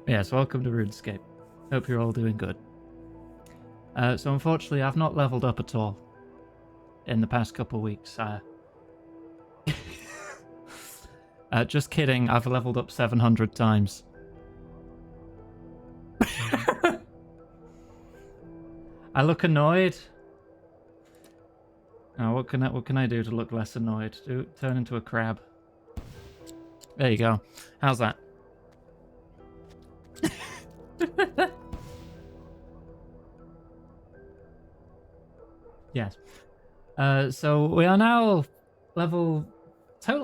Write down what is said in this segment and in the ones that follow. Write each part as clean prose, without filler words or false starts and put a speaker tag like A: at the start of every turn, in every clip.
A: Yes, welcome to Runescape. Hope you're all doing good. So unfortunately, I've not leveled up at all in the past couple of weeks. Just kidding, I've leveled up 700 times. I look annoyed. Now, what can I do to look less annoyed? Turn into a crab. There you go. How's that? Yes. So we are now total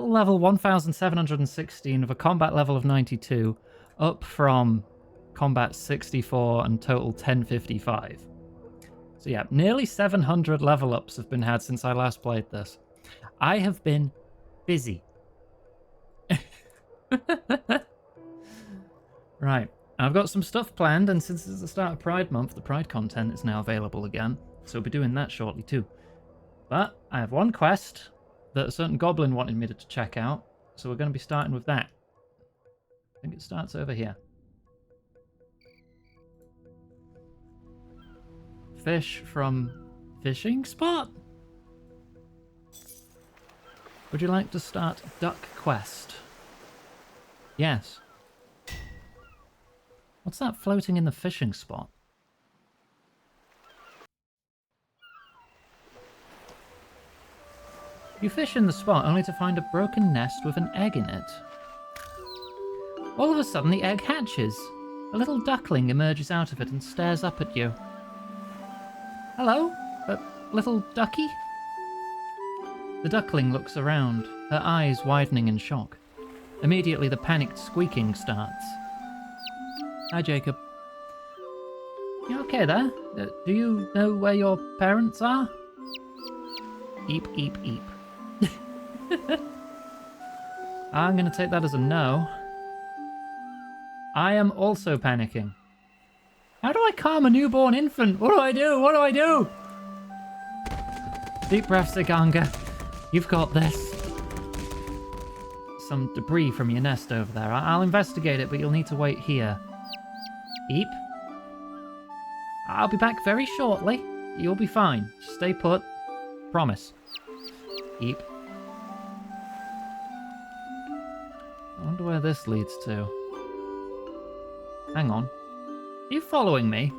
A: level 1716 with a combat level of 92, up from combat 64 and total 1055. So yeah, nearly 700 level ups have been had since I last played this. I have been busy. Right, I've got some stuff planned, and since it's the start of Pride Month, the Pride content is now available again, so we'll be doing that shortly too. But I have one quest that a certain goblin wanted me to check out, so we're going to be starting with that. I think it starts over here. Fish from fishing spot? Would you like to start duck quest? Yes. What's that floating in the fishing spot? You fish in the spot only to find a broken nest with an egg in it. All of a sudden the egg hatches. A little duckling emerges out of it and stares up at you. Hello, little ducky? The duckling looks around, her eyes widening in shock. Immediately the panicked squeaking starts. Hi, Jacob. You okay there? Do you know where your parents are? Eep, eep, eep. I'm going to take that as a no. I am also panicking. How do I calm a newborn infant? What do I do? What do I do? Deep breath, Ziganga. You've got this. Some debris from your nest over there. I'll investigate it, but you'll need to wait here. Eep. I'll be back very shortly. You'll be fine. Stay put. Promise. Eep. I wonder where this leads to. Hang on. Are you following me?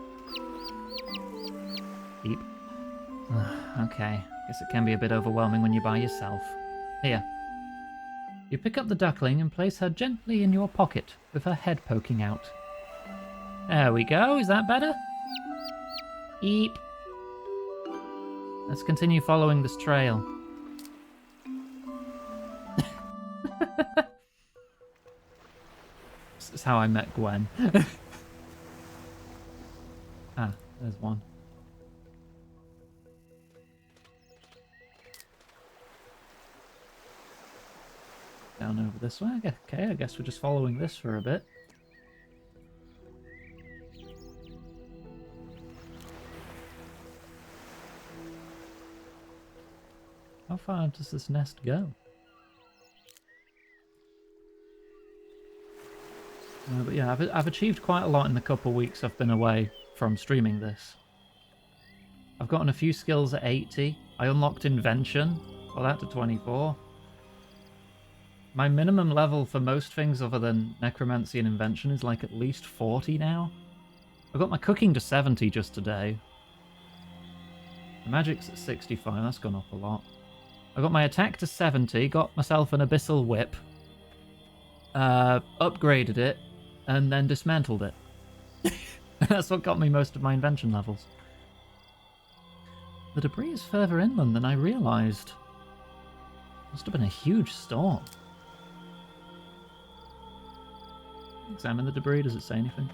A: Eep. Okay. Guess it can be a bit overwhelming when you're by yourself. Here. You pick up the duckling and place her gently in your pocket, with her head poking out. There we go. Is that better? Eep. Let's continue following this trail. This is how I met Gwen. Ah, there's one. Down over this way. Okay, I guess we're just following this for a bit. How far does this nest go? But yeah, I've achieved quite a lot in the couple of weeks I've been away from streaming this. I've gotten a few skills at 80. I unlocked Invention. Got that to 24. My minimum level for most things other than Necromancy and Invention is like at least 40 now. I got my cooking to 70 just today. The magic's at 65, that's gone up a lot. I got my attack to 70, got myself an Abyssal Whip, upgraded it, and then dismantled it. That's what got me most of my invention levels. The debris is further inland than I realised. Must have been a huge storm. Examine the debris, does it say anything?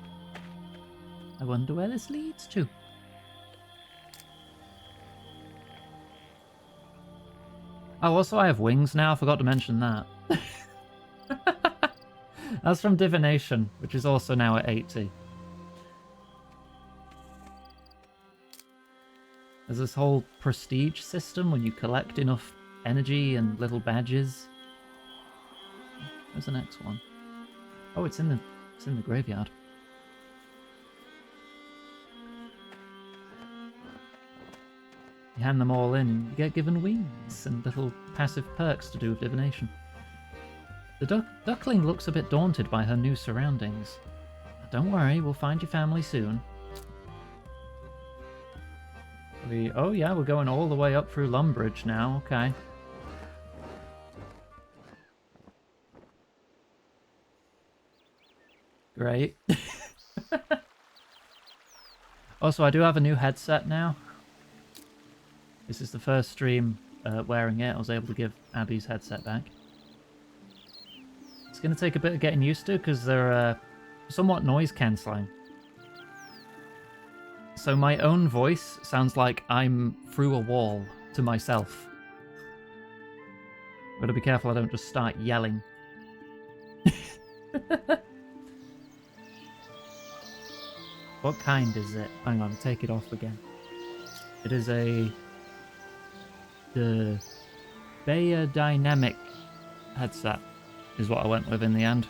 A: I wonder where this leads to. Oh, also I have wings now, I forgot to mention that. That's from Divination, which is also now at 80. There's this whole prestige system when you collect enough energy and little badges. Where's the next one? Oh, it's in the graveyard. You hand them all in, and you get given wings and little passive perks to do with divination. The duckling looks a bit daunted by her new surroundings. Don't worry, we'll find your family soon. Oh yeah, we're going all the way up through Lumbridge now, okay. Great. Also, I do have a new headset now. This is the first stream wearing it. I was able to give Abby's headset back. It's going to take a bit of getting used to because they're somewhat noise cancelling. So my own voice sounds like I'm through a wall to myself. Gotta be careful I don't just start yelling. What kind is it? Hang on, take it off again. It is the Bayer Dynamic headset is what I went with in the end.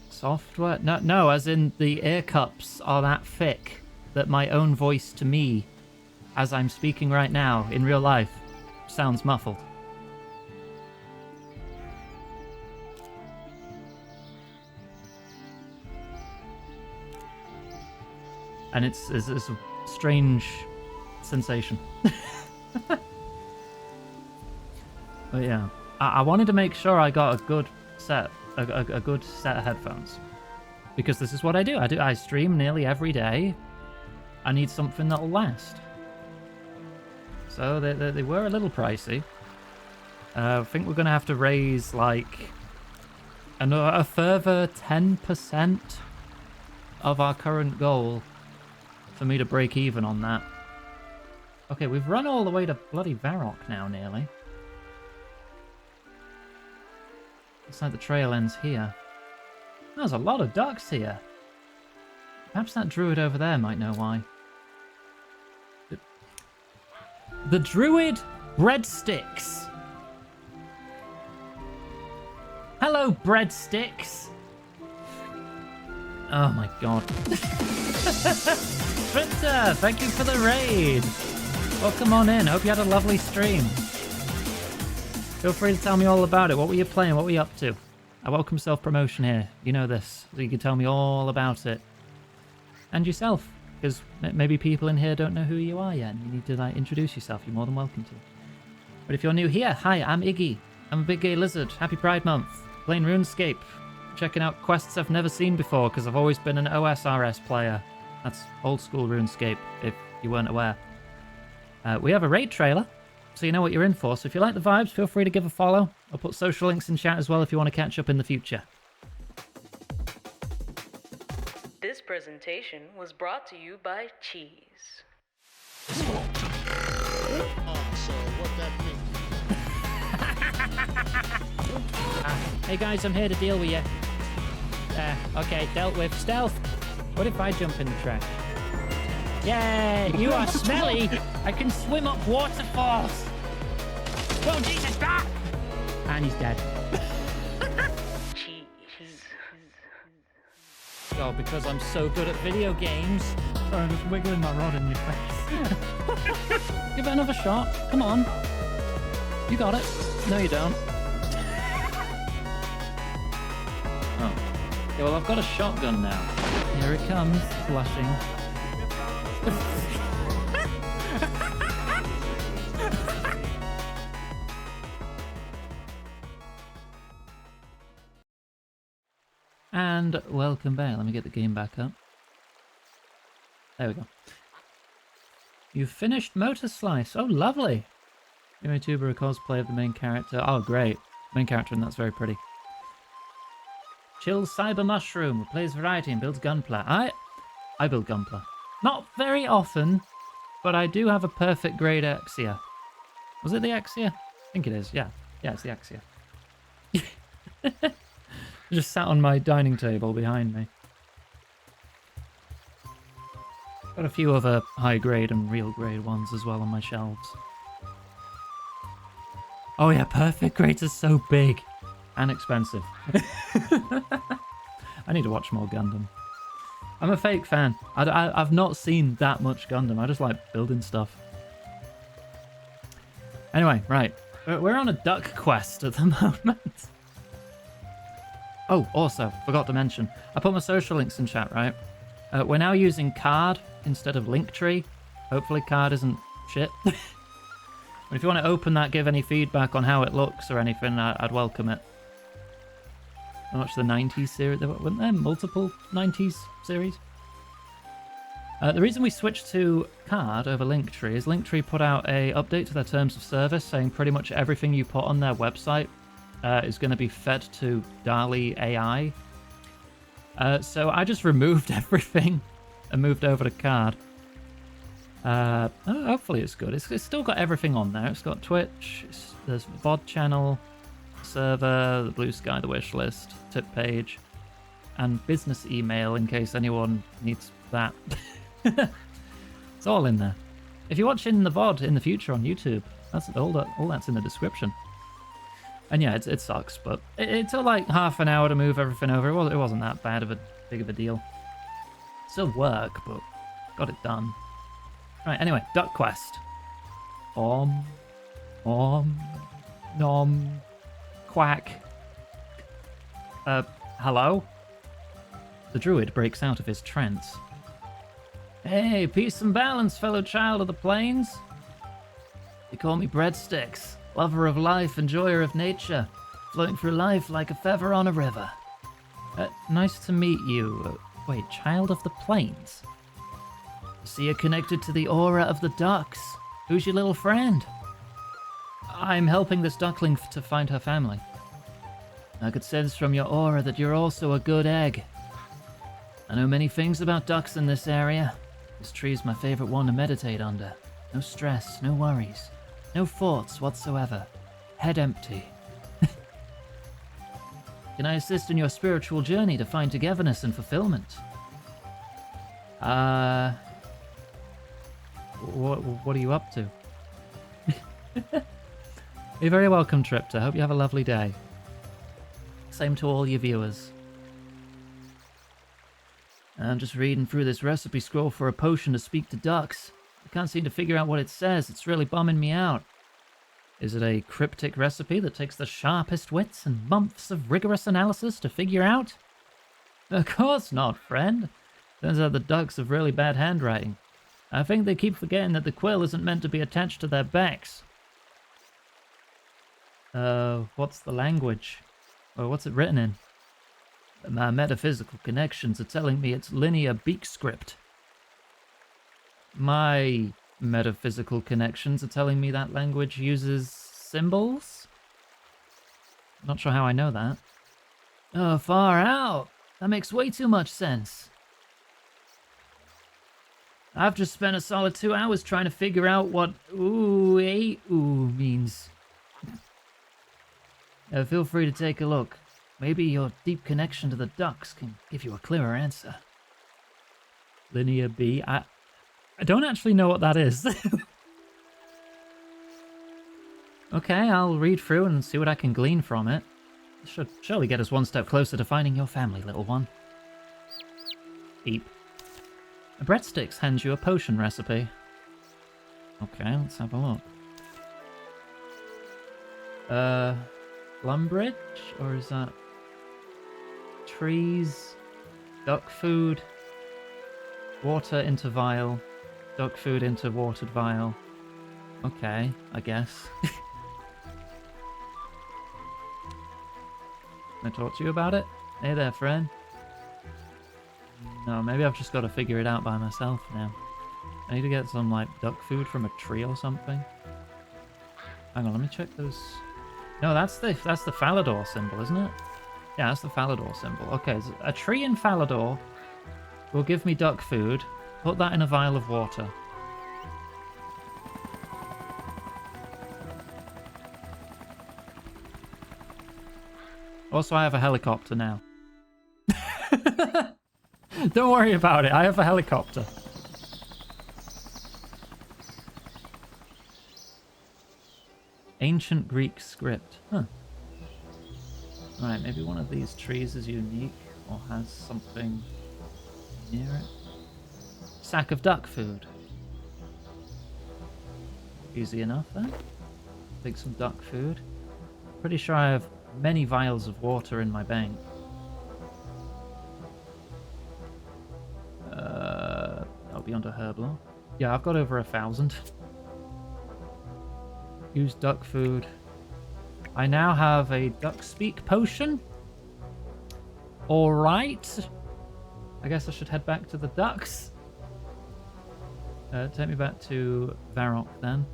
A: Software? No, as in the ear cups are that thick that my own voice to me, as I'm speaking right now, in real life, sounds muffled. And it's a strange sensation. But yeah, I wanted to make sure I got a good set of headphones, because this is what I do. I stream nearly every day. I need something that'll last. So they were a little pricey. I think we're gonna have to raise like a further 10% of our current goal for me to break even on that. Okay, we've run all the way to bloody Varrock now, nearly. Looks like the trail ends here. There's a lot of ducks here. Perhaps that druid over there might know why. The druid breadsticks. Hello, breadsticks. Oh my god. Sprinter, thank you for the raid. Welcome on in. Hope you had a lovely stream. Feel free to tell me all about it. What were you playing? What were you up to? I welcome self-promotion here. You know this, so you can tell me all about it. And yourself, because maybe people in here don't know who you are yet, and you need to like introduce yourself. You're more than welcome to. But if you're new here, hi, I'm Iggy. I'm a big gay lizard. Happy Pride Month. Playing RuneScape. Checking out quests I've never seen before, because I've always been an OSRS player. That's old school RuneScape, if you weren't aware. We have a raid trailer, so you know what you're in for. So if you like the vibes, feel free to give a follow. I'll put social links in chat as well if you want to catch up in the future.
B: This presentation was brought to you by Cheese.
C: So what that means?
A: Hey guys, I'm here to deal with you. Okay, dealt with. Stealth! What if I jump in the trash? Yay! You are smelly! I can swim up waterfalls! Whoa, Jesus! Ah! And he's dead.
B: Cheese.
A: Oh, because I'm so good at video games. Sorry, I'm just wiggling my rod in your face. Give it another shot. Come on. You got it. No, you don't. Oh. Okay, well, I've got a shotgun now. Here it comes, flashing. And welcome back. Let me get the game back up. There we go. You've finished Motor Slice. Oh, lovely. You're a YouTuber, a cosplay of the main character. Oh, great. Main character, and that's very pretty. Chills Cyber Mushroom, who plays variety and builds Gunpla. I build Gunpla. Not very often, but I do have a perfect grade Axia. Was it the Axia? I think it is, yeah. Yeah, it's the Axia. Just sat on my dining table behind me. Got a few other high grade and real grade ones as well on my shelves. Oh yeah, perfect grades are so big and expensive. I need to watch more Gundam. I'm a fake fan. I've not seen that much Gundam. I just like building stuff. Anyway, right. We're on a duck quest at the moment. Oh, also, forgot to mention. I put my social links in chat, right? We're now using Card instead of Linktree. Hopefully Card isn't shit. But if you want to open that, give any feedback on how it looks or anything, I'd welcome it. I watched the 90s series. Weren't there multiple 90s series? The reason we switched to Card over Linktree is Linktree put out a update to their terms of service saying pretty much everything you put on their website is going to be fed to DALL-E AI. So I just removed everything and moved over to Card. Hopefully it's good. It's still got everything on there. It's got Twitch, there's VOD channel, server, the Blue Sky, the wish list, tip page, and business email in case anyone needs that. It's all in there. If you're watching the VOD in the future on YouTube, that's all that's in the description. And yeah, it sucks, but it took like half an hour to move everything over. It wasn't that big of a deal. Still work, but got it done. Right, anyway, Duck Quest. Nom, quack. Hello? The druid breaks out of his trance. Hey, peace and balance, fellow child of the plains. They call me Breadsticks, lover of life, enjoyer of nature, floating through life like a feather on a river. Nice to meet you. Wait, child of the plains? I see you're connected to the aura of the ducks. Who's your little friend? I'm helping this duckling to find her family. I could sense from your aura that you're also a good egg. I know many things about ducks in this area. This tree's my favorite one to meditate under. No stress, no worries, no thoughts whatsoever. Head empty. Can I assist in your spiritual journey to find togetherness and fulfillment? What are you up to? You're very welcome, Tripta. Hope you have a lovely day. Same to all your viewers. I'm just reading through this recipe scroll for a potion to speak to ducks. I can't seem to figure out what it says. It's really bumming me out. Is it a cryptic recipe that takes the sharpest wits and months of rigorous analysis to figure out? Of course not, friend. Turns out the ducks have really bad handwriting. I think they keep forgetting that the quill isn't meant to be attached to their backs. What's the language? Or what's it written in? My metaphysical connections are telling me it's linear beak script. My metaphysical connections are telling me that language uses symbols? Not sure how I know that. Oh, far out! That makes way too much sense. I've just spent a solid 2 hours trying to figure out what ooh means. Feel free to take a look. Maybe your deep connection to the ducks can give you a clearer answer. Linear B. I don't actually know what that is. Okay, I'll read through and see what I can glean from it. Should surely get us one step closer to finding your family, little one. Eep. Breadsticks hands you a potion recipe. Okay, let's have a look. Lumbridge? Or is that... trees, duck food, water into vial, duck food into watered vial. Okay, I guess. Can I talk to you about it? Hey there, friend. No, maybe I've just got to figure it out by myself now. I need to get some, like, duck food from a tree or something. Hang on, let me check those. No, that's the Falador symbol, isn't it? Yeah, that's the Falador symbol. Okay, so a tree in Falador will give me duck food. Put that in a vial of water. Also, I have a helicopter now. Don't worry about it, I have a helicopter. Ancient Greek script. Huh. Right, maybe one of these trees is unique or has something near it. Sack of duck food. Easy enough then. Take some duck food. Pretty sure I have many vials of water in my bank. That'll be under Herblore. Yeah, I've got over 1,000. Use duck food. I now have a duck speak potion. Alright. I guess I should head back to the ducks. Take me back to Varrock then.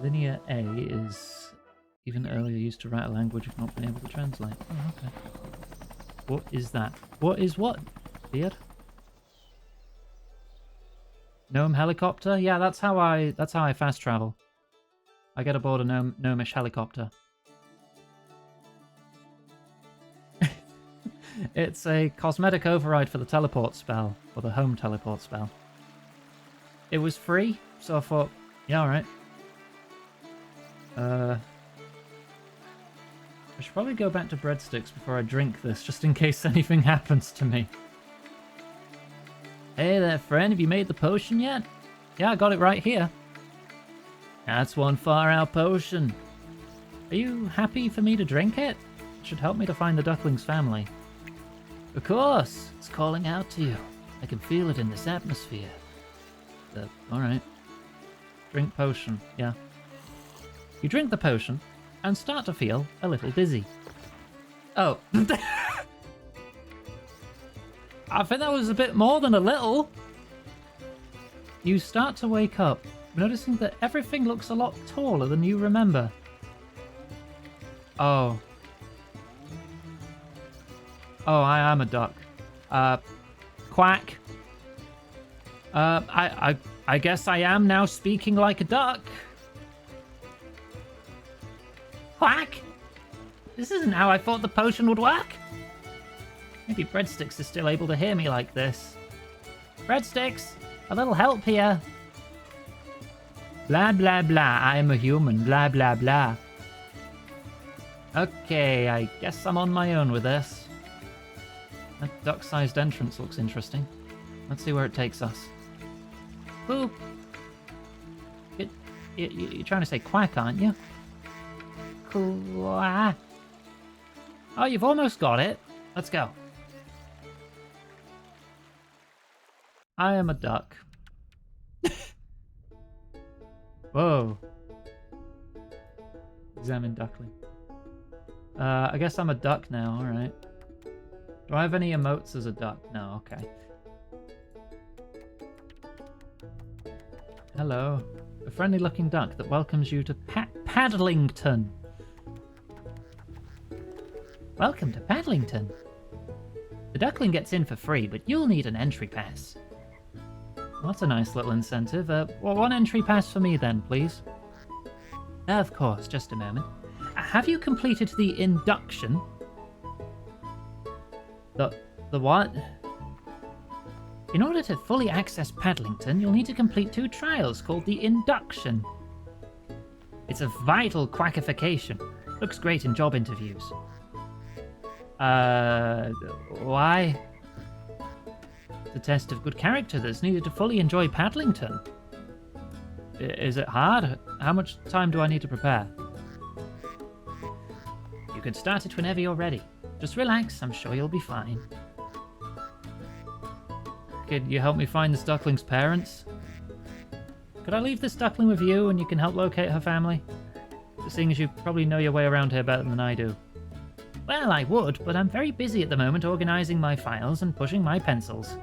A: Linear A is even earlier used to write a language you've not been able to translate. Oh, okay. What is that? What is what? Beard? Gnome helicopter? Yeah, that's how I fast travel. I get aboard a gnomish helicopter. It's a cosmetic override for the teleport spell, or the home teleport spell. It was free, so I thought, yeah, alright. I should probably go back to breadsticks before I drink this, just in case anything happens to me. Hey there, friend, have you made the potion yet? Yeah, I got it right here. That's one far-out potion. Are you happy for me to drink it? It should help me to find the duckling's family. Of course, it's calling out to you. I can feel it in this atmosphere. Alright. Drink potion, yeah. You drink the potion and start to feel a little dizzy. Oh. I think that was a bit more than a little. You start to wake up, noticing that everything looks a lot taller than you remember. Oh. Oh, I am a duck. Quack. I guess I am now speaking like a duck. Quack! This isn't how I thought the potion would work. Maybe Breadsticks is still able to hear me like this. Breadsticks, a little help here. Blah, blah, blah. I am a human. Blah, blah, blah. Okay, I guess I'm on my own with this. That duck-sized entrance looks interesting. Let's see where it takes us. Who? You're trying to say quack, aren't you? Quack. Oh, you've almost got it. Let's go. I am a duck. Whoa. Examine duckling. I guess I'm a duck now, alright. Do I have any emotes as a duck? No, okay. Hello. A friendly looking duck that welcomes you to Paddlington. Welcome to Paddlington. The duckling gets in for free, but you'll need an entry pass. Well, that's a nice little incentive. Well, one entry pass for me then, please. Of course, just a moment. Have you completed the induction? The what? In order to fully access Paddlington, you'll need to complete 2 trials called the induction. It's a vital quackification. Looks great in job interviews. Why? The test of good character that's needed to fully enjoy Paddlington. Is it hard? How much time do I need to prepare? You can start it whenever you're ready. Just relax, I'm sure you'll be fine. Could you help me find this duckling's parents? Could I leave this duckling with you and you can help locate her family? Seeing as you probably know your way around here better than I do. Well, I would, but I'm very busy at the moment organising my files and pushing my pencils.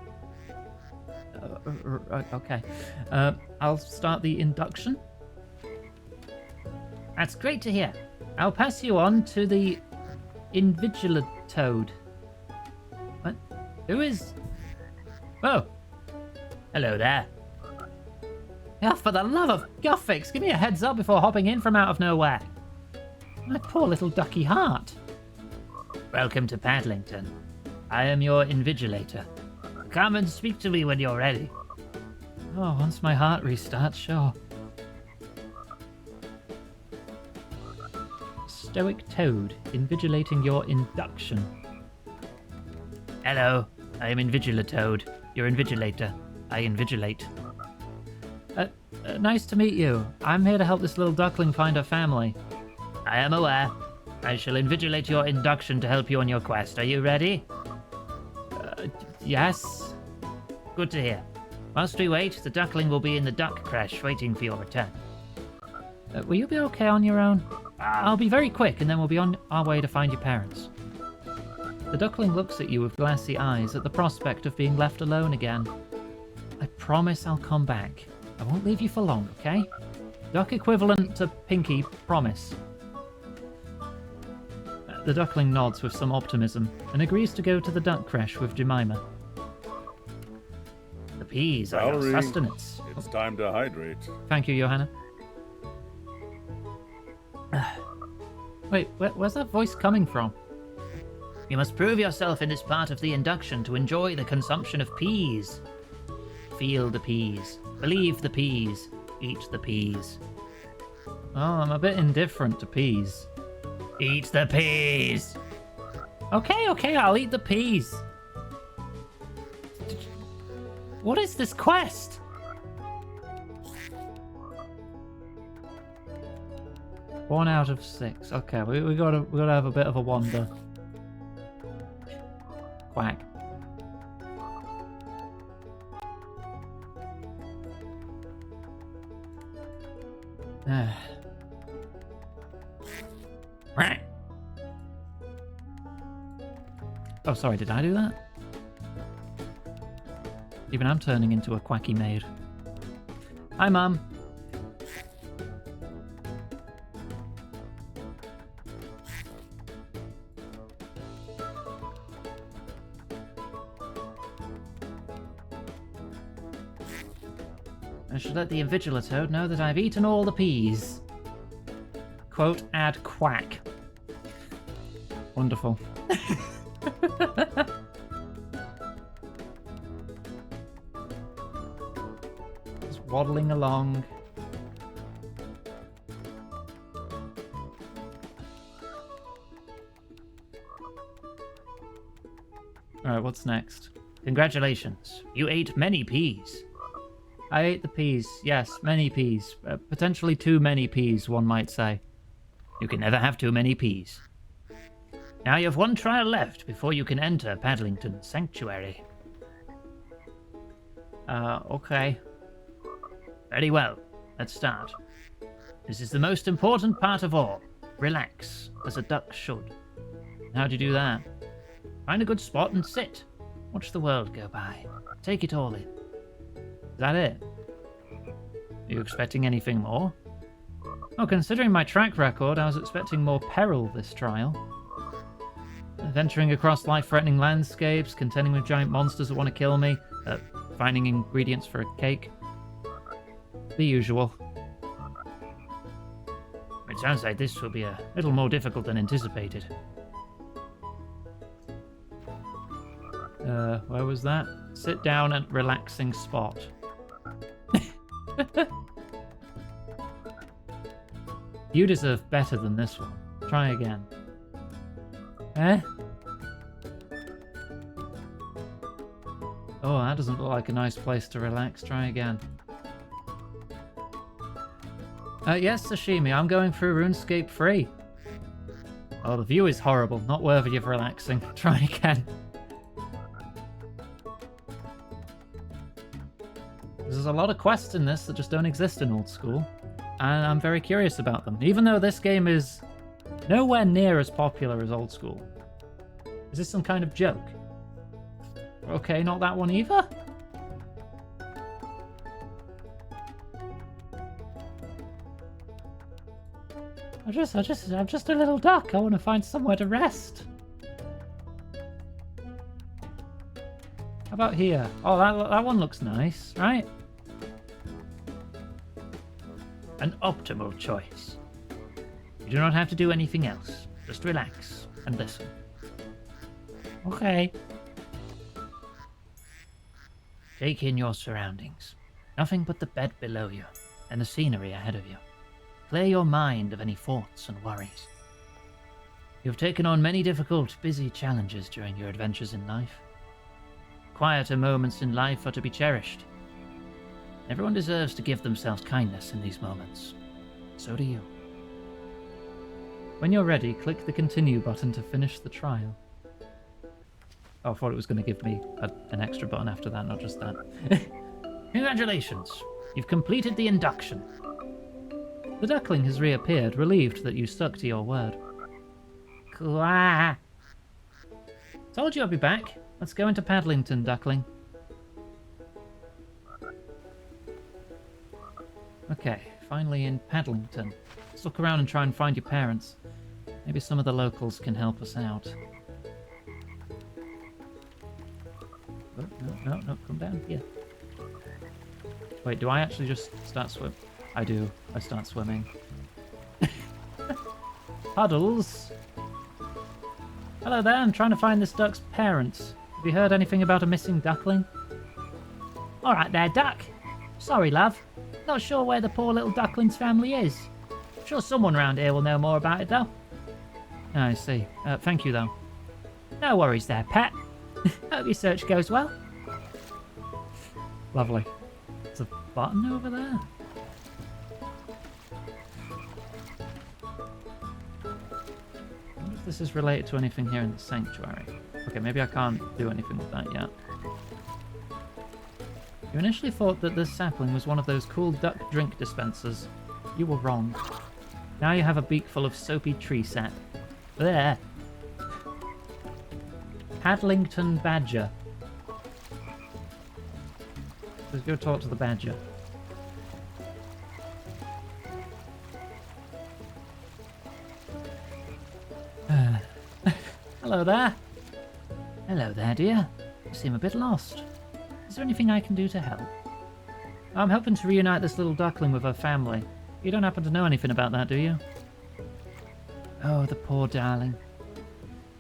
A: Okay. I'll start the induction. That's great to hear. I'll pass you on to the Invigilatoad. What? Who is... Oh. Hello there. Oh, for the love of Guffix, give me a heads up before hopping in from out of nowhere. My poor little ducky heart. Welcome to Paddlington. I am your Invigilator. Come and speak to me when you're ready. Oh, once my heart restarts, sure. stoic toad, invigilating your induction. Hello, I am Invigilatoad, your invigilator. I invigilate. Nice to meet you. I'm here to help this little duckling find her family. I am aware. I shall invigilate your induction to help you on your quest. Are you ready? Yes. Good to hear. Whilst we wait, the duckling will be in the duck crash waiting for your return. Will you be okay on your own? I'll be very quick and then we'll be on our way to find your parents. The duckling looks at you with glassy eyes at the prospect of being left alone again. I promise I'll come back. I won't leave you for long, okay? Duck equivalent to Pinky, promise. The duckling nods with some optimism and agrees to go to the duck crash with Jemima. The peas are your
D: Valerie,
A: sustenance.
D: it's time to hydrate.
A: Thank you, Johanna. Wait, where's that voice coming from? You must prove yourself in this part of the induction to enjoy the consumption of peas. Feel the peas. Believe the peas. Eat the peas. Oh, I'm a bit indifferent to peas. Eat the peas! Okay, I'll eat the peas. What is this quest? One out of 6. Okay, we gotta have a bit of a wander. Quack. Oh, sorry, did I do that? Even I'm turning into a quacky maid. Hi, Mum. I should let the Invigilatoad know that I've eaten all the peas. Quote, add quack. Wonderful. Just waddling along. Alright, what's next? Congratulations. You ate many peas. I ate the peas. Yes, many peas. Potentially too many peas, one might say. You can never have too many peas. Now you have one trial left before you can enter Paddlington Sanctuary. Okay. Very well. Let's start. This is the most important part of all. Relax, as a duck should. How do you do that? Find a good spot and sit. Watch the world go by. Take it all in. Is that it? Are you expecting anything more? Well, considering my track record, I was expecting more peril this trial. Venturing across life-threatening landscapes, contending with giant monsters that want to kill me, finding ingredients for a cake. The usual. It sounds like this will be a little more difficult than anticipated. Where was that? Sit down at relaxing spot. You deserve better than this one. Try again. Eh? Oh, that doesn't look like a nice place to relax. Try again. Yes, Sashimi, I'm going through Runescape free. Oh, the view is horrible. Not worthy of relaxing. Try again. There's a lot of quests in this that just don't exist in Old School, and I'm very curious about them, even though this game is nowhere near as popular as Old School. Is this some kind of joke? Okay, not that one either? I'm just a little duck. I want to find somewhere to rest. How about here? Oh, that one looks nice, right? An optimal choice. You do not have to do anything else. Just relax and listen. Okay. Take in your surroundings. Nothing but the bed below you and the scenery ahead of you. Clear your mind of any thoughts and worries. You have taken on many difficult, busy challenges during your adventures in life. Quieter moments in life are to be cherished. Everyone deserves to give themselves kindness in these moments. So do you. When you're ready, click the continue button to finish the trial. Oh, I thought it was going to give me an extra button after that, not just that. Congratulations! You've completed the induction. The duckling has reappeared, relieved that you stuck to your word. Quah! Told you I'd be back. Let's go into Paddlington, duckling. Okay, finally in Paddlington. Let's look around and try and find your parents. Maybe some of the locals can help us out. Oh, no, come down here. Wait, do I actually just start swim? I do. I start swimming. Puddles! Hello there, I'm trying to find this duck's parents. Have you heard anything about a missing duckling? Alright there, duck. Sorry, love. Not sure where the poor little duckling's family is. I'm sure someone around here will know more about it, though. I see. Thank you, though. No worries there, pet. Hope your search goes well. Lovely. There's a button over there. I wonder if this is related to anything here in the sanctuary. Okay, maybe I can't do anything with that yet. You initially thought that this sapling was one of those cool duck drink dispensers. You were wrong. Now you have a beak full of soapy tree sap. There. Paddlington Badger. Let's go talk to the badger. Hello there. Hello there, dear. You seem a bit lost. Is there anything I can do to help? I'm hoping to reunite this little duckling with her family. You don't happen to know anything about that, do you? Oh, the poor darling.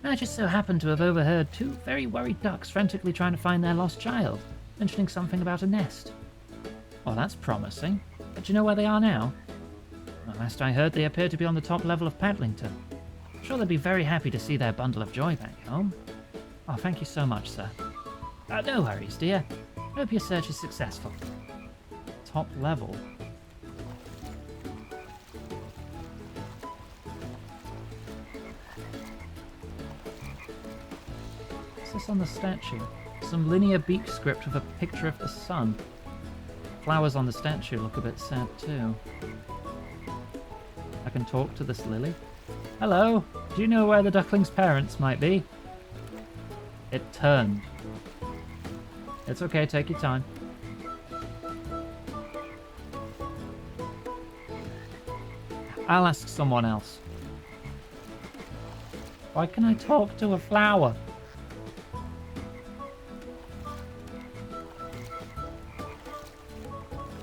A: I just so happened to have overheard two very worried ducks frantically trying to find their lost child, mentioning something about a nest. Well, that's promising. But do you know where they are now? Well, last I heard, they appear to be on the top level of Paddlington. I'm sure they'd be very happy to see their bundle of joy back home. Oh, thank you so much, sir. No worries, dear. Hope your search is successful. Top level? What's this on the statue? Some linear beak script with a picture of the sun. Flowers on the statue look a bit sad too. I can talk to this lily. Hello, do you know where the duckling's parents might be? It turned. It's okay, take your time. I'll ask someone else. Why can I talk to a flower?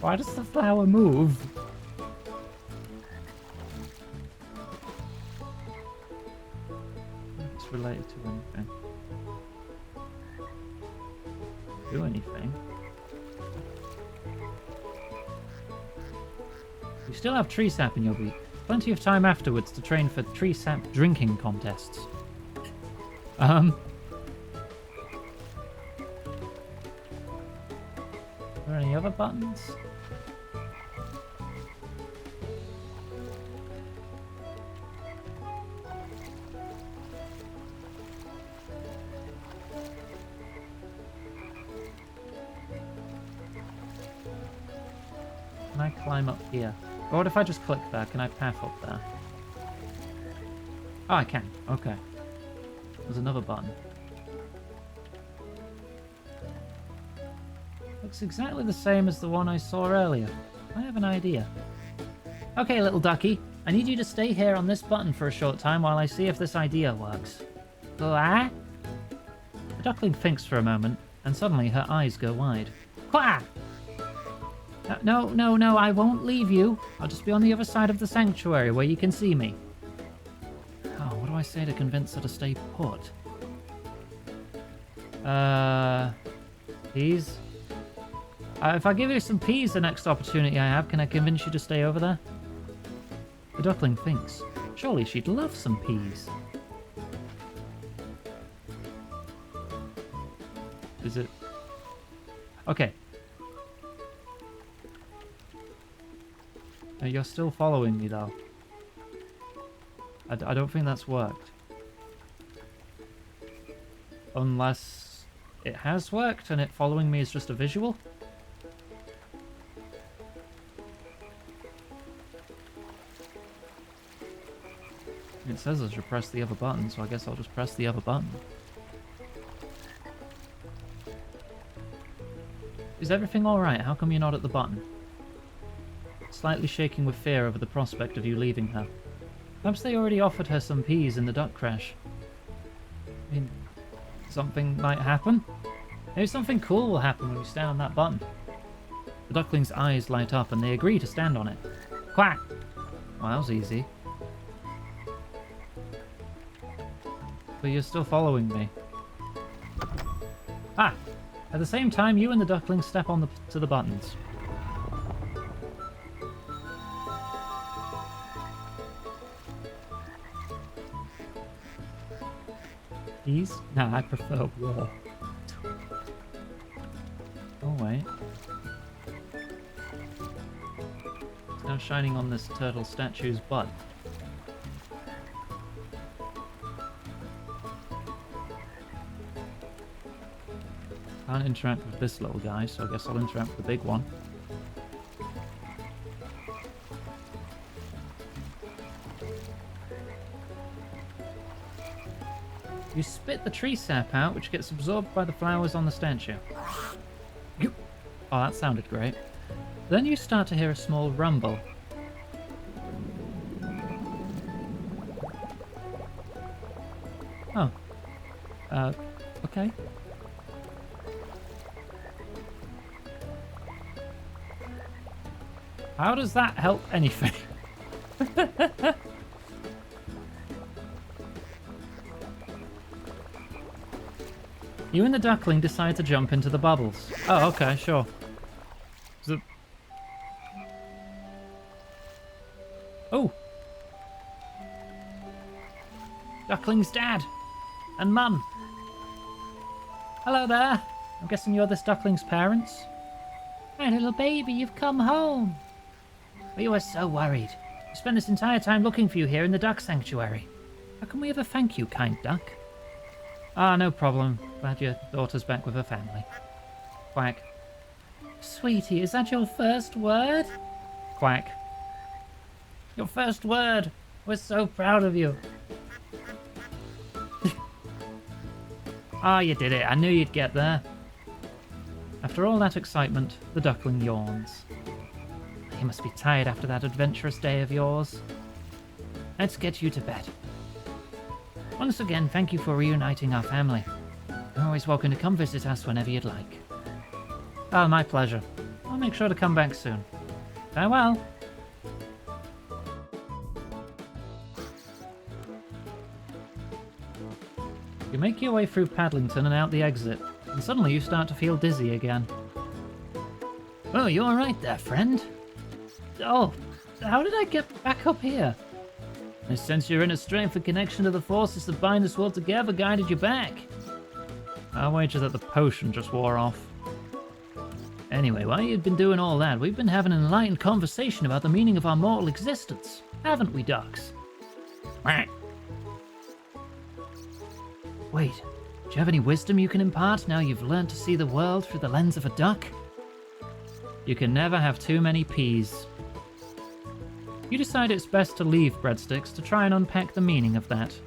A: Why does the flower move? It's related to anything. Do anything. You still have tree sap in your beak. Plenty of time afterwards to train for tree sap drinking contests. Are there any other buttons? Can I climb up here? Or what if I just click there? Can I path up there? Oh, I can. Okay. There's another button. Looks exactly the same as the one I saw earlier. I have an idea. Okay, little ducky. I need you to stay here on this button for a short time while I see if this idea works. Quah? The duckling thinks for a moment, and suddenly her eyes go wide. Quah! No, I won't leave you. I'll just be on the other side of the sanctuary where you can see me. Oh, what do I say to convince her to stay put? Peas? If I give you some peas the next opportunity I have, can I convince you to stay over there? The duckling thinks. Surely she'd love some peas. Is it? Okay. You're still following me, though. I don't think that's worked. Unless it has worked and it following me is just a visual. It says I should press the other button, so I guess I'll just press the other button. Is everything alright? How come you're not at the button? Slightly shaking with fear over the prospect of you leaving her. Perhaps they already offered her some peas in the duck crash. I mean, something might happen? Maybe something cool will happen when you stand on that button. The duckling's eyes light up and they agree to stand on it. Quack! Well, that was easy. But you're still following me. Ah! At the same time, you and the duckling step on to the buttons. Peas? Nah, I prefer war. Oh, wait. It's now shining on this turtle statue's butt. Can't interact with this little guy, so I guess I'll interact with the big one. You spit the tree sap out, which gets absorbed by the flowers on the statue. Oh, that sounded great. Then you start to hear a small rumble. Oh. Okay. How does that help anything? You and the duckling decide to jump into the bubbles. Oh, okay, sure. Oh! Duckling's dad! And mum! Hello there! I'm guessing you're this duckling's parents? My little baby, you've come home! We were so worried. We spent this entire time looking for you here in the duck sanctuary. How can we ever thank you, kind duck? Ah, no problem. Glad your daughter's back with her family. Quack. Sweetie, is that your first word? Quack. Your first word! We're so proud of you. Ah, you did it. I knew you'd get there. After all that excitement, the duckling yawns. You must be tired after that adventurous day of yours. Let's get you to bed. Once again, thank you for reuniting our family. You're always welcome to come visit us whenever you'd like. Oh, my pleasure. I'll make sure to come back soon. Farewell. You make your way through Paddlington and out the exit, and suddenly you start to feel dizzy again. Oh, you alright there, friend? Oh, how did I get back up here? I sense your inner strength and connection to the forces that bind us all together guided you back. I wager that the potion just wore off. Anyway, while you've been doing all that, we've been having an enlightened conversation about the meaning of our mortal existence. Haven't we, ducks? Wait, do you have any wisdom you can impart now you've learned to see the world through the lens of a duck? You can never have too many peas. You decide it's best to leave Breadsticks to try and unpack the meaning of that.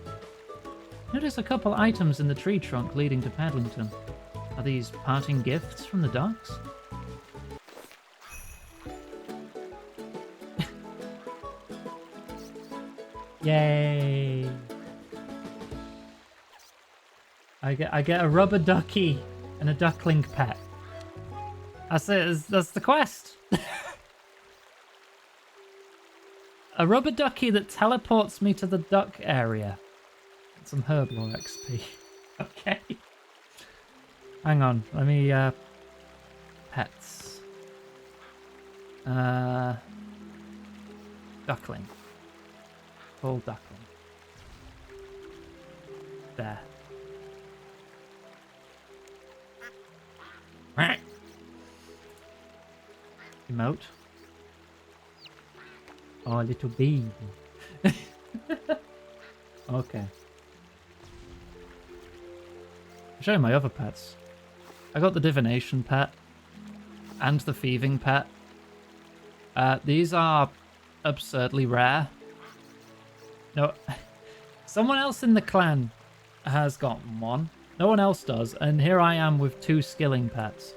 A: Notice a couple items in the tree trunk leading to Paddlington. Are these parting gifts from the ducks? Yay! I get a rubber ducky and a duckling pet. That's it. That's the quest. A rubber ducky that teleports me to the duck area. Some herblore XP. Okay. Hang on. Let me, pets. Duckling. Full duckling. There. Emote. Oh, a little baby. Okay. I'll show you my other pets. I got the divination pet and the thieving pet. These are absurdly rare. No, someone else in the clan has gotten one. No one else does, and here I am with 2 skilling pets.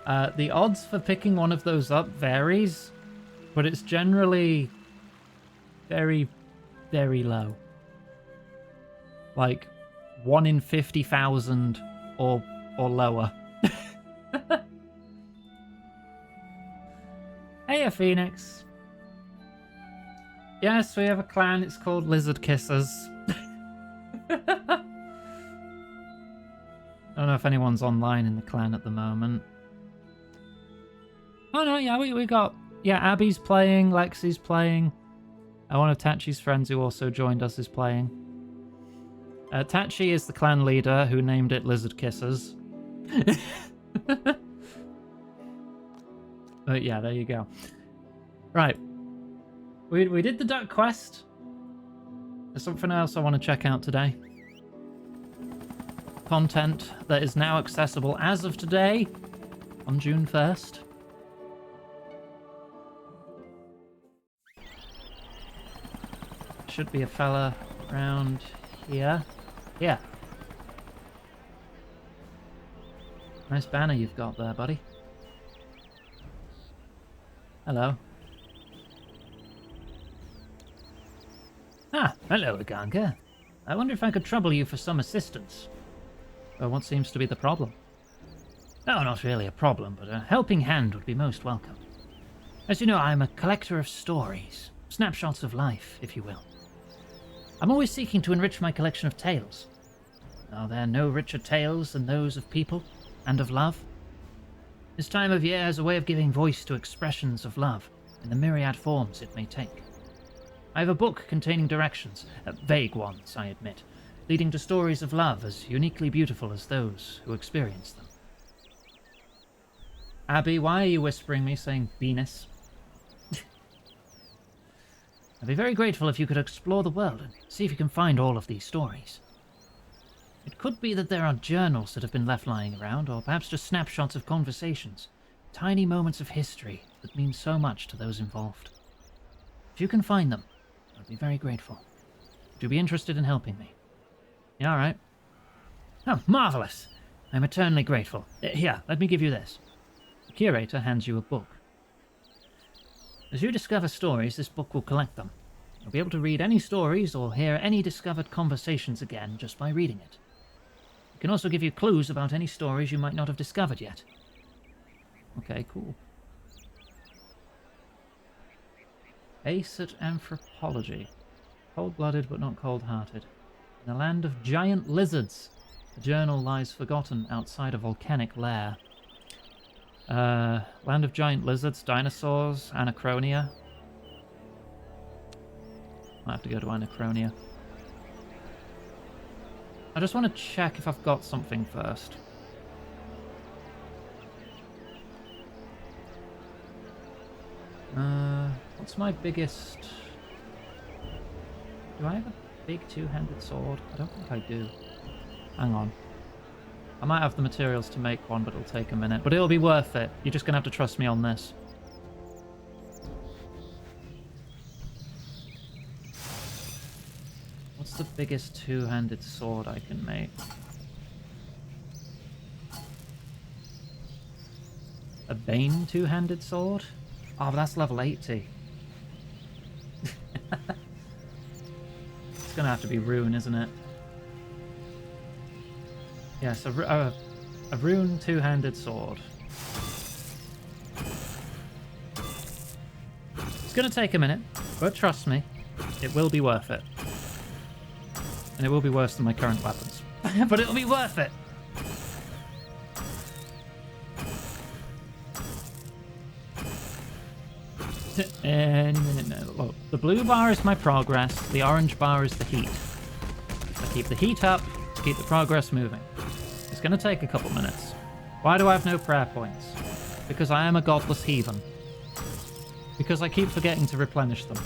A: The odds for picking one of those up varies, but it's generally very, very low. Like 1 in 50,000 or lower. Hey, Phoenix. Yes, we have a clan. It's called Lizard Kissers. I don't know if anyone's online in the clan at the moment. Oh no, yeah, we got... Yeah, Abby's playing, Lexi's playing. One of Tachi's friends who also joined us is playing. Tachi is the clan leader who named it Lizard Kissers. But yeah, there you go. Right. We did the duck quest. There's something else I want to check out today. Content that is now accessible as of today on June 1st. Should be a fella around here. Yeah. Nice banner you've got there, buddy. Hello. Ah, hello, Aganga. I wonder if I could trouble you for some assistance. What seems to be the problem? No, not really a problem, but a helping hand would be most welcome. As you know, I'm a collector of stories, snapshots of life, if you will. I'm always seeking to enrich my collection of tales. Are there no richer tales than those of people and of love? This time of year is a way of giving voice to expressions of love in the myriad forms it may take. I have a book containing directions, vague ones, I admit, leading to stories of love as uniquely beautiful as those who experience them. Abby, why are you whispering me, saying Venus? I'd be very grateful if you could explore the world and see if you can find all of these stories. It could be that there are journals that have been left lying around, or perhaps just snapshots of conversations, tiny moments of history that mean so much to those involved. If you can find them, I'd be very grateful. Would you be interested in helping me? Yeah, all right. Oh, marvelous! I'm eternally grateful. Here, let me give you this. The curator hands you a book. As you discover stories, this book will collect them. You'll be able to read any stories or hear any discovered conversations again just by reading it. It can also give you clues about any stories you might not have discovered yet. Okay, cool. Ace at Anthropology. Cold-blooded but not cold-hearted. In the land of giant lizards, the journal lies forgotten outside a volcanic lair. Land of giant lizards, dinosaurs, Anachronia. I'll have to go to Anachronia. I just want to check if I've got something first. What's my biggest... Do I have a big two-handed sword? I don't think I do. Hang on. I might have the materials to make one, but it'll take a minute. But it'll be worth it. You're just going to have to trust me on this. What's the biggest two-handed sword I can make? A Bane two-handed sword? Oh, but that's level 80. It's going to have to be rune, isn't it? Yes, a rune two-handed sword. It's going to take a minute, but trust me, it will be worth it. And it will be worse than my current weapons. But it'll be worth it! Any minute now. Look, the blue bar is my progress, the orange bar is the heat. I keep the heat up to keep the progress moving. It's going to take a couple minutes. Why do I have no prayer points? Because I am a godless heathen. Because I keep forgetting to replenish them.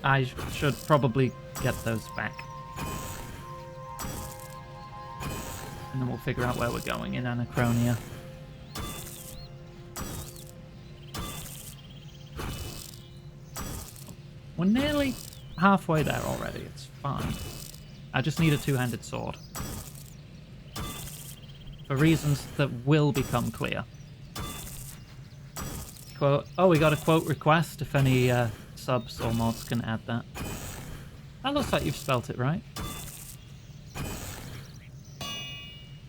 A: I should probably get those back. And then we'll figure out where we're going in Anachronia. We're nearly halfway there already, it's fine. I just need a two-handed sword. For reasons that will become clear. Quote, oh, we got a quote request, if any subs or mods can add that. That looks like you've spelt it right.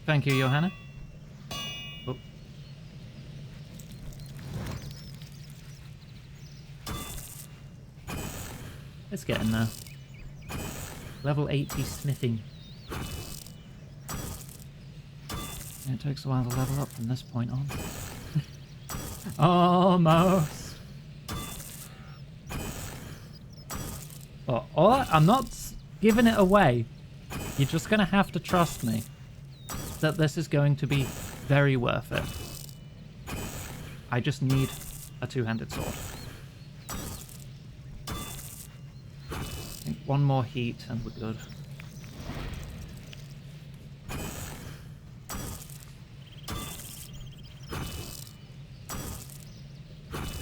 A: Thank you, Johanna. Oh. It's getting there. Level 80 smithing. Yeah, it takes a while to level up from this point on. Almost. Or I'm not giving it away. You're just going to have to trust me that this is going to be very worth it. I just need a two-handed sword. I think one more heat and we're good.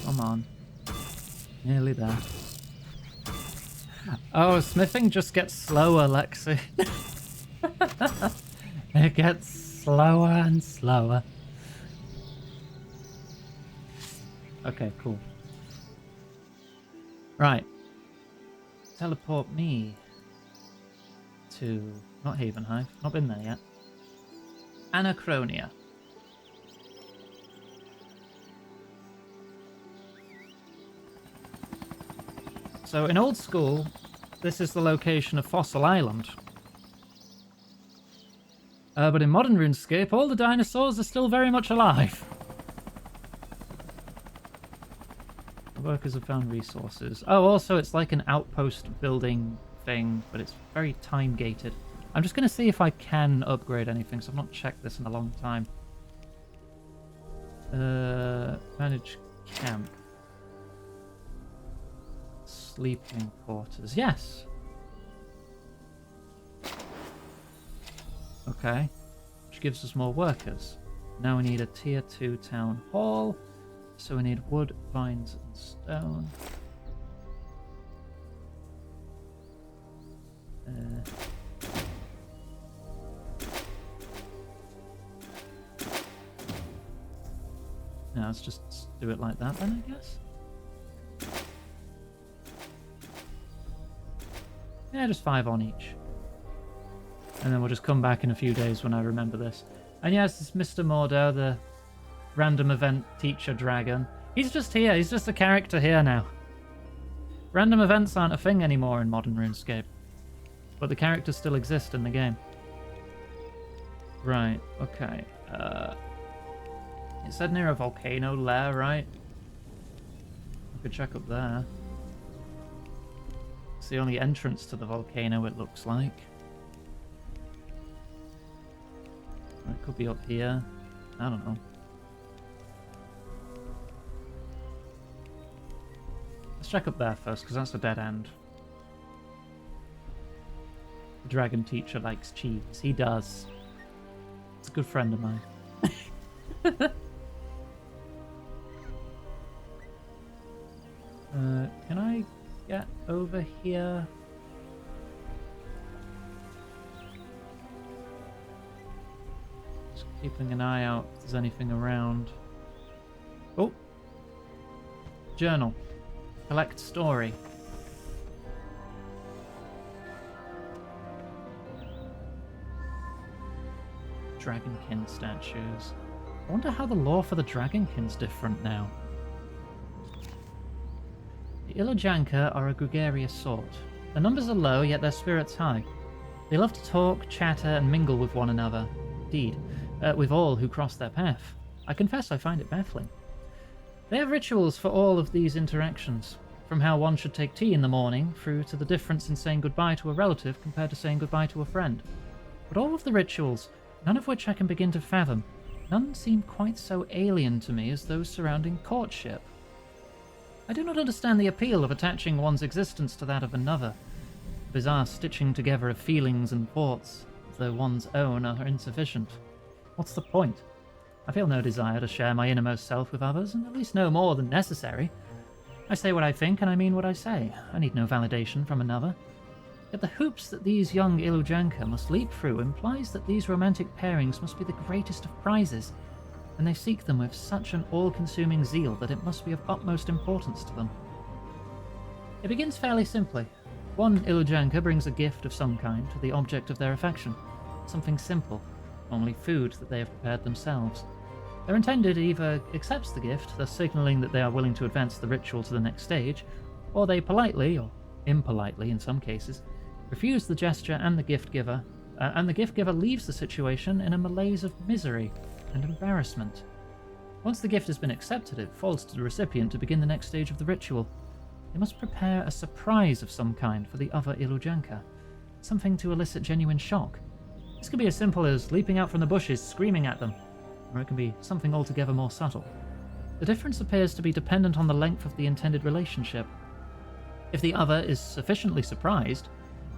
A: Come on. Nearly there. Oh, smithing just gets slower, Lexi. It gets slower and slower. Okay, cool. Right. Teleport me to... not Havenhive. Not been there yet. Anachronia. So in old school, this is the location of Fossil Island. But in modern RuneScape, all the dinosaurs are still very much alive. The workers have found resources. Oh, also it's like an outpost building thing, but it's very time-gated. I'm just going to see if I can upgrade anything, so I've not checked this in a long time. Manage camp. Sleeping quarters. Yes! Okay. Which gives us more workers. Now we need a tier 2 town hall. So we need wood, vines, and stone. Now let's just do it like that then, I guess. Yeah, just 5 on each. And then we'll just come back in a few days when I remember this. And yes, it's Mr. Mordo, the random event teacher dragon. He's just here. He's just a character here now. Random events aren't a thing anymore in modern RuneScape. But the characters still exist in the game. Right, okay. It said near a volcano lair, right? We could check up there. It's the only entrance to the volcano, it looks like. Or it could be up here. I don't know. Let's check up there first, because that's a dead end. The dragon teacher likes cheese. He does. It's a good friend of mine. Can I get over here? Just keeping an eye out if there's anything around. Oh! Journal. Collect story. Dragonkin statues. I wonder how the lore for the Dragonkin's different now. The Ilojanka are a gregarious sort. Their numbers are low, yet their spirits high. They love to talk, chatter, and mingle with one another. Indeed, with all who cross their path. I confess I find it baffling. They have rituals for all of these interactions, from how one should take tea in the morning through to the difference in saying goodbye to a relative compared to saying goodbye to a friend. But all of the rituals, none of which I can begin to fathom, none seem quite so alien to me as those surrounding courtship. I do not understand the appeal of attaching one's existence to that of another, the bizarre stitching together of feelings and thoughts, as though one's own are insufficient. What's the point? I feel no desire to share my innermost self with others, and at least no more than necessary. I say what I think, and I mean what I say. I need no validation from another. Yet the hoops that these young Ilujanka must leap through implies that these romantic pairings must be the greatest of prizes, and they seek them with such an all-consuming zeal that it must be of utmost importance to them. It begins fairly simply. One Ilujanka brings a gift of some kind to the object of their affection, something simple, normally food that they have prepared themselves. Their intended either accepts the gift, thus signaling that they are willing to advance the ritual to the next stage, or they politely, or impolitely in some cases, refuse the gesture and the gift giver leaves the situation in a malaise of misery and embarrassment. Once the gift has been accepted, it falls to the recipient to begin the next stage of the ritual. They must prepare a surprise of some kind for the other Ilujanka, something to elicit genuine shock. This can be as simple as leaping out from the bushes, screaming at them, or it can be something altogether more subtle. The difference appears to be dependent on the length of the intended relationship. If the other is sufficiently surprised,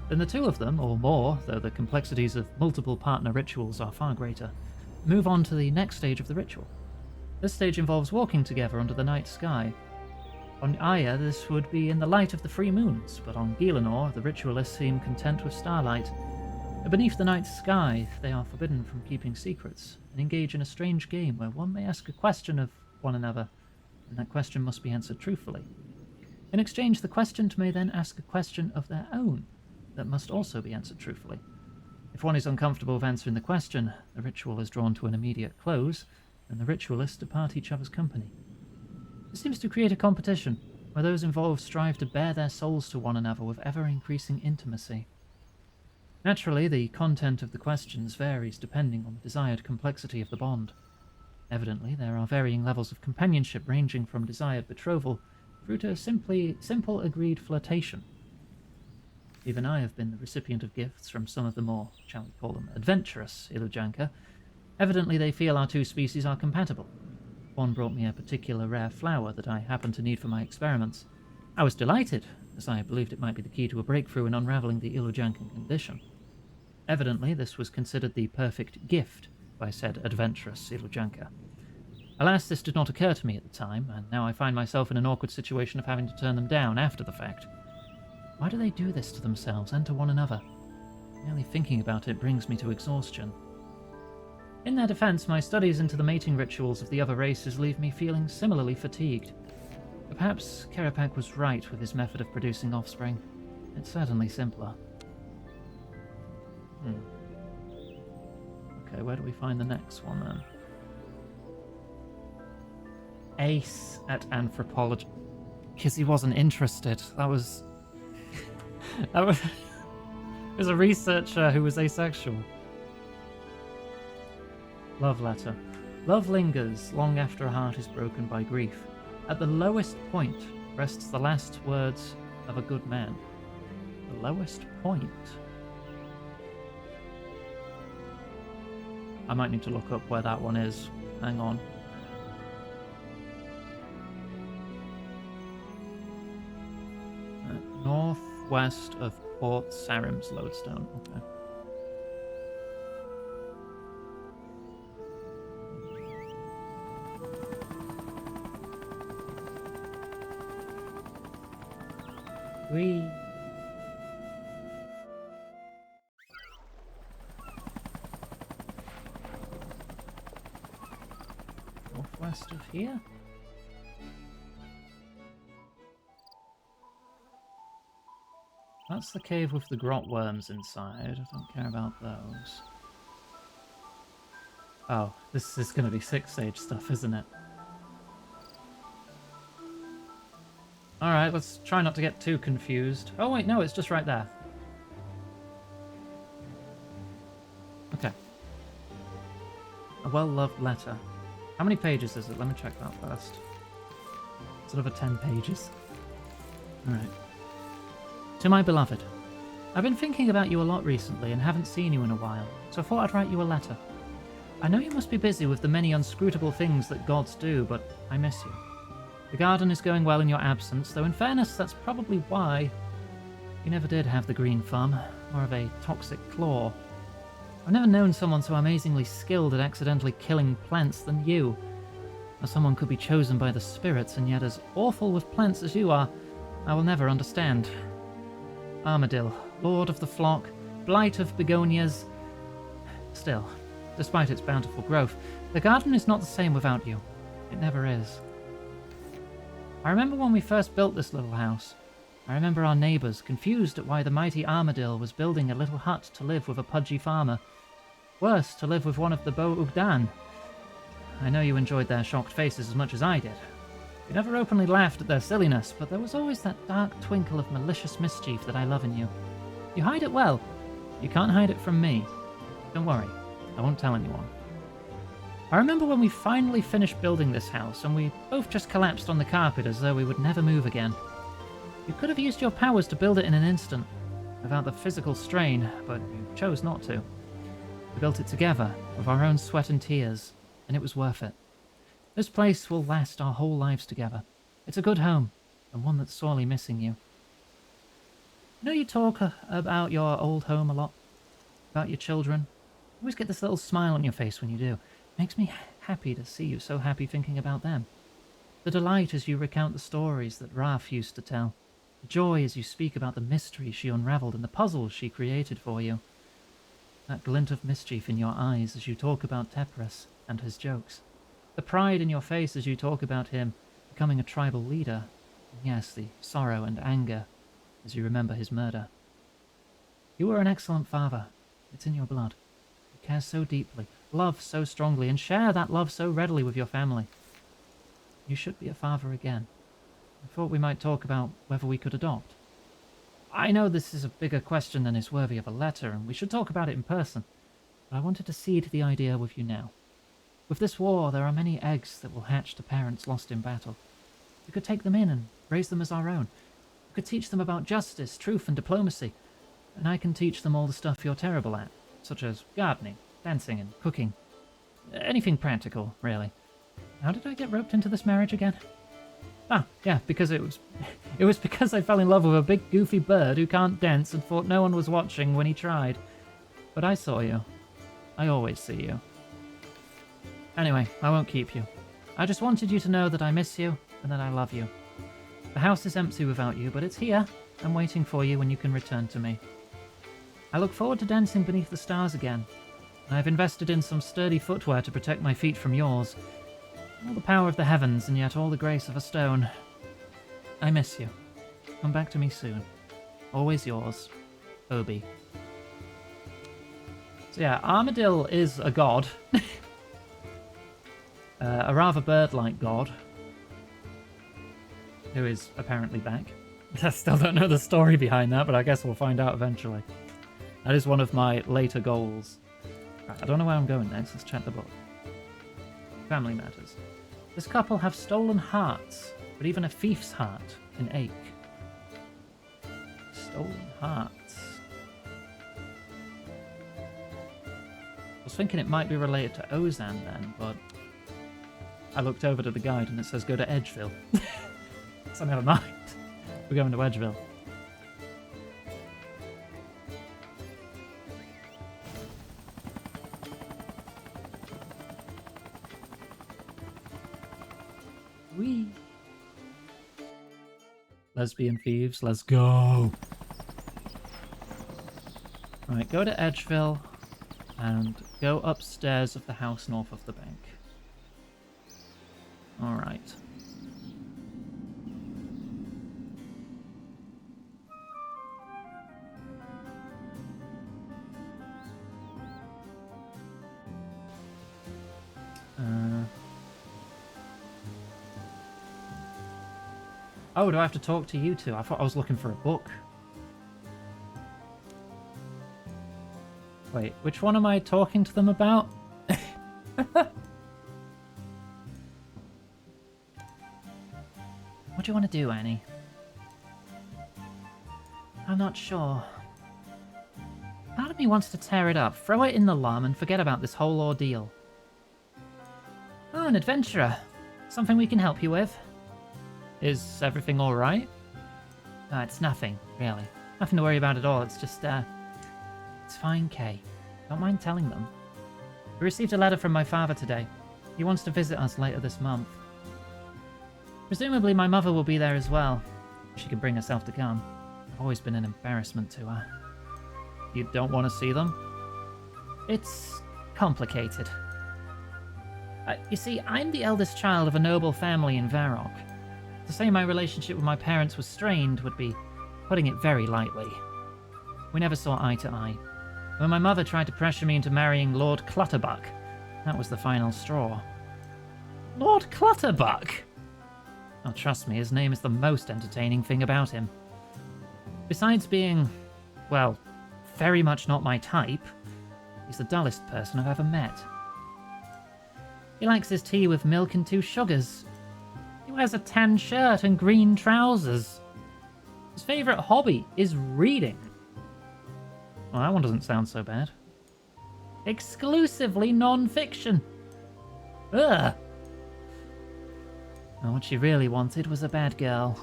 A: then the two of them, or more, though the complexities of multiple partner rituals are far greater, move on to the next stage of the ritual. This stage involves walking together under the night sky. On Aya, this would be in the light of the free moons, but on Gilanor, the ritualists seem content with starlight. Beneath the night sky, they are forbidden from keeping secrets, and engage in a strange game where one may ask a question of one another, and that question must be answered truthfully. In exchange, the questioned may then ask a question of their own, that must also be answered truthfully. If one is uncomfortable with answering the question, the ritual is drawn to an immediate close, and the ritualists depart each other's company. This seems to create a competition, where those involved strive to bare their souls to one another with ever-increasing intimacy. Naturally, the content of the questions varies depending on the desired complexity of the bond. Evidently, there are varying levels of companionship ranging from desired betrothal through to simple agreed flirtation. Even I have been the recipient of gifts from some of the more, shall we call them, adventurous Ilujanka. Evidently, they feel our two species are compatible. One brought me a particular rare flower that I happened to need for my experiments. I was delighted, as I believed it might be the key to a breakthrough in unraveling the Ilujankan condition. Evidently, this was considered the perfect gift by said adventurous Ilujanka. Alas, this did not occur to me at the time, and now I find myself in an awkward situation of having to turn them down after the fact. Why do they do this to themselves and to one another? Merely thinking about it brings me to exhaustion. In their defense, my studies into the mating rituals of the other races leave me feeling similarly fatigued. But perhaps Kerapak was right with his method of producing offspring. It's certainly simpler. Okay, where do we find the next one then? Ace at anthropology. Because he wasn't interested. That was it was a researcher who was asexual. Love letter. Love lingers long after a heart is broken by grief. At the lowest point rests the last words of a good man. The lowest point. I might need to look up where that one is. Hang on. Northwest of Port Sarim's lodestone. Okay. Northwest of here? That's the cave with the grot worms inside. I don't care about those. Oh, this is going to be 6-stage stuff, isn't it? Alright, let's try not to get too confused. Oh wait, no, it's just right there. Okay. A well-loved letter. How many pages is it? Let me check that first. Sort of a 10 pages. Alright. To my beloved, I've been thinking about you a lot recently and haven't seen you in a while, so I thought I'd write you a letter. I know you must be busy with the many unscrutable things that gods do, but I miss you. The garden is going well in your absence, though in fairness that's probably why you never did have the green thumb, more of a toxic claw. I've never known someone so amazingly skilled at accidentally killing plants than you. How someone could be chosen by the spirits and yet as awful with plants as you are, I will never understand. Armadil, lord of the flock, blight of begonias. Still, despite its bountiful growth, the garden is not the same without you. It never is. I remember when we first built this little house. I remember our neighbours, confused at why the mighty Armadil was building a little hut to live with a pudgy farmer. Worse, to live with one of the Bo Ugdan. I know you enjoyed their shocked faces as much as I did. You never openly laughed at their silliness, but there was always that dark twinkle of malicious mischief that I love in you. You hide it well. You can't hide it from me. Don't worry, I won't tell anyone. I remember when we finally finished building this house, and we both just collapsed on the carpet as though we would never move again. You could have used your powers to build it in an instant, without the physical strain, but you chose not to. We built it together, with our own sweat and tears, and it was worth it. This place will last our whole lives together. It's a good home, and one that's sorely missing you. You know you talk about your old home a lot? About your children? You always get this little smile on your face when you do. It makes me happy to see you so happy thinking about them. The delight as you recount the stories that Raph used to tell. The joy as you speak about the mysteries she unravelled and the puzzles she created for you. That glint of mischief in your eyes as you talk about Tepris and his jokes. The pride in your face as you talk about him becoming a tribal leader. And yes, the sorrow and anger as you remember his murder. You were an excellent father. It's in your blood. You care so deeply, love so strongly, and share that love so readily with your family. You should be a father again. I thought we might talk about whether we could adopt. I know this is a bigger question than is worthy of a letter, and we should talk about it in person, but I wanted to seed the idea with you now. With this war, there are many eggs that will hatch to parents lost in battle. We could take them in and raise them as our own. We could teach them about justice, truth, and diplomacy, and I can teach them all the stuff you're terrible at, such as gardening, dancing, and cooking. Anything practical, really. How did I get roped into this marriage again? Ah, yeah, because it was because I fell in love with a big goofy bird who can't dance and thought no one was watching when he tried. But I saw you. I always see you. Anyway, I won't keep you. I just wanted you to know that I miss you and that I love you. The house is empty without you, but it's here and waiting for you when you can return to me. I look forward to dancing beneath the stars again. I've invested in some sturdy footwear to protect my feet from yours. All the power of the heavens and yet all the grace of a stone. I miss you. Come back to me soon. Always yours, Obi. So yeah, Armadil is a god. A rather bird-like god. Who is apparently back. I still don't know the story behind that, but I guess we'll find out eventually. That is one of my later goals. Right, I don't know where I'm going next. Let's check the book. Family matters. This couple have stolen hearts, but even a thief's heart can ache. Stolen hearts. I was thinking it might be related to Ozan then, but I looked over to the guide and it says go to Edgeville. So never mind. We're going to Edgeville. Whee! Lesbian thieves, let's go! Right, go to Edgeville and go upstairs of the house north of the bank. Alright. Oh, do I have to talk to you two? I thought I was looking for a book. Wait, which one am I talking to them about? do you want to do, Annie? I'm not sure. Part of me wants to tear it up, throw it in the lum, and forget about this whole ordeal. Oh, an adventurer. Something we can help you with? Is everything alright? It's nothing, really. Nothing to worry about at all. It's just, it's fine, Kay. Don't mind telling them. We received a letter from my father today. He wants to visit us later this month. Presumably my mother will be there as well. She can bring herself to come. I've always been an embarrassment to her. You don't want to see them? It's complicated. You see, I'm the eldest child of a noble family in Varrock. To say my relationship with my parents was strained would be putting it very lightly. We never saw eye to eye. When my mother tried to pressure me into marrying Lord Clutterbuck, that was the final straw. Lord Clutterbuck? Oh, trust me, his name is the most entertaining thing about him. Besides being, well, very much not my type, he's the dullest person I've ever met. He likes his tea with milk and 2 sugars. He wears a tan shirt and green trousers. His favourite hobby is reading. Well, that one doesn't sound so bad. Exclusively non-fiction. Ugh. Well, what she really wanted was a bad girl.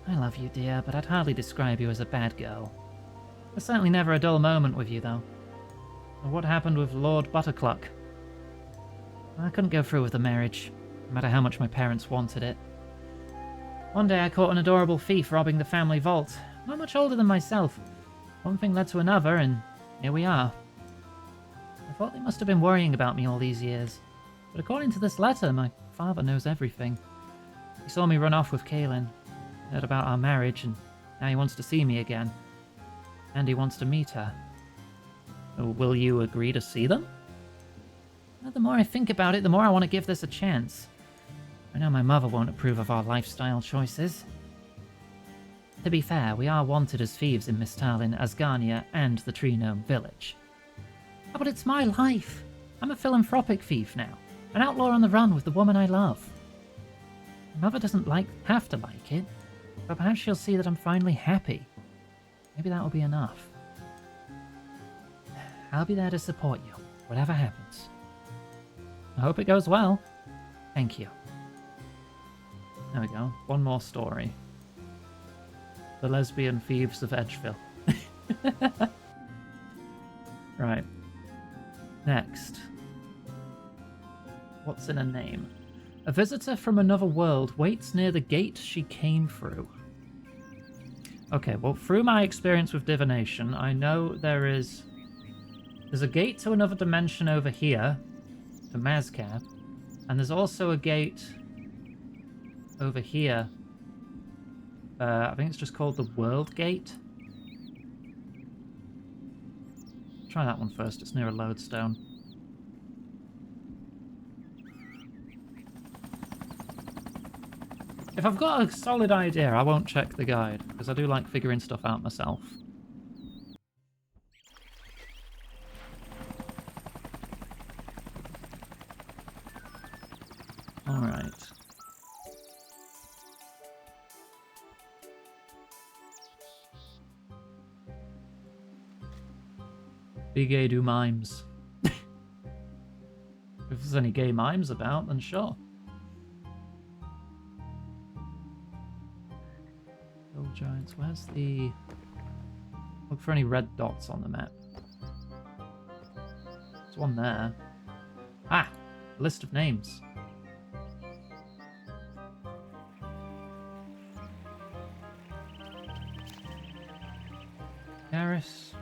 A: I love you, dear, but I'd hardly describe you as a bad girl. There's certainly never a dull moment with you, though. Well, what happened with Lord Buttercluck? I couldn't go through with the marriage, no matter how much my parents wanted it. One day I caught an adorable thief robbing the family vault, not much older than myself. One thing led to another, and here we are. I thought they must have been worrying about me all these years, but according to this letter, my father knows everything. He saw me run off with Kaelin, heard about our marriage, and now he wants to see me again. And he wants to meet her. Will you agree to see them? Well, the more I think about it, the more I want to give this a chance. I know my mother won't approve of our lifestyle choices. To be fair, we are wanted as thieves in Mistalin, Asgarnia, and the Tree Gnome Village. Oh, but it's my life! I'm a philanthropic thief now, an outlaw on the run with the woman I love. My mother doesn't have to like it, but perhaps she'll see that I'm finally happy. Maybe that'll be enough. I'll be there to support you, whatever happens. I hope it goes well. Thank you. There we go. One more story. The Lesbian Thieves of Edgeville. Right. Next. What's in a name? A visitor from another world waits near the gate she came through. Okay, well, through my experience with divination, I know there's a gate to another dimension over here, to Mazcab, and there's also a gate over here. I think it's just called the World Gate. Try that one first, it's near a lodestone. If I've got a solid idea, I won't check the guide, because I do like figuring stuff out myself. Alright. Be gay, do mimes. If there's any gay mimes about, then sure. Gold giants, where's the... Look for any red dots on the map. There's one there. Ah! A list of names. Garrus,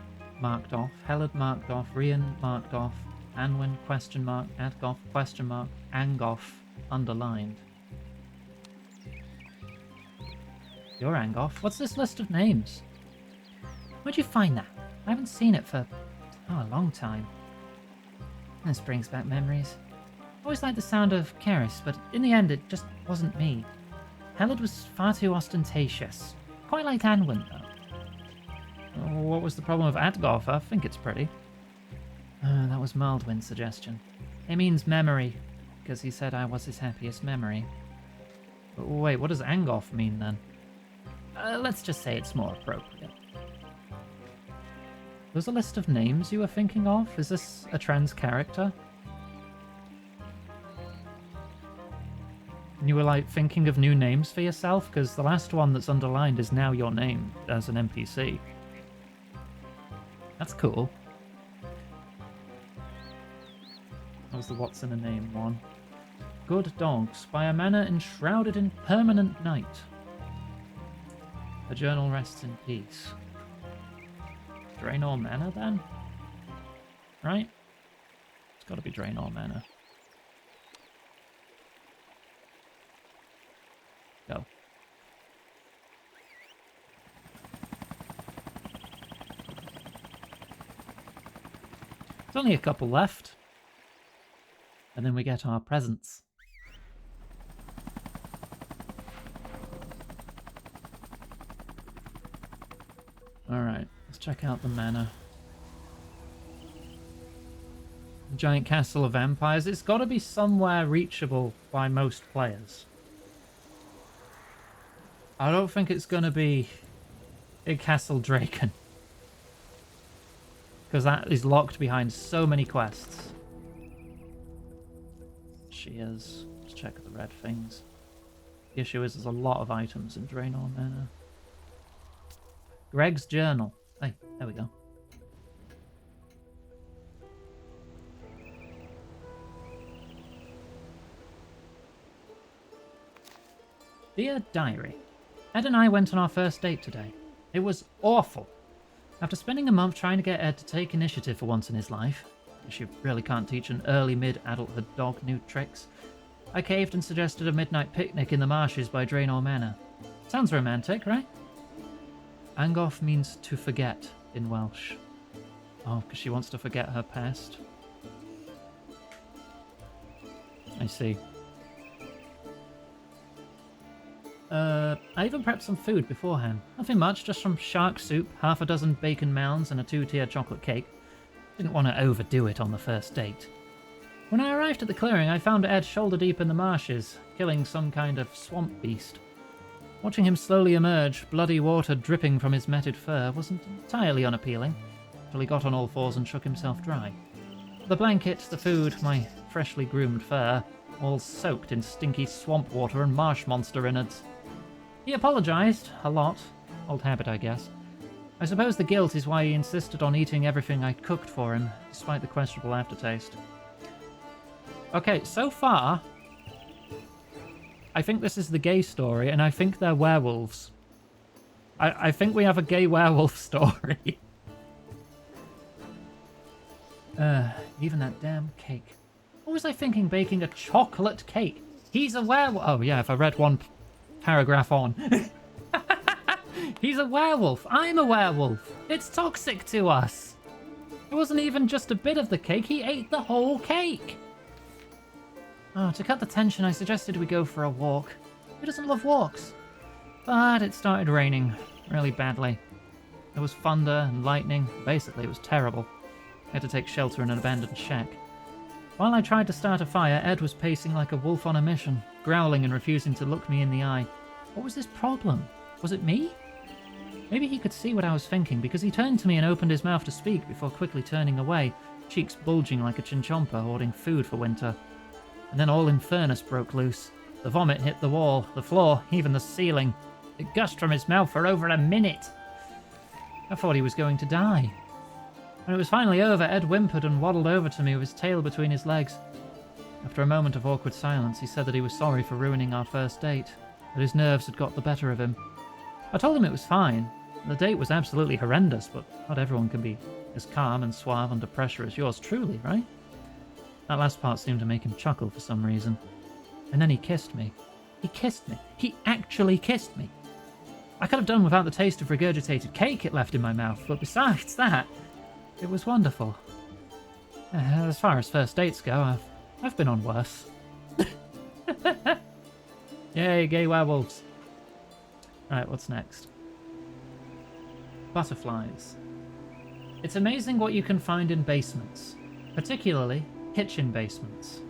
A: marked off. Helid, marked off. Rian, marked off. Anwin, question mark. Adgoff, question mark. Angoff, underlined. You're Angoff. What's this list of names? Where'd you find that? I haven't seen it for, a long time. This brings back memories. I always liked the sound of Karis, but in the end it just wasn't me. Helid was far too ostentatious. Quite liked Anwin, though. What was the problem with Adgoff? I think it's pretty. That was Maldwin's suggestion. It means memory, because he said I was his happiest memory. Wait, what does Angoff mean then? Let's just say it's more appropriate. There's a list of names you were thinking of? Is this a trans character? And you were like thinking of new names for yourself? Because the last one that's underlined is now your name as an NPC. That's cool. That was the what's in a name one. Good dogs, by a manor enshrouded in permanent night. The journal rests in peace. Draenor Manor, then? Right? It's gotta be Draenor Manor. Go. There's only a couple left. And then we get our presents. Alright, let's check out the manor. The giant castle of vampires. It's got to be somewhere reachable by most players. I don't think it's going to be in Castle Draken. Because that is locked behind so many quests. She is. Let's check the red things. The issue is there's a lot of items in Draenor Manor. Greg's journal. Hey, there we go. Dear Diary, Ed and I went on our first date today. It was awful. After spending a month trying to get Ed to take initiative for once in his life, which you really can't teach an early mid-adulthood dog new tricks, I caved and suggested a midnight picnic in the marshes by Draenor Manor. Sounds romantic, right? Angoff means to forget in Welsh. Oh, because she wants to forget her past. I see. I even prepped some food beforehand. Nothing much, just some shark soup, half a dozen bacon mounds, and a 2-tier chocolate cake. Didn't want to overdo it on the first date. When I arrived at the clearing, I found Ed shoulder deep in the marshes, killing some kind of swamp beast. Watching him slowly emerge, bloody water dripping from his matted fur, wasn't entirely unappealing, until he got on all fours and shook himself dry. The blanket, the food, my freshly groomed fur, all soaked in stinky swamp water and marsh monster innards. He apologised, a lot. Old habit, I guess. I suppose the guilt is why he insisted on eating everything I'd cooked for him, despite the questionable aftertaste. Okay, so far, I think this is the gay story, and I think they're werewolves. I think we have a gay werewolf story. Even that damn cake. What was I thinking baking a chocolate cake? He's a werewolf. Oh yeah, if I read one paragraph on. He's a werewolf. I'm a werewolf. It's toxic to us. It wasn't even just a bit of the cake. He ate the whole cake. Oh, to cut the tension, I suggested we go for a walk. Who doesn't love walks? But it started raining really badly. There was thunder and lightning. Basically, it was terrible. I had to take shelter in an abandoned shack. While I tried to start a fire, Ed was pacing like a wolf on a mission, growling and refusing to look me in the eye. What was his problem? Was it me? Maybe he could see what I was thinking, because he turned to me and opened his mouth to speak before quickly turning away, cheeks bulging like a chinchompa hoarding food for winter. And then all Infernus broke loose. The vomit hit the wall, the floor, even the ceiling. It gushed from his mouth for over a minute. I thought he was going to die. When it was finally over, Ed whimpered and waddled over to me with his tail between his legs. After a moment of awkward silence, he said that he was sorry for ruining our first date, that his nerves had got the better of him. I told him it was fine. The date was absolutely horrendous, but not everyone can be as calm and suave under pressure as yours truly, right? That last part seemed to make him chuckle for some reason. And then he kissed me. He kissed me. He actually kissed me. I could have done without the taste of regurgitated cake it left in my mouth, but besides that, it was wonderful. As far as first dates go, I've been on worse. Yay, gay werewolves. Right, what's next? Butterflies. It's amazing what you can find in basements, particularly kitchen basements.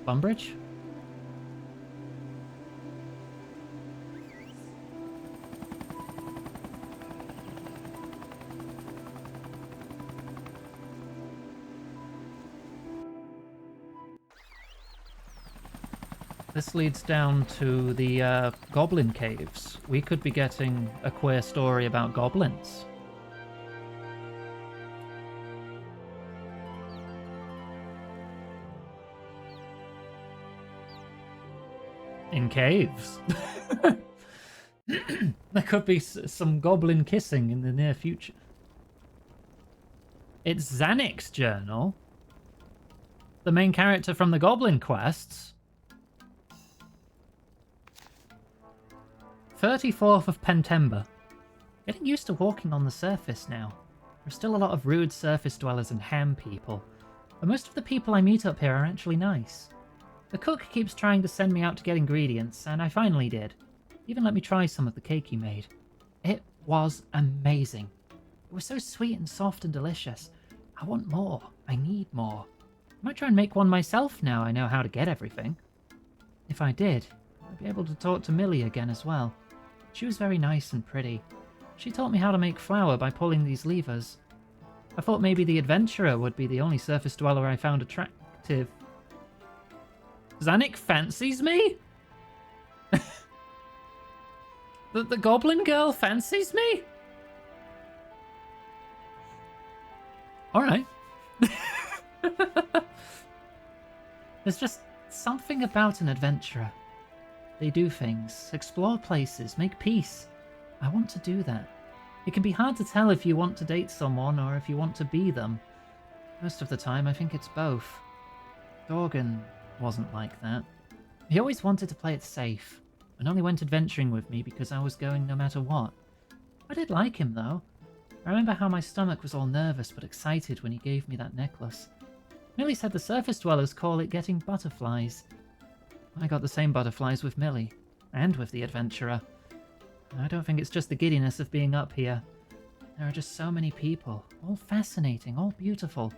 A: Bumbridge? This leads down to the goblin caves. We could be getting a queer story about goblins. In caves. There could be some goblin kissing in the near future. It's Zanic's journal. The main character from the Goblin Quests. 34th of Pentember. Getting used to walking on the surface now. There are still a lot of rude surface dwellers and ham people, but most of the people I meet up here are actually nice. The cook keeps trying to send me out to get ingredients, and I finally did. Even let me try some of the cake he made. It was amazing. It was so sweet and soft and delicious. I want more. I need more. I might try and make one myself now I know how to get everything. If I did, I'd be able to talk to Millie again as well. She was very nice and pretty. She taught me how to make flour by pulling these levers. I thought maybe the adventurer would be the only surface dweller I found attractive. Zanik fancies me? The goblin girl fancies me? Alright. There's just something about an adventurer. They do things, explore places, make peace. I want to do that. It can be hard to tell if you want to date someone or if you want to be them. Most of the time, I think it's both. Dorgan wasn't like that. He always wanted to play it safe, and only went adventuring with me because I was going no matter what. I did like him, though. I remember how my stomach was all nervous but excited when he gave me that necklace. Millie said the surface dwellers call it getting butterflies. I got the same butterflies with Millie, and with the adventurer. I don't think it's just the giddiness of being up here. There are just so many people, all fascinating, all beautiful,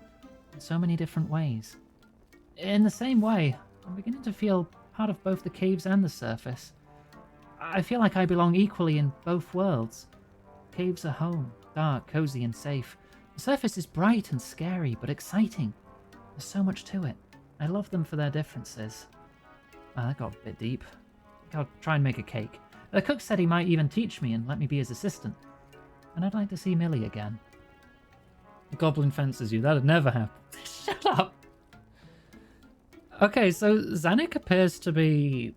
A: in so many different ways. In the same way, I'm beginning to feel part of both the caves and the surface. I feel like I belong equally in both worlds. Caves are home, dark, cozy, and safe. The surface is bright and scary, but exciting. There's so much to it. I love them for their differences. That got a bit deep. I'll try and make a cake. The cook said he might even teach me and let me be his assistant. And I'd like to see Millie again. The goblin fences you. That'd never happen. Shut up! Okay, so Zanik appears to be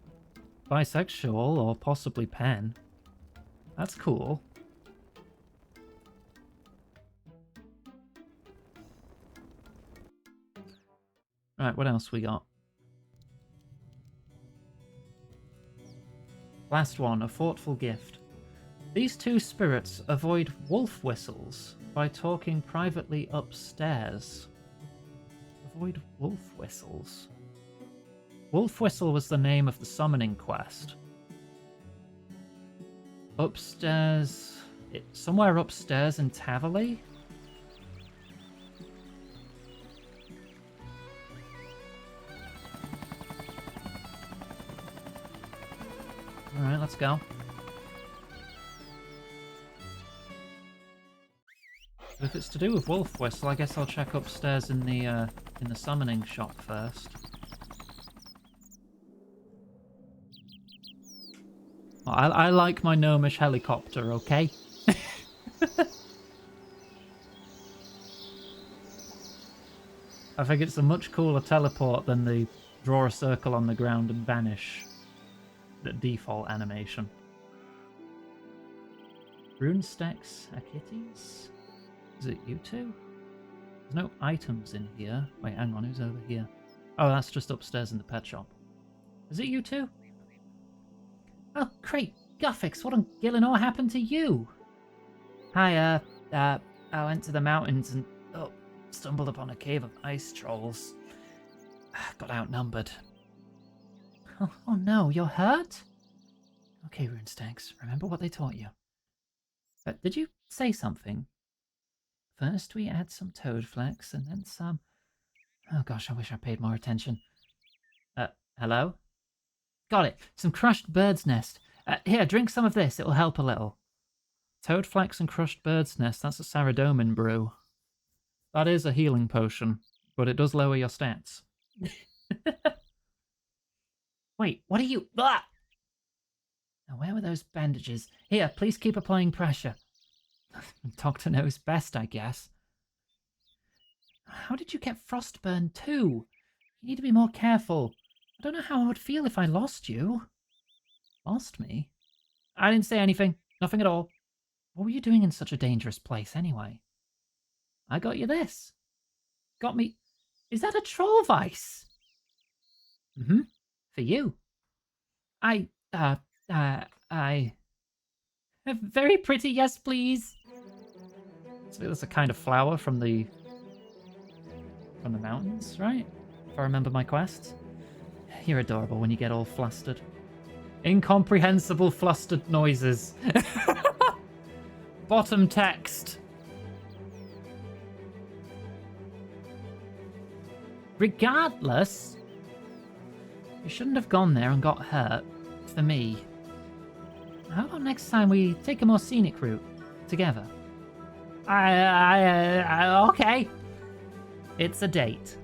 A: bisexual or possibly pan. That's cool. Right, what else we got? Last one, a thoughtful gift. These two spirits avoid wolf whistles by talking privately upstairs. Avoid wolf whistles. Wolf Whistle was the name of the summoning quest. Upstairs... somewhere upstairs in Tavaly? Alright, let's go. If it's to do with Wolf Whistle, I guess I'll check upstairs in the summoning shop first. I like my gnomish helicopter, okay? I think it's a much cooler teleport than the draw a circle on the ground and vanish. The default animation. Runestex Akitties? Is it you two? There's no items in here. Wait, hang on, who's over here? Oh, that's just upstairs in the pet shop. Is it you two? Oh, great. Guffix, what on Gillinor happened to you? Hi, I went to the mountains and, stumbled upon a cave of ice trolls. Got outnumbered. Oh no, you're hurt? Okay, Runestags, remember what they taught you. Did you say something? First we add some toad flex and then some... Oh gosh, I wish I paid more attention. Hello? Got it. Some crushed bird's nest. Here, drink some of this. It will help a little. Toad flax and crushed bird's nest. That's a Saradomin brew. That is a healing potion, but it does lower your stats. Wait, what are you... Ah! Now, where were those bandages? Here, please keep applying pressure. Doctor knows best, I guess. How did you get frostburn too? You need to be more careful. I don't know how I would feel if I lost you. Lost me? I didn't say anything. Nothing at all. What were you doing in such a dangerous place anyway? I got you this. Got me... Is that a troll vice? Mm-hmm. For you. I... Very pretty, yes, please. So that's a kind of flower from the mountains, right? If I remember my quests. You're adorable when you get all flustered. Incomprehensible flustered noises. Bottom text. Regardless, you shouldn't have gone there and got hurt. For me. How about next time we take a more scenic route together? Okay. It's a date.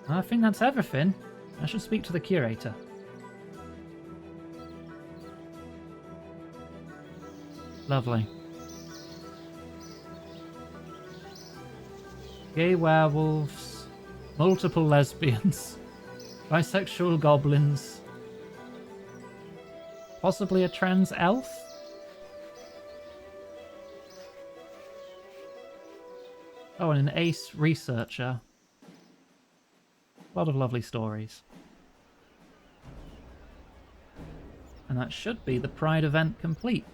A: I think that's everything. I should speak to the curator. Lovely. Gay werewolves, multiple lesbians, bisexual goblins, possibly a trans elf? Oh, and an ace researcher. A lot of lovely stories. And that should be the Pride event complete.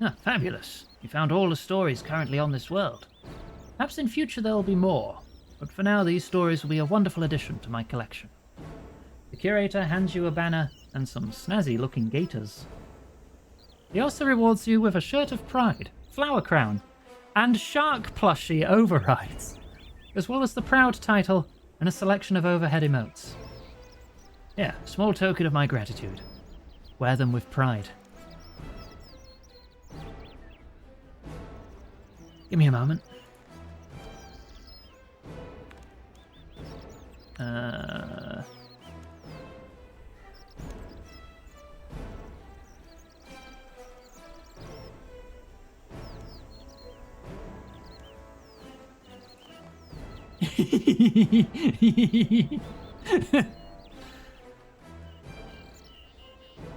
A: Ah, fabulous. You found all the stories currently on this world. Perhaps in future there will be more, but for now these stories will be a wonderful addition to my collection. The curator hands you a banner and some snazzy looking gaiters. He also rewards you with a shirt of pride, flower crown, and shark plushie overrides, as well as the proud title and a selection of overhead emotes. Yeah, small token of my gratitude. Wear them with pride. Give me a moment.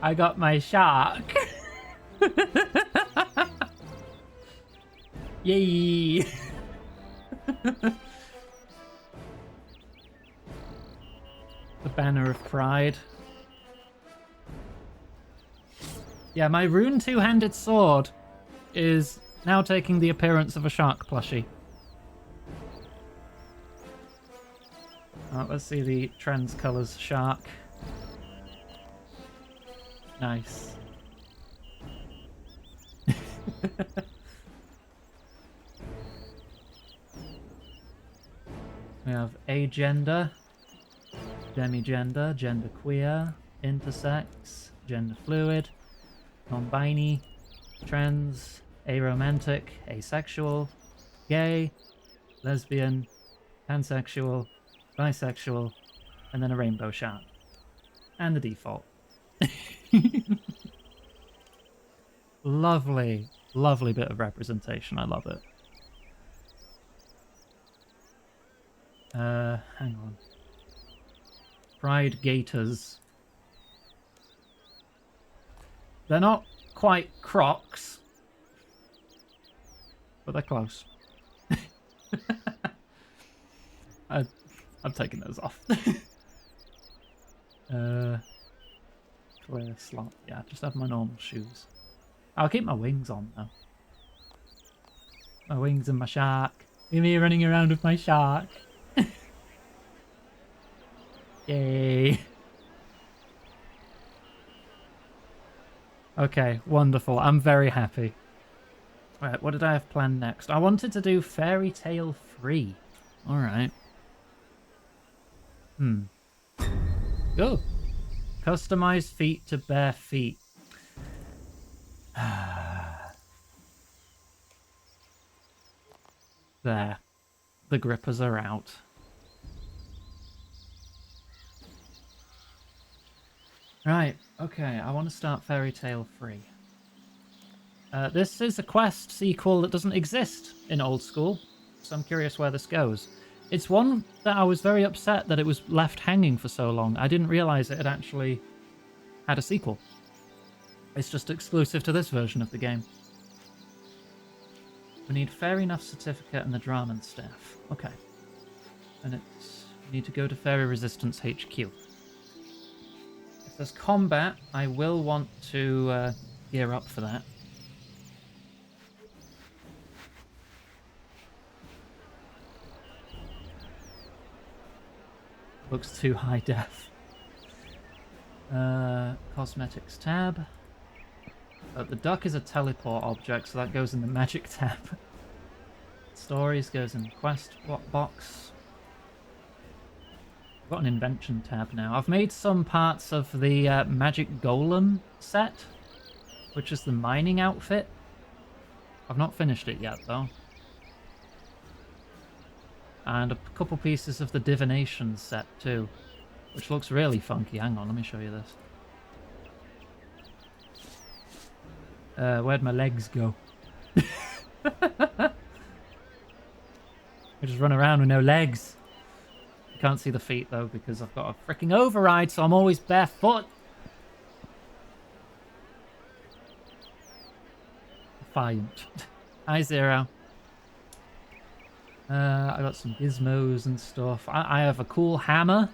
A: I got my shark. Yay! The banner of pride. Yeah, my rune two-handed sword is now taking the appearance of a shark plushie. Let's see the trans colours shark. Nice. We have agender, demigender, genderqueer, intersex, gender fluid, non-binary, trans, aromantic, asexual, gay, lesbian, pansexual, bisexual, and then a rainbow shark. And the default. Lovely, lovely bit of representation. I love it. Hang on. Pride gaiters. They're not quite Crocs, but they're close. I'm taking those off. Clear slot. Yeah, just have my normal shoes. I'll keep my wings on though. My wings and my shark. See me running around with my shark. Yay. Okay, wonderful. I'm very happy. Right, what did I have planned next? I wanted to do Fairy Tale 3. Alright. Go. Customize feet to bare feet. There. The grippers are out. Right, okay, I want to start Fairy Tale 3. This is a quest sequel that doesn't exist in Old School, so I'm curious where this goes. It's one that I was very upset that it was left hanging for so long. I didn't realize it had actually had a sequel. It's just exclusive to this version of the game. We need Fairy Enough Certificate and the Draman Staff. Okay. And it's... we need to go to Fairy Resistance HQ. If there's combat, I will want to gear up for that. Looks too high def. Cosmetics tab. The duck is a teleport object, so that goes in the magic tab. Stories goes in the quest box. I've got an invention tab now. I've made some parts of the magic golem set, which is the mining outfit. I've not finished it yet, though. And a couple pieces of the divination set, too, which looks really funky. Hang on, let me show you this. Where'd my legs go? I just run around with no legs. You can't see the feet, though, because I've got a freaking override, so I'm always barefoot. Defiant. Hi, Zero. I got some gizmos and stuff. I have a cool hammer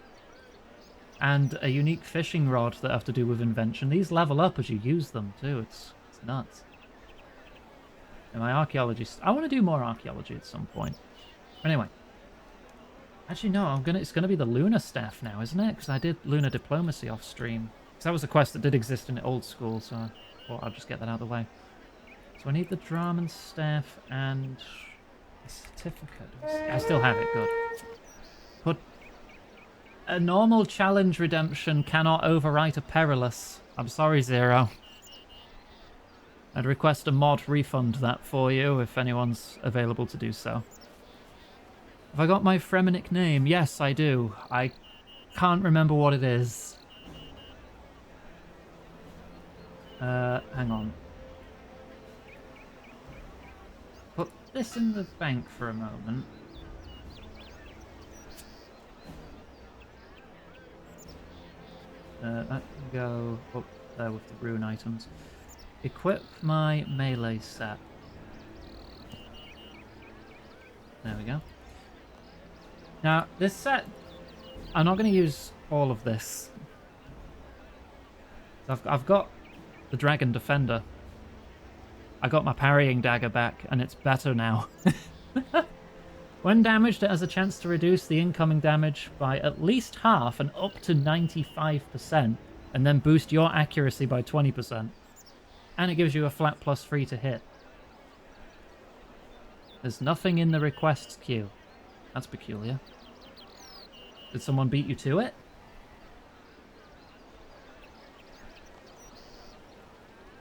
A: and a unique fishing rod that have to do with invention. These level up as you use them, too. It's nuts. And my archaeology... I want to do more archaeology at some point. Anyway. Actually, no, it's going to be the Lunar Staff now, isn't it? Because I did Lunar Diplomacy off stream. Because that was a quest that did exist in Old School, so I thought I'd just get that out of the way. So I need the Draman Staff and a certificate. I still have it, good. But a normal challenge redemption cannot overwrite a perilous. I'm sorry, Zero. I'd request a mod refund that for you if anyone's available to do so. Have I got my Fremenic name? Yes, I do. I can't remember what it is. Hang on. Put this in the bank for a moment. That can go up there with the rune items. Equip my melee set. There we go. Now, this set, I'm not going to use all of this. I've got the Dragon Defender. I got my parrying dagger back, and it's better now. When damaged, it has a chance to reduce the incoming damage by at least half and up to 95%, and then boost your accuracy by 20%. And it gives you a flat +3 to hit. There's nothing in the requests queue. That's peculiar. Did someone beat you to it?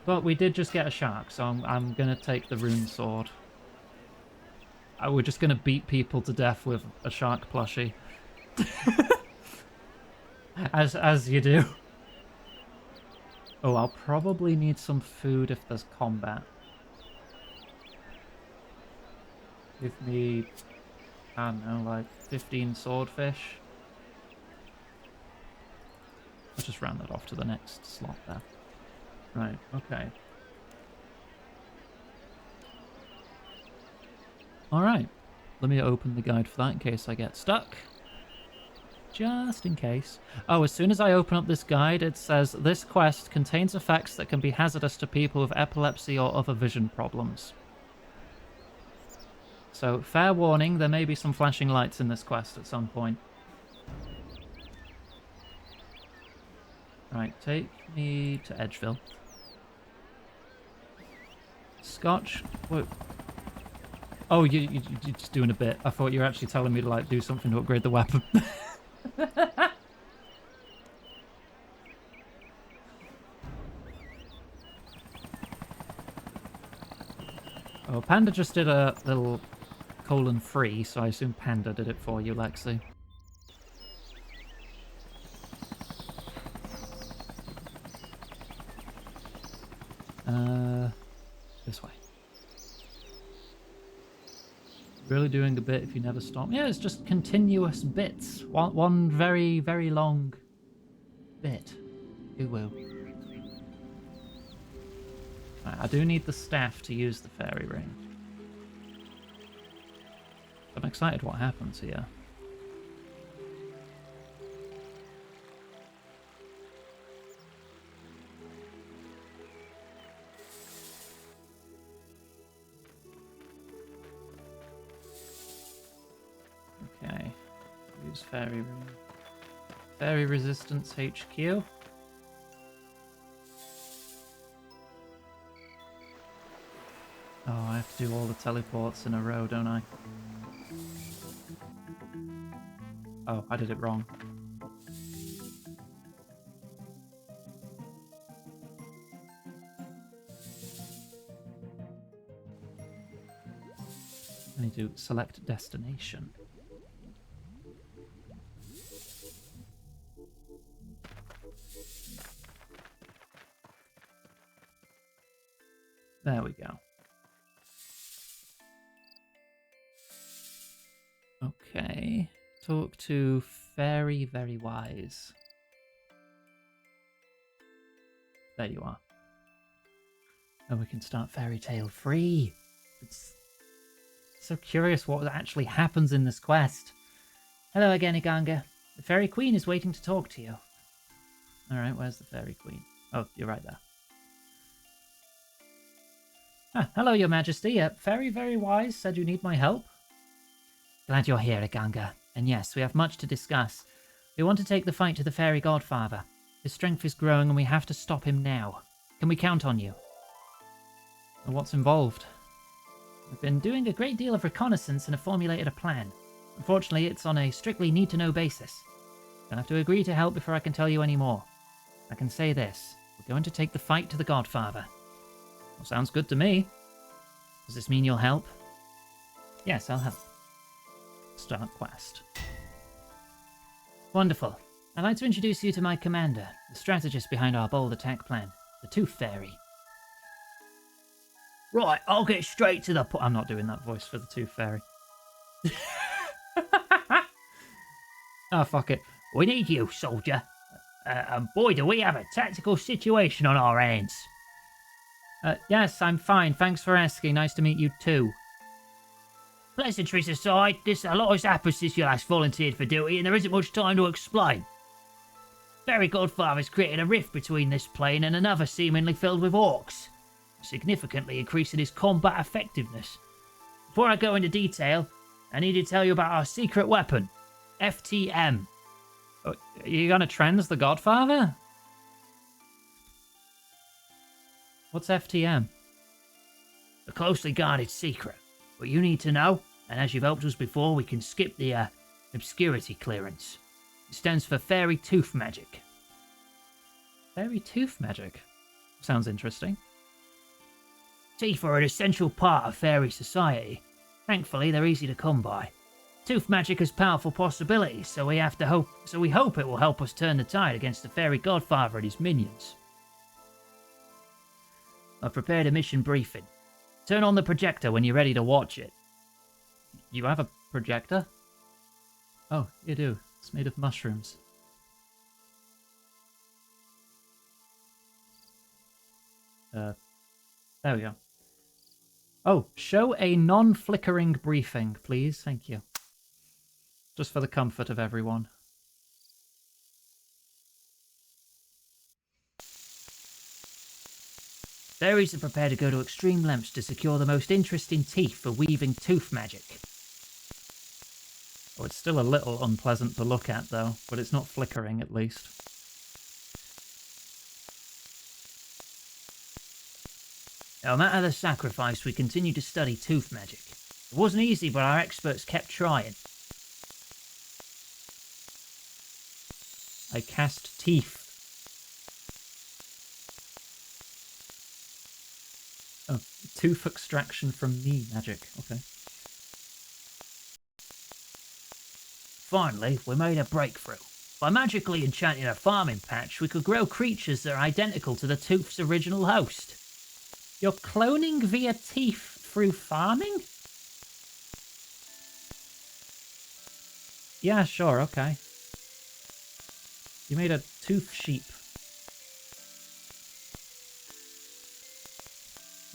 A: But we did just get a shark, so I'm going to take the rune sword. We're just going to beat people to death with a shark plushie. as you do. Oh, I'll probably need some food if there's combat. Give me, I don't know, like 15 swordfish. I'll just round that off to the next slot there. Right, okay. Alright, let me open the guide for that in case I get stuck. Just in case. Oh, as soon as I open up this guide, it says, this quest contains effects that can be hazardous to people with epilepsy or other vision problems. So, fair warning, there may be some flashing lights in this quest at some point. Right, take me to Edgeville. Scotch... Whoa. Oh, you're just doing a bit. I thought you were actually telling me to, like, do something to upgrade the weapon. Oh, Panda just did a little :3, so I assume Panda did it for you, Lexi. This way. Really doing a bit if you never stop. Yeah, it's just continuous bits. One very, very long bit. Who will? Right, I do need the staff to use the fairy ring. I'm excited what happens here. Okay. Use fairy ring. Fairy resistance HQ. Oh, I have to do all the teleports in a row, don't I? Oh, I did it wrong. I need to select destination. There we go. Okay. Talk to Fairy Very Wise. There you are. And we can start Fairy Tale 3. It's so curious what actually happens in this quest. Hello again, Iganga. The Fairy Queen is waiting to talk to you. Alright, where's the Fairy Queen? Oh, you're right there. Ah, hello, Your Majesty. Fairy Very Wise said you need my help. Glad you're here, Iganga. And yes, we have much to discuss. We want to take the fight to the Fairy Godfather. His strength is growing and we have to stop him now. Can we count on you? And what's involved? We've been doing a great deal of reconnaissance and have formulated a plan. Unfortunately, it's on a strictly need-to-know basis. You'll have to agree to help before I can tell you any more. I can say this. We're going to take the fight to the Godfather. Well, sounds good to me. Does this mean you'll help? Yes, I'll help. Start quest. Wonderful. I'd like to introduce you to my commander, the strategist behind our bold attack plan, the Tooth Fairy. Right, I'll get straight to the point. I'm not doing that voice for the Tooth Fairy. Oh, fuck it. We need you, soldier. And boy, do we have a tactical situation on our hands. Yes, I'm fine. Thanks for asking. Nice to meet you too. Pleasantries aside, a lot has happened since you last volunteered for duty, and there isn't much time to explain. Fairy Godfather's created a rift between this plane and another seemingly filled with orcs, significantly increasing his combat effectiveness. Before I go into detail, I need to tell you about our secret weapon, FTM. Oh, are you gonna trans the Godfather? What's FTM? A closely guarded secret. But you need to know, and as you've helped us before, we can skip the obscurity clearance. It stands for Fairy Tooth Magic. Fairy Tooth Magic? Sounds interesting. Teeth are an essential part of fairy society. Thankfully, they're easy to come by. Tooth magic has powerful possibilities, so we hope it will help us turn the tide against the Fairy Godfather and his minions. I've prepared a mission briefing. Turn on the projector when you're ready to watch it. You have a projector? Oh, you do. It's made of mushrooms. There we go. Oh, show a non-flickering briefing, please. Thank you. Just for the comfort of everyone. Fairies are prepared to go to extreme lengths to secure the most interesting teeth for weaving tooth magic. Oh, it's still a little unpleasant to look at, though, but it's not flickering, at least. No matter the sacrifice, we continue to study tooth magic. It wasn't easy, but our experts kept trying. I cast teeth. Oh, tooth extraction from me magic. Okay. Finally, we made a breakthrough. By magically enchanting a farming patch, we could grow creatures that are identical to the tooth's original host. You're cloning via teeth through farming? Yeah, sure, okay. You made a tooth sheep.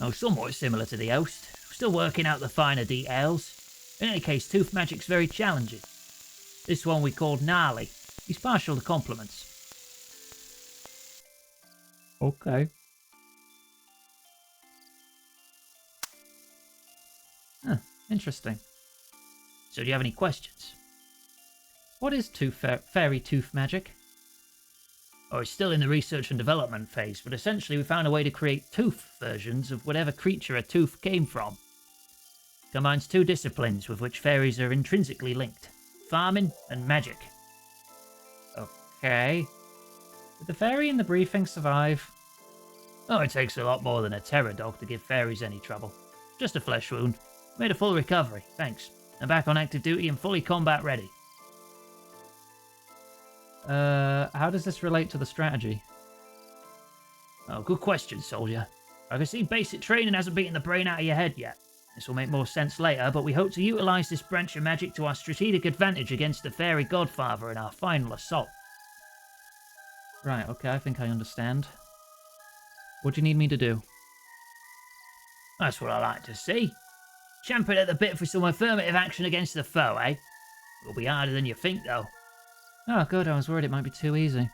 D: Oh, somewhat similar to the host. Still working out the finer details. In any case, tooth magic's very challenging. This one we called Gnarly. He's partial to compliments.
A: Okay. Huh, interesting.
D: So do you have any questions?
A: What is fairy tooth magic?
D: Oh, it's still in the research and development phase, but essentially we found a way to create tooth versions of whatever creature a tooth came from. Combines two disciplines with which fairies are intrinsically linked. Farming and magic.
A: Okay. Did the fairy in the briefing survive?
D: Oh, it takes a lot more than a terror dog to give fairies any trouble. Just a flesh wound. Made a full recovery, thanks. I'm back on active duty and fully combat ready.
A: How does this relate to the strategy?
D: Oh, good question, soldier. I can see basic training hasn't beaten the brain out of your head yet. This will make more sense later, but we hope to utilise this branch of magic to our strategic advantage against the fairy godfather in our final assault.
A: Right, okay, I think I understand. What do you need me to do?
D: That's what I like to see. Champing at the bit for some affirmative action against the foe, eh? It'll be harder than you think, though.
A: Oh, good, I was worried it might be too easy.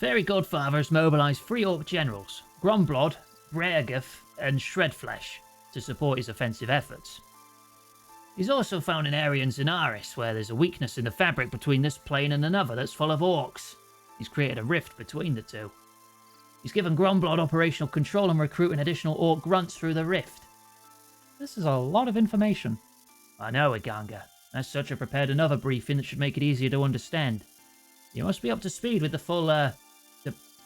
D: Fairy Godfather has mobilised 3 Orc generals, Gromblod, Breaguth, and Shredflesh, to support his offensive efforts. He's also found an area in Zenaris where there's a weakness in the fabric between this plane and another that's full of Orcs. He's created a rift between the two. He's given Gromblod operational control and recruiting additional Orc grunts through the rift.
A: This is a lot of information.
D: I know, Iganga. As such, I prepared another briefing that should make it easier to understand. You must be up to speed with the full,
A: The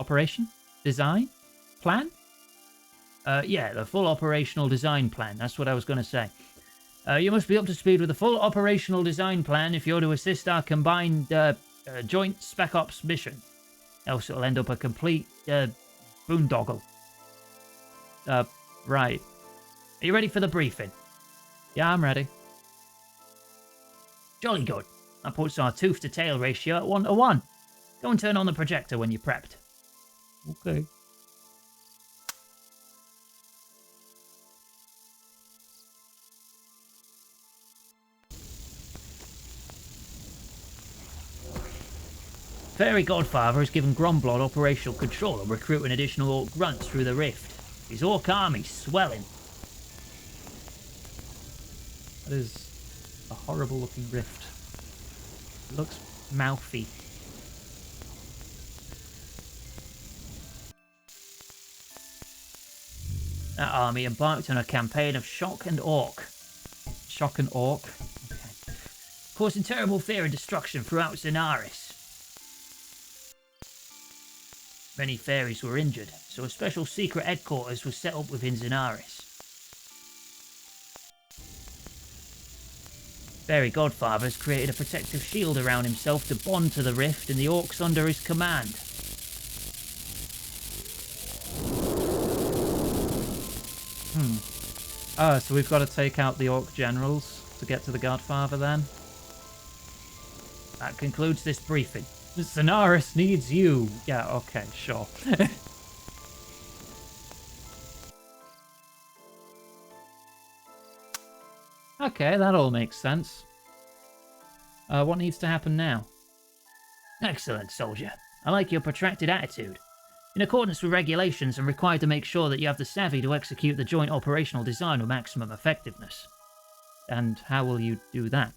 A: operation? Design? Plan?
D: Yeah, the full operational design plan. That's what I was going to say. You must be up to speed with the full operational design plan if you're to assist our combined, joint Spec Ops mission. Else it'll end up a complete, boondoggle.
A: Right.
D: Are you ready for the briefing?
A: Yeah, I'm ready.
D: Jolly good. That puts our tooth to tail ratio at 1:1. Go and turn on the projector when you're prepped.
A: Okay.
D: Fairy Godfather has given Gromblod operational control and recruiting additional Orc grunts through the rift. His Orc army's swelling.
A: That is a horrible looking rift. It looks mouthy.
D: That army embarked on a campaign of shock and orc.
A: Shock and orc. Okay.
D: Causing terrible fear and destruction throughout Zenaris. Many fairies were injured, so a special secret headquarters was set up within Zenaris. Fairy Godfather has created a protective shield around himself to bond to the rift and the orcs under his command.
A: Oh, so we've got to take out the orc generals to get to the Godfather then?
D: That concludes this briefing.
A: Zenaris needs you. Yeah, okay, sure. Okay, that all makes sense. What needs to happen now?
D: Excellent, soldier. I like your protracted attitude. In accordance with regulations, I'm required to make sure that you have the savvy to execute the joint operational design with maximum effectiveness.
A: And how will you do that?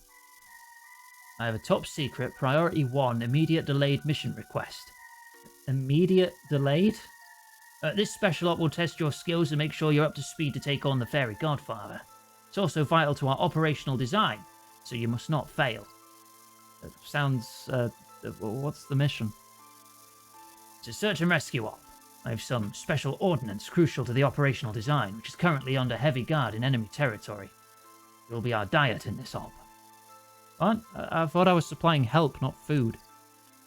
D: I have a top secret, priority 1, immediate delayed mission request.
A: Immediate delayed?
D: This special op will test your skills and make sure you're up to speed to take on the Fairy Godfather. It's also vital to our operational design, so you must not fail.
A: Sounds, what's the mission?
D: It's a search and rescue op. I have some special ordnance crucial to the operational design, which is currently under heavy guard in enemy territory. It will be our diet in this op.
A: What? I thought I was supplying help, not food.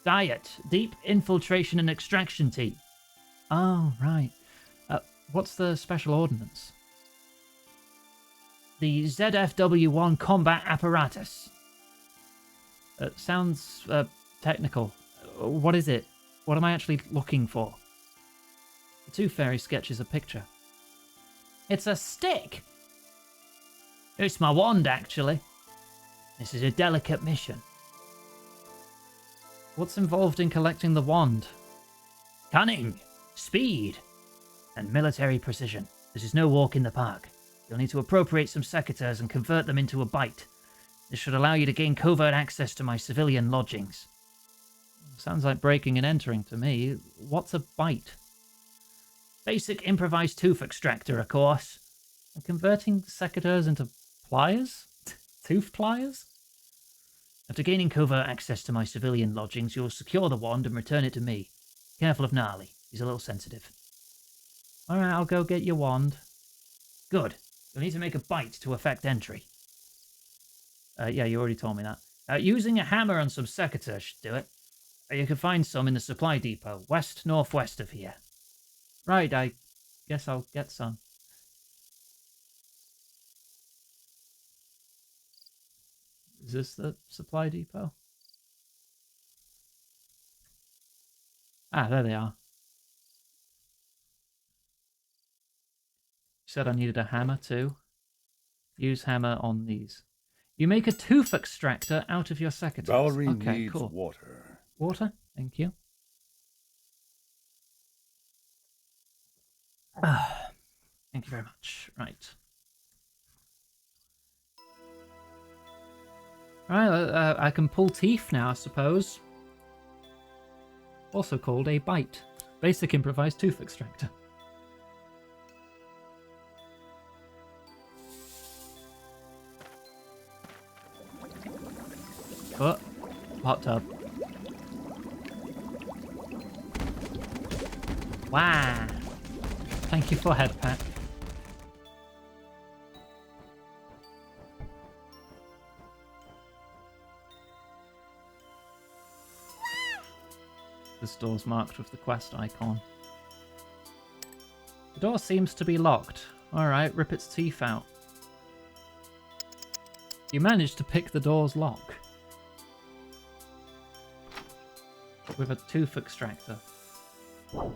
D: Diet, deep infiltration and extraction team.
A: Oh, right. What's the special ordnance?
D: The ZFW-1 combat apparatus.
A: Sounds technical. What is it? What am I actually looking for? The Tooth Fairy sketches a picture.
D: It's a stick! It's my wand, actually. This is a delicate mission.
A: What's involved in collecting the wand?
D: Cunning, speed, and military precision. This is no walk in the park. You'll need to appropriate some secateurs and convert them into a bite. This should allow you to gain covert access to my civilian lodgings.
A: Sounds like breaking and entering to me. What's a bite?
D: Basic improvised tooth extractor, of course.
A: And converting secateurs into pliers? Tooth pliers?
D: After gaining covert access to my civilian lodgings, you'll secure the wand and return it to me. Careful of Gnarly. He's a little sensitive.
A: Alright, I'll go get your wand.
D: Good. You'll need to make a bite to effect entry.
A: Yeah, you already told me that.
D: Using a hammer and some secateurs should do it. You can find some in the supply depot, west-northwest of here.
A: Right, I guess I'll get some. Is this the supply depot? Ah, there they are. You said I needed a hammer too. Use hammer on these. You make a tooth extractor out of your secateurs.
E: Valerie
A: Okay,
E: needs
A: cool.
E: water.
A: Water? Thank you. Thank you very much. Right. Right, I can pull teeth now, I suppose. Also called a bite. Basic improvised tooth extractor. Oh, hot tub. Wow. Thank you for head pat. This door's marked with the quest icon. The door seems to be locked. Alright, rip its teeth out. You managed to pick the door's lock. With a tooth extractor.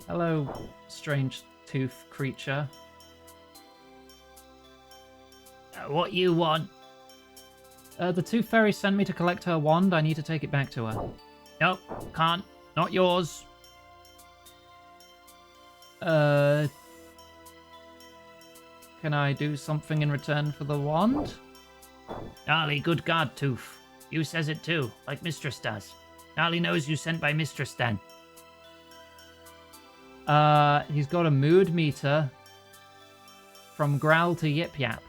A: Hello, strange tooth creature.
D: What you want?
A: The Tooth Fairy sent me to collect her wand. I need to take it back to her.
D: Nope, can't. Not yours.
A: Can I do something in return for the wand?
D: Gnarly, good guard, Tooth. You says it too, like Mistress does. Gnarly knows you sent by Mistress then.
A: He's got a mood meter. From growl to yip yap.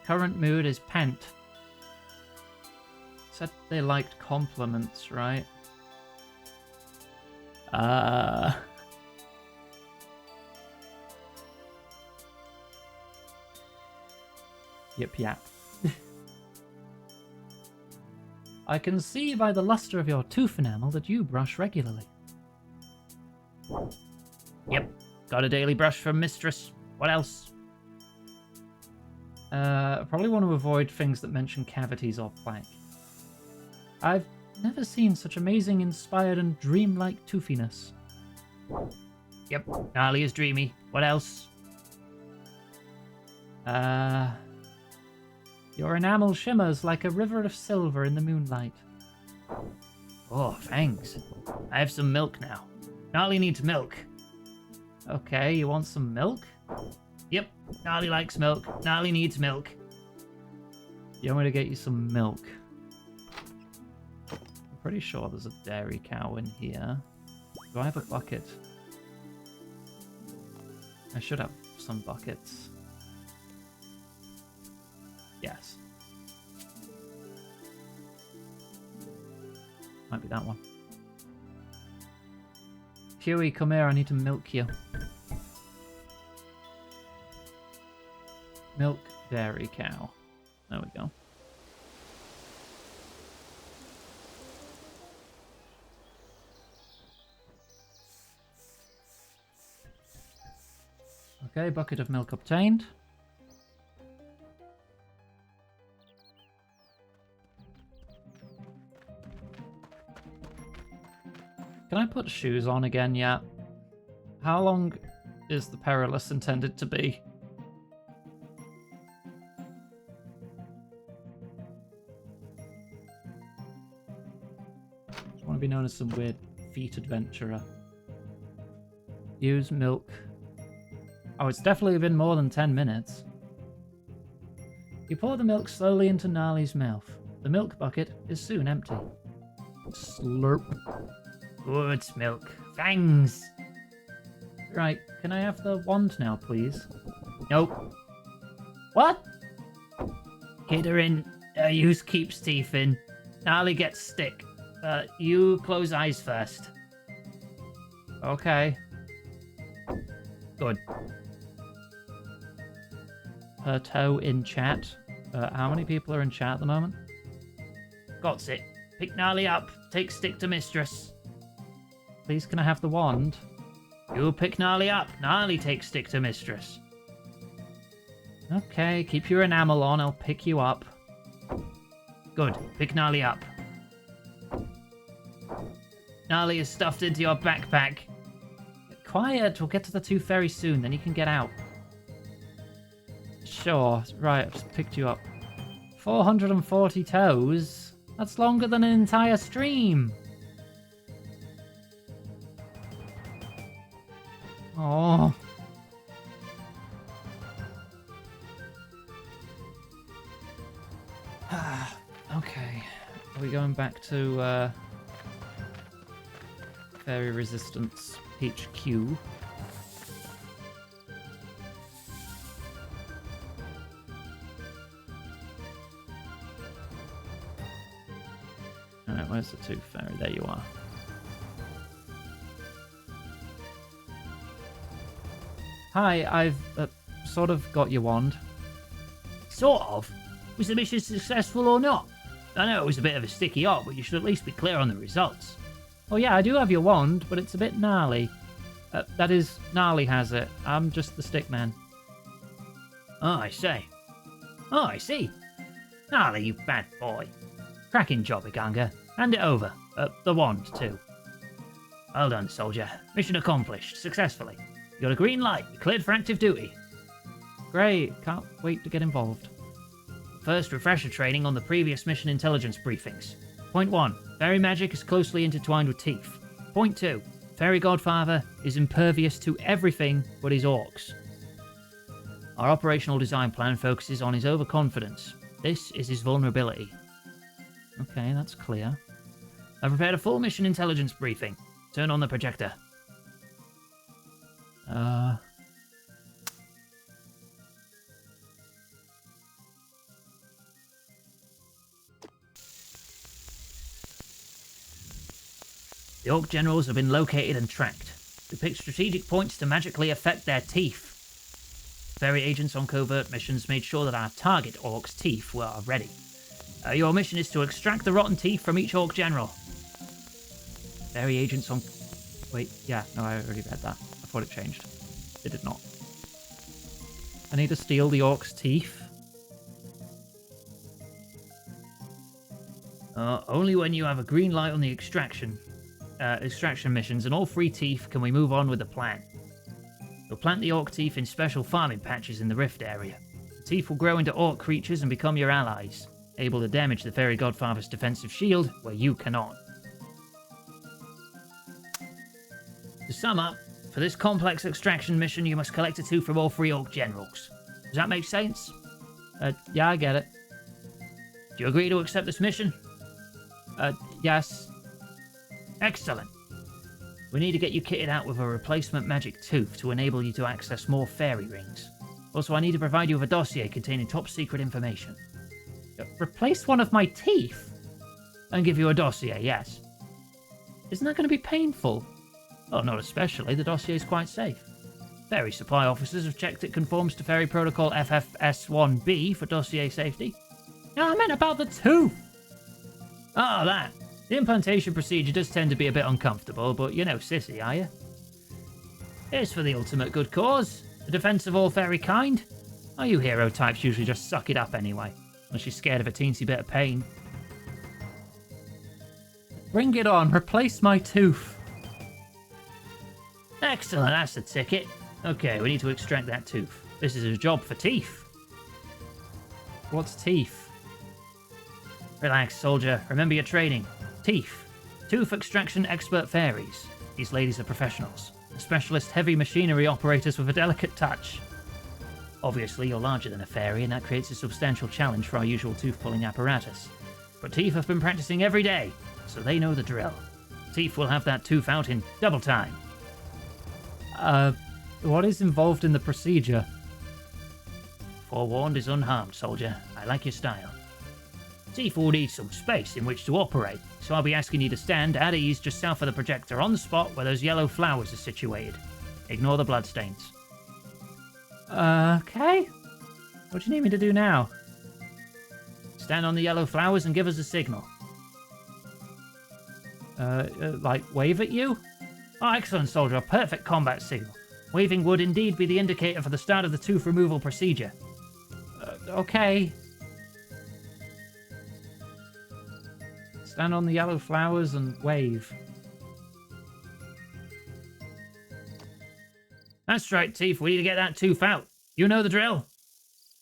A: Current mood is pent. Said they liked compliments, right? Yip yap. I can see by the luster of your tooth enamel that you brush regularly.
D: Yep, got a daily brush from Mistress. What else?
A: I probably want to avoid things that mention cavities or plaque. I've never seen such amazing, inspired, and dreamlike toofiness.
D: Yep, Gnarly is dreamy. What else?
A: Your enamel shimmers like a river of silver in the moonlight.
D: Oh, thanks. I have some milk now. Gnarly needs milk.
A: Okay, you want some milk?
D: Yep, Gnarly likes milk. Gnarly needs milk.
A: You want me to get you some milk? I'm pretty sure there's a dairy cow in here. Do I have a bucket? I should have some buckets. Yes. Might be that one. Huey, come here, I need to milk you. Milk dairy cow. There we go. Okay, bucket of milk obtained. Can I put shoes on again yet? How long is the perilous intended to be? Just want to be known as some weird feet adventurer. Use milk. Oh, it's definitely been more than 10 minutes. You pour the milk slowly into Gnarly's mouth. The milk bucket is soon empty. Slurp. Good milk. Thanks. Right, can I have the wand now, please? Nope. What? Kiddering. Use keeps teeth in. Gnarly gets stick. You close eyes first. Okay. Good. Per toe in chat. How many people are in chat at the moment? Got it. Pick Gnarly up. Take stick to mistress. Please, can I have the wand? You pick Gnarly up. Gnarly takes stick to mistress. Okay, keep your enamel on. I'll pick you up. Good. Pick Gnarly up. Gnarly is stuffed into your backpack. Quiet. We'll get to the tooth very soon. Then you can get out. Sure. Right, I've just picked you up. 440 toes? That's longer than an entire stream. Oh. Okay. Are we going back to Fairy Resistance HQ? Alright, where's the tooth fairy? There you are. Hi, I've sort of got your wand. Sort of? Was the mission successful or not? I know it was a bit of a sticky op, but you should at least be clear on the results. Oh yeah, I do have your wand, but it's a bit gnarly. That is, Gnarly has it. I'm just the stick man. Oh, I see. Oh, I see. Gnarly, you bad boy. Cracking job, Iganga. Hand it over. The wand, too. Well done, soldier. Mission accomplished. Successfully. You got a green light. You're cleared for active duty. Great. Can't wait to get involved. First, refresher training on the previous mission intelligence briefings. Point 1. Fairy magic is closely intertwined with teeth. Point 2. Fairy Godfather is impervious to everything but his orcs. Our operational design plan focuses on his overconfidence. This is his vulnerability. Okay, that's clear. I've prepared a full mission intelligence briefing. Turn on the projector. The Orc Generals have been located and tracked. We picked strategic points to magically affect their teeth. Fairy agents on covert missions made sure that our target Orc's teeth were ready. Your mission is to extract the rotten teeth from each Orc General. Fairy agents on... Wait, yeah, no, I already read that. I thought it changed. It did not. I need to steal the Orc's teeth. Only when you have a green light on the extraction missions and all 3 teeth can we move on with the plan. You'll plant the Orc teeth in special farming patches in the rift area. The teeth will grow into Orc creatures and become your allies, able to damage the Fairy Godfather's defensive shield where you cannot. To sum up, for this complex extraction mission you must collect a tooth from all 3 Orc Generals. Does that make sense? Yeah, I get it. Do you agree to accept this mission? Yes. Excellent. We need to get you kitted out with a replacement magic tooth to enable you to access more fairy rings. Also, I need to provide you with a dossier containing top secret information. Replace one of my teeth? And give you a dossier, yes. Isn't that going to be painful? Oh, not especially. The dossier is quite safe. Fairy supply officers have checked it conforms to Fairy Protocol FFS1B for dossier safety. No, I meant about the tooth! Ah, that. The implantation procedure does tend to be a bit uncomfortable, but you're no sissy, are you? It's for the ultimate good cause.
D: The defense of all fairy kind? Are you hero types usually just suck it up anyway? Unless you're scared of a teensy bit of pain.
A: Bring it on, replace my tooth.
D: Excellent, that's the ticket. Okay, we need to extract that tooth. This is a job for teeth.
A: What's teeth?
D: Relax, soldier. Remember your training. Teeth. Tooth extraction expert fairies. These ladies are professionals. Specialist heavy machinery operators with a delicate touch. Obviously, you're larger than a fairy, and that creates a substantial challenge for our usual tooth-pulling apparatus. But Teeth have been practicing every day, so they know the drill. Teeth will have that tooth out in double time.
A: What is involved in the procedure?
D: Forewarned is unharmed, soldier. I like your style. Teeth will need some space in which to operate, so I'll be asking you to stand at ease just south of the projector on the spot where those yellow flowers are situated. Ignore the bloodstains.
A: Okay. What do you need me to do now?
D: Stand on the yellow flowers and give us a signal.
A: Like wave at you?
D: Oh, excellent, soldier. A perfect combat signal. Waving would indeed be the indicator for the start of the tooth removal procedure.
A: Okay. Stand on the yellow flowers and wave.
D: That's right, Teeth. We need to get that tooth out. You know the drill.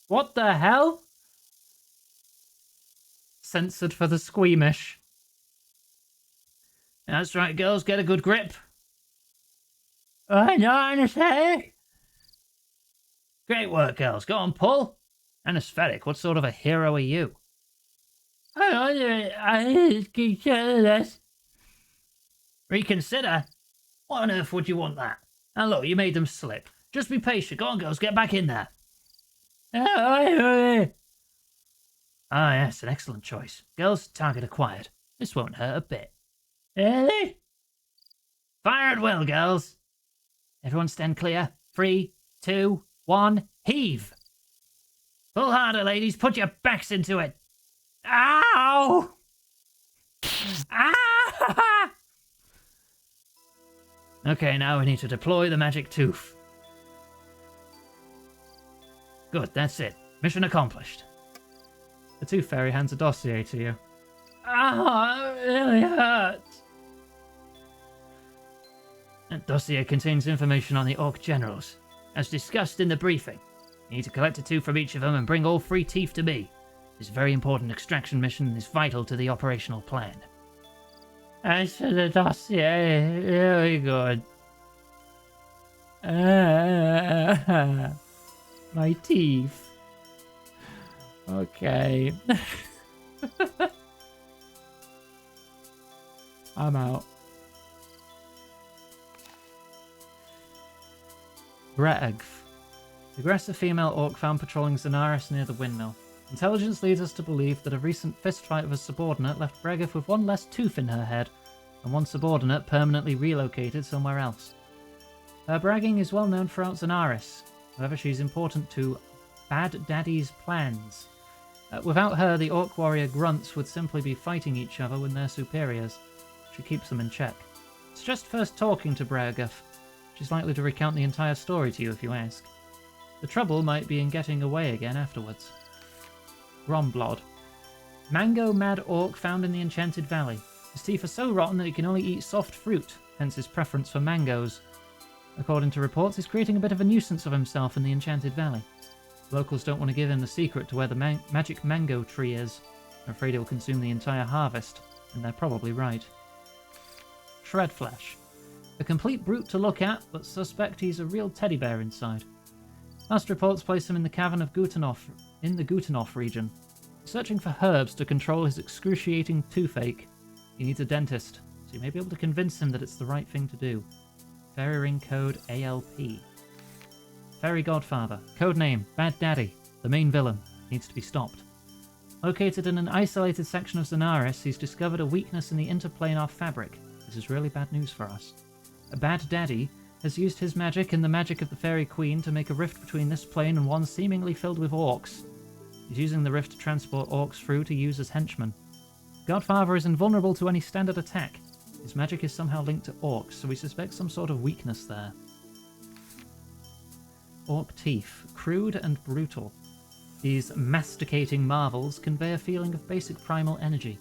A: What the hell? Censored for the squeamish.
D: That's right, girls. Get a good grip.
A: I don't understand.
D: Great work, girls. Go on, pull. Anesthetic, what sort of a hero are you?
A: I consider this.
D: Reconsider? What on earth would you want that? And look, you made them slip. Just be patient. Go on, girls. Get back in there. Ah, yes, an excellent choice. Girls, target acquired. This won't hurt a bit.
A: Really?
D: Fire at will, girls. Everyone stand clear. 3, 2, 1, heave. Pull harder, ladies. Put your backs into it.
A: Ow!
D: Ah! Okay, now we need to deploy the magic tooth. Good, that's it. Mission accomplished.
A: The Tooth Fairy hands a dossier to you. Ah, it really hurts.
D: That dossier contains information on the Orc generals. As discussed in the briefing, you need to collect a tooth from each of them and bring all 3 teeth to me. This very important extraction mission is vital to the operational plan.
A: As for the dossier, really good. My teeth. Okay. I'm out. Bretagf. Aggressive female orc found patrolling Zenaris near the windmill. Intelligence leads us to believe that a recent fistfight with a subordinate left Bregeth with one less tooth in her head, and one subordinate permanently relocated somewhere else. Her bragging is well known throughout Zenaris, however she's important to Bad Daddy's plans. Without her, the orc warrior grunts would simply be fighting each other with their superiors. She keeps them in check. Suggest first talking to Bregeth. She's likely to recount the entire story to you if you ask. The trouble might be in getting away again afterwards. Gromblod. Mango mad orc found in the Enchanted Valley. His teeth are so rotten that he can only eat soft fruit, hence his preference for mangoes. According to reports, he's creating a bit of a nuisance of himself in the Enchanted Valley. Locals don't want to give him the secret to where the magic mango tree is. They're afraid he'll consume the entire harvest, and they're probably right. Shredflesh. A complete brute to look at, but suspect he's a real teddy bear inside. Last reports place him in the cavern of Gutenhof, in the Gutenhof region. Searching for herbs to control his excruciating toothache. He needs a dentist, so you may be able to convince him that it's the right thing to do. Fairy Ring Code ALP. Fairy Godfather. Code name Bad Daddy. The main villain. Needs to be stopped. Located in an isolated section of Zenaris, he's discovered a weakness in the interplanar fabric. This is really bad news for us. A Bad Daddy has used his magic and the magic of the Fairy Queen to make a rift between this plane and one seemingly filled with orcs. He's using the rift to transport orcs through to use as henchmen. Godfather is invulnerable to any standard attack. His magic is somehow linked to orcs, so we suspect some sort of weakness there. orc teeth, crude and brutal. These masticating marvels convey a feeling of basic primal energy.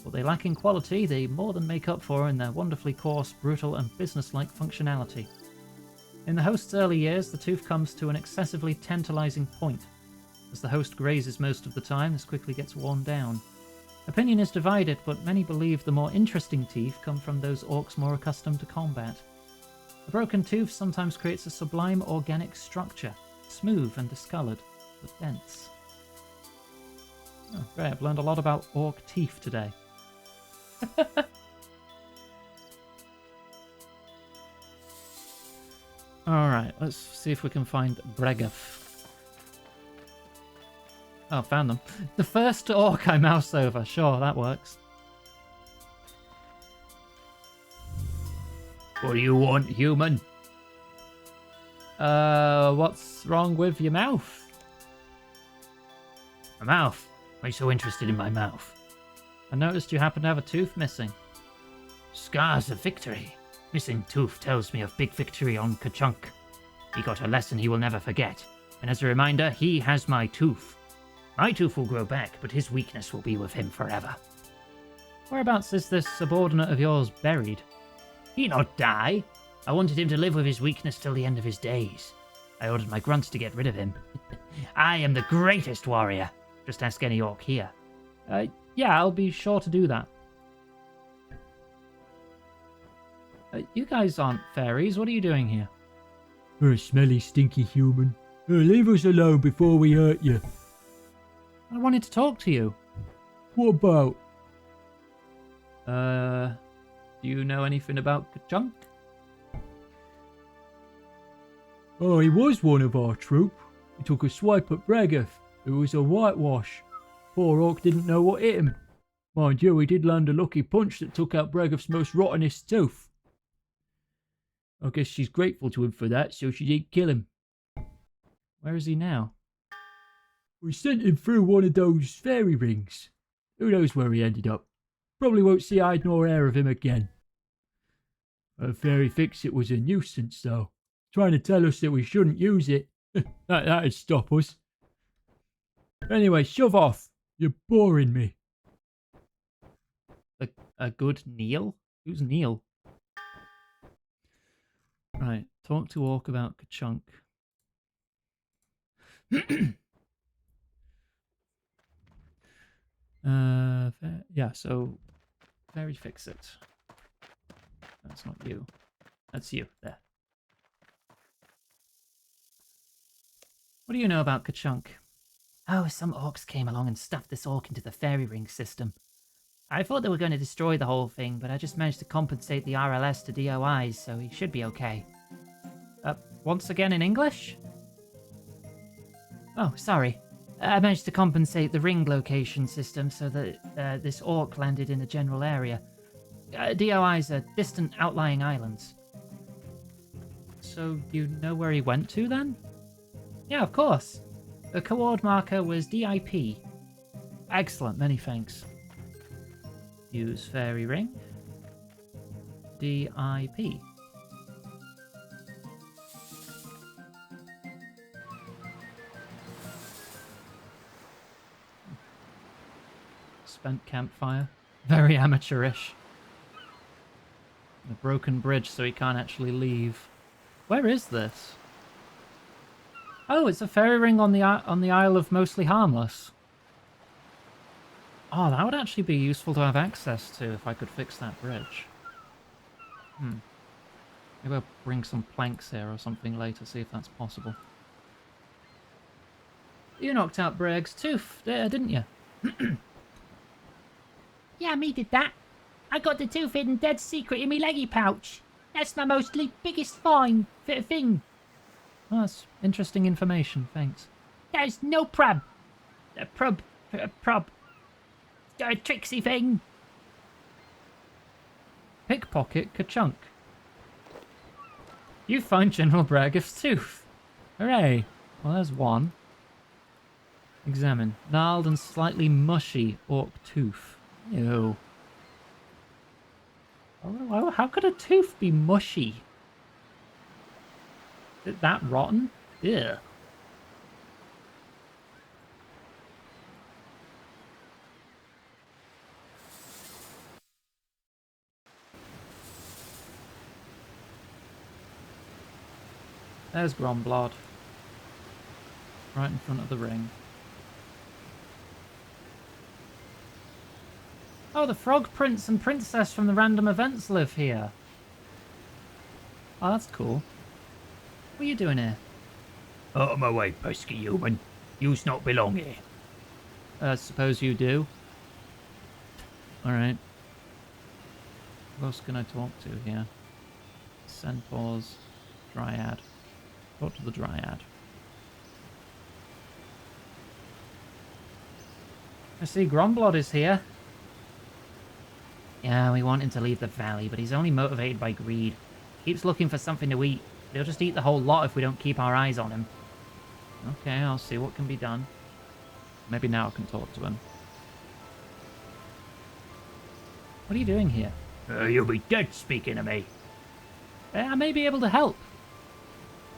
A: What they lack in quality, they more than make up for in their wonderfully coarse, brutal, and businesslike functionality. In the host's early years, the tooth comes to an excessively tantalizing point. As the host grazes most of the time, this quickly gets worn down. Opinion is divided, but many believe the more interesting teeth come from those orcs more accustomed to combat. A broken tooth sometimes creates a sublime organic structure, smooth and discoloured, but dense. Oh, great, I've learned a lot about orc teeth today. Alright, let's see if we can find Bregath. Oh, found them. The first orc I mouse over. Sure, that works.
D: What do you want, human?
A: What's wrong with your mouth?
D: My mouth? Why are you so interested in my mouth?
A: I noticed you happen to have a tooth missing.
D: Scars of victory. Missing tooth tells me of big victory on Ka-Chunk. He got a lesson he will never forget. And as a reminder, he has my tooth. My tooth will grow back, but his weakness will be with him forever.
A: Whereabouts is this subordinate of yours buried?
D: He not die. I wanted him to live with his weakness till the end of his days. I ordered my grunts to get rid of him. I am the greatest warrior. Just ask any orc here.
A: Yeah, I'll be sure to do that. You guys aren't fairies. What are you doing here?
E: You're a smelly, stinky human. Leave us alone before we hurt you.
A: I wanted to talk to you.
E: What about?
A: Do you know anything about Ka-Chunk?
E: Oh, he was one of our troop. He took a swipe at Bregath, who was a whitewash. Poor orc didn't know what hit him. Mind you, he did land a lucky punch that took out Bregath's most rottenest tooth. I guess she's grateful to him for that, so she didn't kill him.
A: Where is he now?
E: We sent him through one of those fairy rings. Who knows where he ended up? Probably won't see hide nor hair of him again. Her fairy thinks it was a nuisance, though. Trying to tell us that we shouldn't use it. That'd stop us. Anyway, shove off. You're boring me.
A: A good Neil? Who's Neil? Right, talk to Orc about Ka-Chunk. Yeah, so Fairy fix it. That's not you. That's you. There. What do you know about Ka-Chunk?
D: Oh, some orcs came along and stuffed this orc into the fairy ring system. I thought they were going to destroy the whole thing, but I just managed to compensate the RLS to DOIs, so he should be okay.
A: Once again in English?
D: Oh, sorry. I managed to compensate the ring location system so that this orc landed in a general area. DOIs are distant outlying islands.
A: So you know where he went to then?
D: Yeah, of course. The coord marker was DIP.
A: Excellent, many thanks. Use fairy ring. DIP. Spent campfire. Very amateurish. A broken bridge so he can't actually leave. Where is this? Oh, it's a fairy ring on the Isle of Mostly Harmless. Oh, that would actually be useful to have access to if I could fix that bridge. Maybe I'll bring some planks here or something later, see if that's possible. You knocked out Breg's tooth, didn't you?
F: Yeah, me did that. I got the tooth hidden dead secret in me leggy pouch. That's my biggest find thing.
A: Oh, that's interesting information, thanks.
F: There's no prob. Tricksy thing.
A: Pickpocket Ka-Chunk. You find General Bragath's tooth. Hooray. Well, there's one. Examine. Gnarled and slightly mushy orc tooth. Ew. How could a tooth be mushy? Is it that rotten?
D: Yeah. There's Gromblod. Right in front of the ring. Oh, the Frog Prince and Princess from the random events live here. Oh, that's cool. What are you doing here?
E: Out of my way, pesky human. You's not belong here.
D: Suppose you do. Alright. Who else can I talk to here? Centaurs. Dryad. Talk to the Dryad. I see Gromblod is here. Yeah, we want him to leave the valley, but he's only motivated by greed. Keeps looking for something to eat. He'll just eat the whole lot if we don't keep our eyes on him. Okay, I'll see what can be done. Maybe now I can talk to him. What are you doing here?
E: You'll be dead speaking to me.
D: I may be able to help.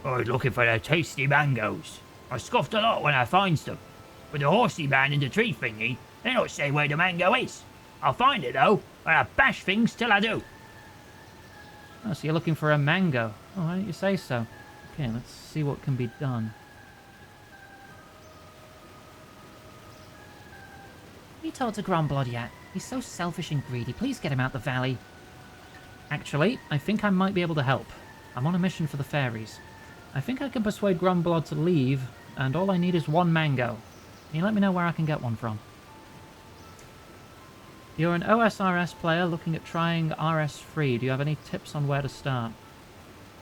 E: I was looking for the tasty mangoes. I scoffed a lot when I finds them. But the horsey man in the tree thingy, they don't say where the mango is. I'll find it though, and I'll bash things till I do.
D: Oh, so you're looking for a mango. Oh, why don't you say so? Okay, let's see what can be done.
F: Have you talked to Gromblod yet? He's so selfish and greedy. Please get him out the valley.
D: Actually, I think I might be able to help. I'm on a mission for the fairies. I think I can persuade Gromblod to leave, and all I need is one mango. Can you let me know where I can get one from? You're an OSRS player looking at trying RS3. Do you have any tips on where to start?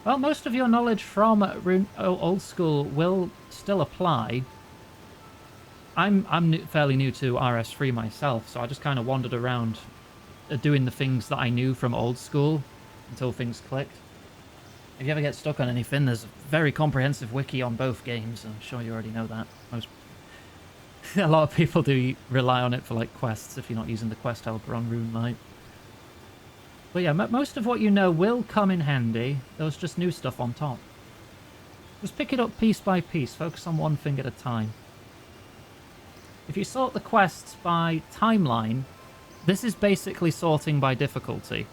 D: Well, most of your knowledge from Old School will still apply. I'm fairly new to RS3 myself, so I just kind of wandered around doing the things that I knew from Old School until things clicked. If you ever get stuck on anything, there's a very comprehensive wiki on both games. I'm sure you already know that. A lot of people do rely on it for like quests if you're not using the quest helper on RuneLite. But yeah, most of what you know will come in handy. There's just new stuff on top. Just pick it up piece by piece. Focus on one thing at a time. If you sort the quests by timeline, this is basically sorting by difficulty.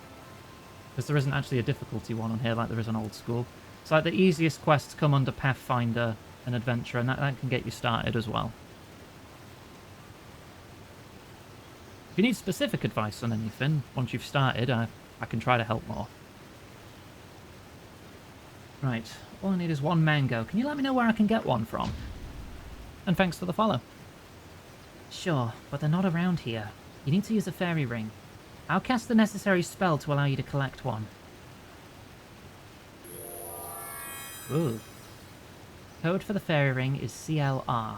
D: Because there isn't actually a difficulty one on here like there is on Old School. It's like the easiest quests come under Pathfinder and Adventure, and that can get you started as well. If you need specific advice on anything, once you've started, I can try to help more. Right, all I need is one mango. Can you let me know where I can get one from? And thanks for the follow.
F: Sure, but they're not around here. You need to use a fairy ring. I'll cast the necessary spell to allow you to collect one.
D: Ooh.
F: Code for the fairy ring is CLR.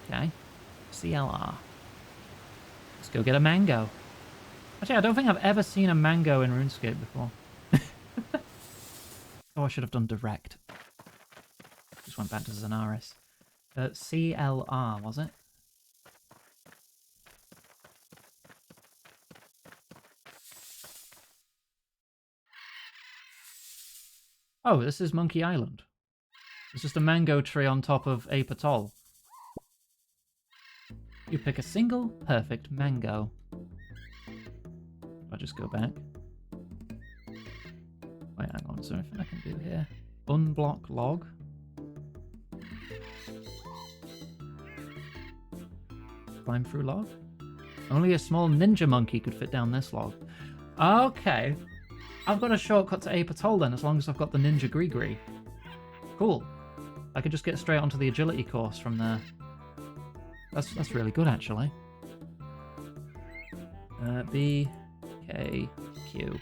D: Okay. CLR. Let's go get a mango. Actually, I don't think I've ever seen a mango in RuneScape before. Oh, I should have done direct. Just went back to Zanaris. CLR, was it? Oh, this is Monkey Island. It's just a mango tree on top of Ape Atoll. You pick a single perfect mango. I'll just go back. Wait, hang on, is there anything I can do here? Unblock log. Climb through log? Only a small ninja monkey could fit down this log. Okay. I've got a shortcut to Ape Atoll then, as long as I've got the Ninja Gree. Cool. I could just get straight onto the agility course from there. That's really good, actually. B, K, Q.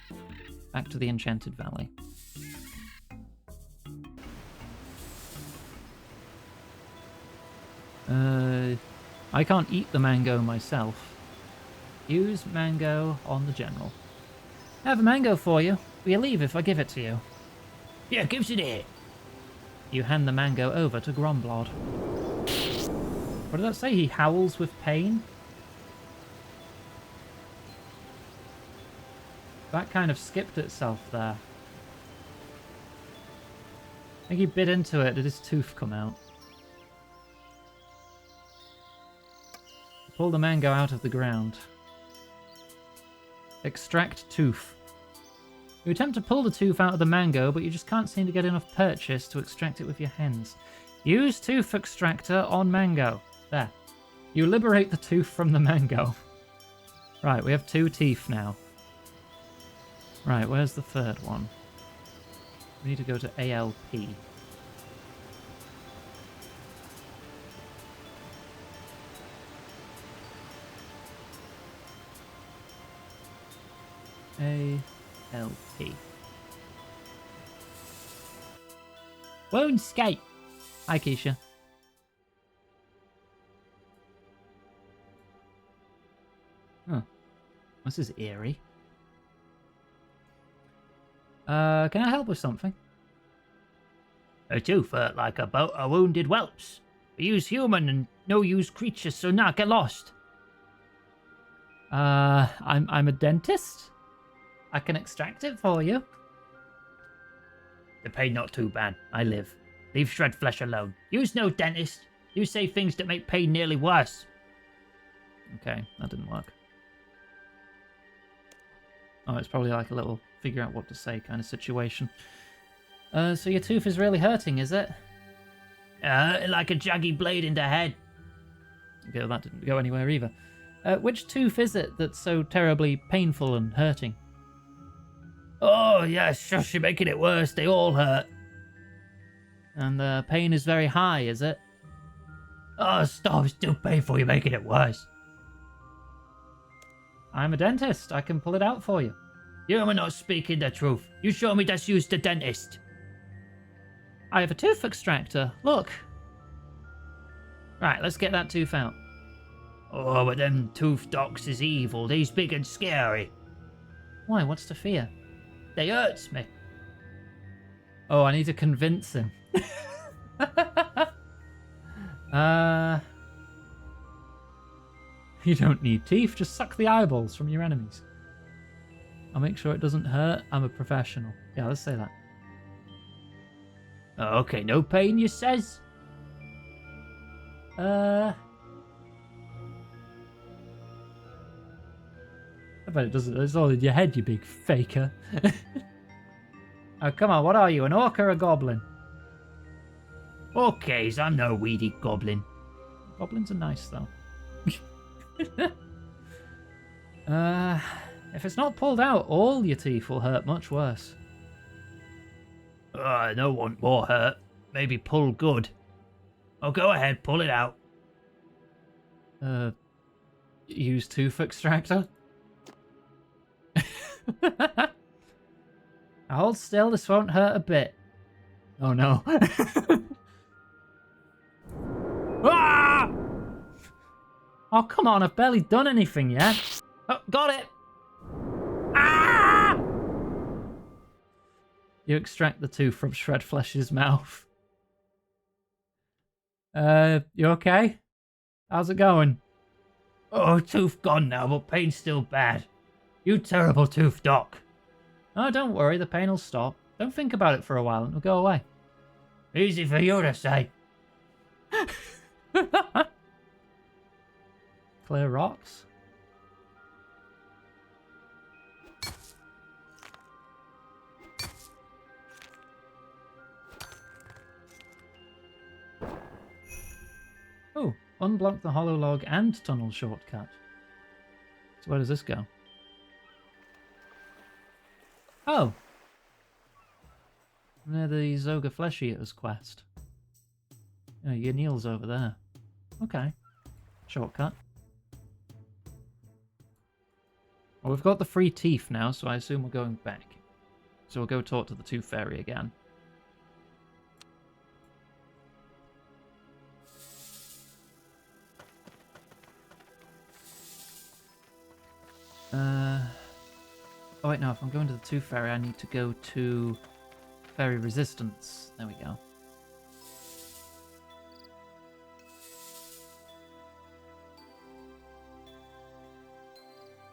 D: Back to the Enchanted Valley. I can't eat the mango myself. Use mango on the general. I have a mango for you. Will you leave if I give it to you?
E: Yeah, gives it here.
D: You hand the mango over to Gromblod. What did that say? He howls with pain? That kind of skipped itself there.
A: I think he bit into it. Did his tooth come out? Pull the mango out of the ground. Extract tooth. You attempt to pull the tooth out of the mango, but you just can't seem to get enough purchase to extract it with your hands. Use tooth extractor on mango. There. You liberate the tooth from the mango. Right, we have 2 teeth now. Right, where's the third one? We need to go to ALP. ALP.
F: Runescape.
A: Hi, Keisha. Huh. This is eerie. Can I help with something?
D: A tooth hurt like a boat of wounded whelps. We use human and no use creatures, so not get lost.
A: I'm a dentist. I can extract it for you.
D: The pain not too bad. I live. Leave shred flesh alone. Use no dentist. You say things that make pain nearly worse.
A: Okay, that didn't work. Oh, it's probably like a little figure out what to say kind of situation. So your tooth is really hurting, is it?
D: Like a jaggy blade in the head.
A: Okay, well, that didn't go anywhere either. Which tooth is it that's so terribly painful and hurting?
D: Oh, yes, shush, you're making it worse. They all hurt.
A: And the pain is very high, is it?
D: Oh, stop, it's too painful. You're making it worse.
A: I'm a dentist. I can pull it out for you.
D: You are not speaking the truth. You show me that's used the dentist.
A: I have a tooth extractor. Look. Right, let's get that tooth out.
D: Oh, but them tooth docs is evil. They's big and scary.
A: Why? What's to fear?
D: They hurts me.
A: Oh, I need to convince him. You don't need teeth. Just suck the eyeballs from your enemies. I'll make sure it doesn't hurt. I'm a professional. Yeah, let's say that.
D: Okay, no pain, you says?
A: I bet it doesn't. It's all in your head, you big faker. Oh, come on. What are you, an orc or a goblin?
D: Okay, so I'm no weedy goblin.
A: Goblins are nice, though. If it's not pulled out, all your teeth will hurt much worse.
D: I don't want more hurt. Maybe pull good. Oh, go ahead, pull it out.
A: Use tooth extractor? Now hold still, this won't hurt a bit. Oh no. Ah! Oh, come on, I've barely done anything yet. Oh, got it! Ah! You extract the tooth from Shredflesh's mouth. You okay? How's it going?
D: Oh, tooth gone now, but pain's still bad. You terrible tooth doc.
A: Oh, don't worry, the pain will stop. Don't think about it for a while and it'll go away.
D: Easy for you to say.
A: Clear rocks. Oh, unblock the hollow log and tunnel shortcut. So where does this go? Oh! Near the Zoga Flesh Eater's quest. Yeah, your Neil's over there. Okay. Shortcut. Well, we've got the free teeth now, so I assume we're going back. So we'll go talk to the Tooth Fairy again. Oh wait, no, if I'm going to the Tooth Fairy, I need to go to Fairy Resistance. There we go.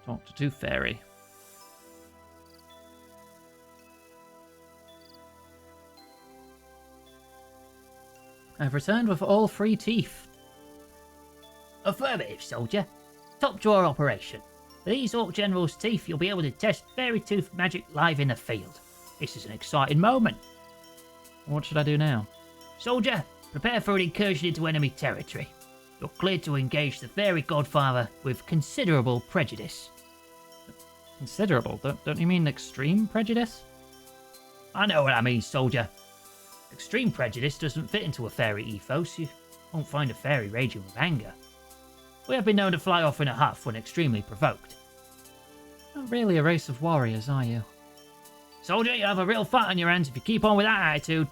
A: Talk to Tooth Fairy. I've returned with all 3 teeth.
F: Affirmative, soldier. Top drawer operation. With these Orc General's teeth, you'll be able to test Fairy Tooth magic live in the field. This is an exciting moment.
A: What should I do now?
F: Soldier, prepare for an incursion into enemy territory. You're cleared to engage the Fairy Godfather with considerable prejudice.
A: Considerable? Don't you mean extreme prejudice?
F: I know what I mean, soldier. Extreme prejudice doesn't fit into a fairy ethos. You won't find a fairy raging with anger. We have been known to fly off in a huff when extremely provoked.
A: Not really a race of warriors, are you?
F: Soldier, you have a real fight on your hands if you keep on with that attitude.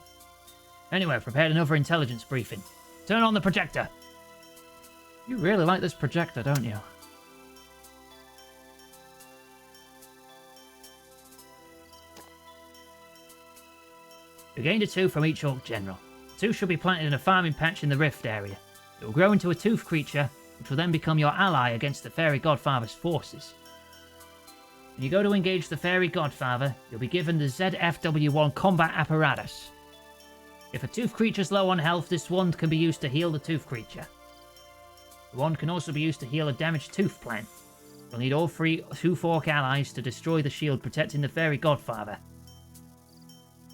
F: Anyway, I've prepared another intelligence briefing. Turn on the projector.
A: You really like this projector, don't you?
F: You gained a tooth from each Orc General. The tooth should be planted in a farming patch in the Rift area. It will grow into a tooth creature, which will then become your ally against the Fairy Godfather's forces. When you go to engage the Fairy Godfather, you'll be given the ZFW1 combat apparatus. If a tooth creature's low on health, this wand can be used to heal the tooth creature. The wand can also be used to heal a damaged tooth plant. You'll need all 3 Tooth Orc allies to destroy the shield protecting the Fairy Godfather.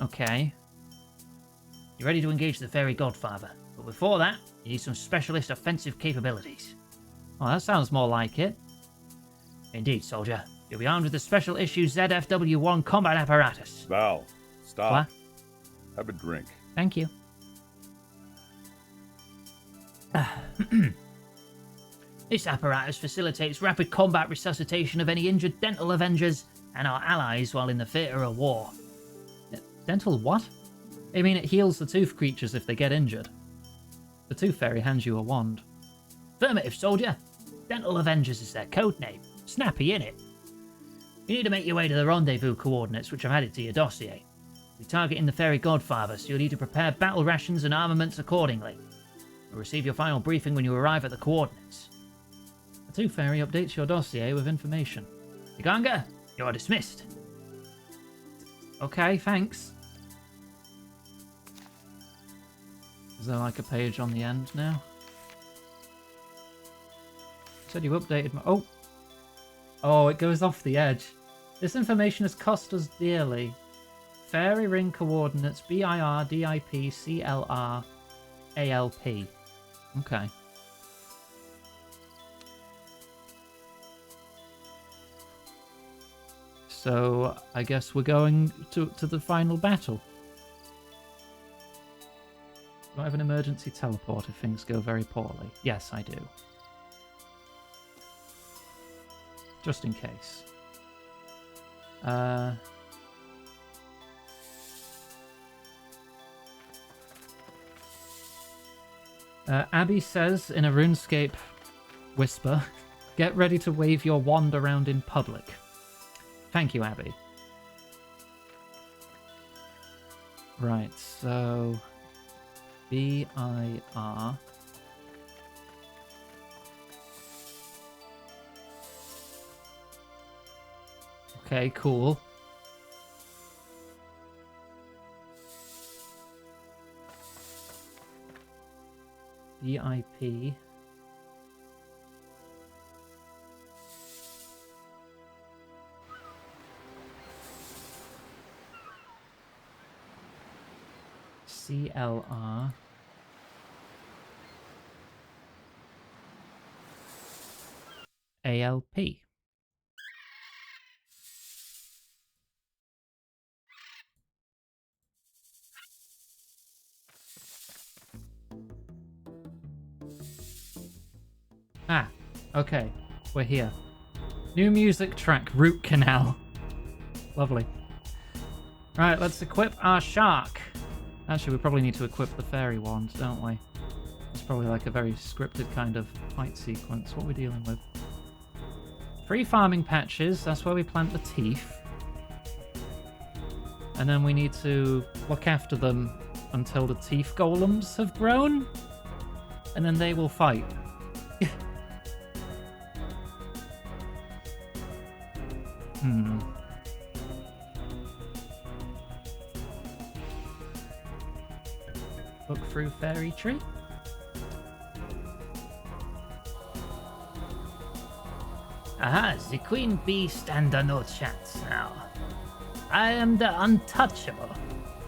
A: Okay.
F: You're ready to engage the Fairy Godfather, but before that, you need some specialist offensive capabilities.
A: Oh, that sounds more like it.
F: Indeed, soldier. You'll be armed with the special issue ZFW1 combat apparatus.
G: Val, stop.
A: What?
G: Have a drink.
A: Thank you.
F: This apparatus facilitates rapid combat resuscitation of any injured dental Avengers and our allies while in the theatre of war.
A: Dental what? I mean, it heals the tooth creatures if they get injured. The Tooth Fairy hands you a wand.
F: Affirmative, soldier. Dental Avengers is their code name. Snappy, innit? You need to make your way to the rendezvous coordinates, which I've added to your dossier. You're targeting the Fairy Godfather, so you'll need to prepare battle rations and armaments accordingly. You'll receive your final briefing when you arrive at the coordinates.
A: The Tooth Fairy updates your dossier with information.
F: Iganga, you're dismissed.
A: Okay, thanks. Is there like a page on the end now? You said you updated my... Oh! Oh, it goes off the edge. This information has cost us dearly. Fairy ring coordinates BIR, DIP, CLR, ALP. Okay. So, I guess we're going to the final battle. Do I have an emergency teleport if things go very poorly? Yes, I do. Just in case. Abby says in a Runescape whisper, get ready to wave your wand around in public. Thank you, Abby. Right, so... BIR... Okay, cool. BIP... CLR... ALP. Ah, okay, we're here. New music track, Root Canal. Lovely. Right, let's equip our shark. Actually, we probably need to equip the fairy wand, don't we? It's probably like a very scripted kind of fight sequence. What are we dealing with? 3 farming patches, that's where we plant the teeth. And then we need to look after them until the teeth golems have grown. And then they will fight. Look through fairy tree.
F: Aha, the queen bee stand a no chance now. I am the untouchable.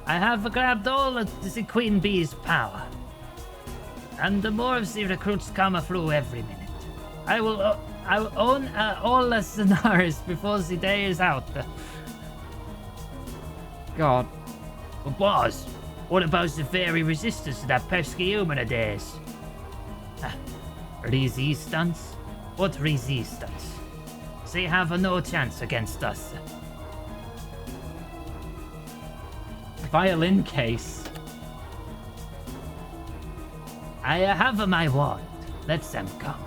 F: I have grabbed all of the queen bee's power. And the more of the recruits come through every minute. I will own all the scenarios before the day is out.
A: God.
F: But boss, what about the very resistance to that pesky human of theirs? Resistance? What resistance? They have no chance against us.
A: Violin case.
F: I have my wand. Let them come.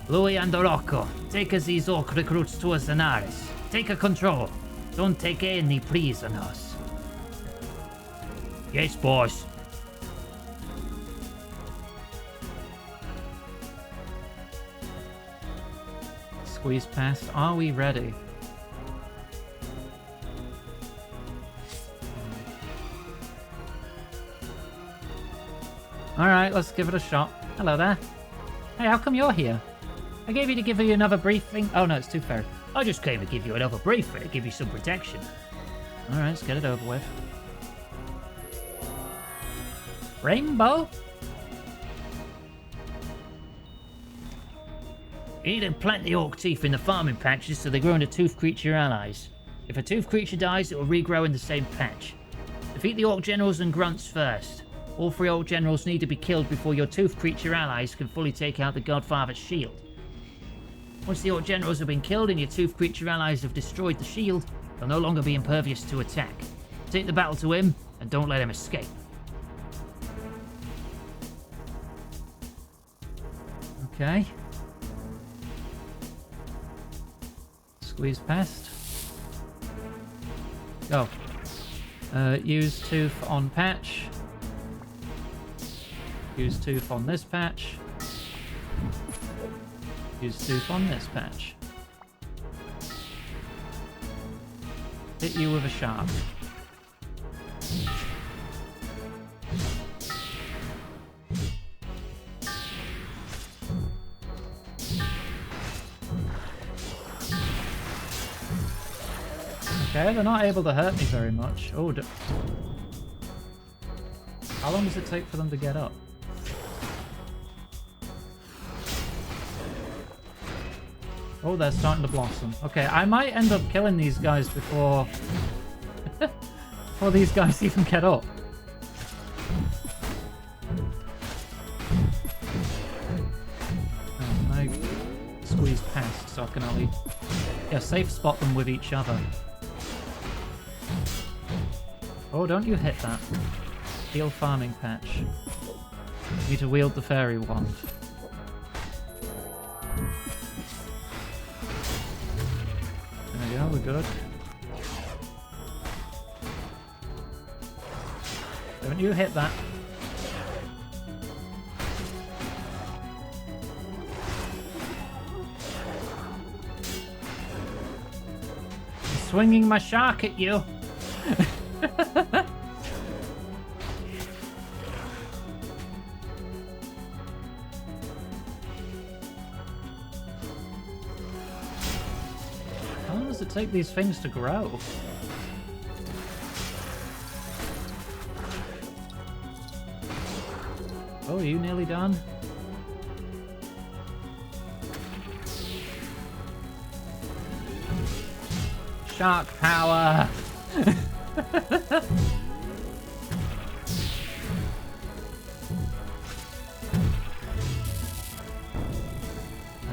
F: Louis and Rocco, take these orc recruits to Zenaris. Take control. Don't take any prisoners. Yes, boss.
A: Squeeze past. Are we ready? Alright, let's give it a shot. Hello there. Hey, how come you're here? I gave you to give you another briefing. Oh no, it's too fair.
F: I just came to give you another briefing to give you some protection.
A: Alright, let's get it over with. Rainbow?
F: You need to plant the orc teeth in the farming patches so they grow into tooth creature allies. If a tooth creature dies, it will regrow in the same patch. Defeat the orc generals and grunts first. All 3 orc generals need to be killed before your tooth creature allies can fully take out the Godfather's shield. Once the orc generals have been killed and your tooth creature allies have destroyed the shield, they'll no longer be impervious to attack. Take the battle to him, and don't let him escape.
A: Okay. Squeeze past. Go. Use tooth on patch. Use tooth on this patch. Use tooth on this patch. Hit you with a sharp. Okay, they're not able to hurt me very much. Oh, how long does it take for them to get up? Oh, they're starting to blossom. Okay, I might end up killing these guys before... before these guys even get up. Oh, I squeeze past so I can only... yeah, safe spot them with each other. Oh, don't you hit that. Steel farming patch. You need to wield the fairy wand. There we go, we're good. Don't you hit that. I'm swinging my shark at you. How long does it take these things to grow? Oh, are you nearly done? Shark power! There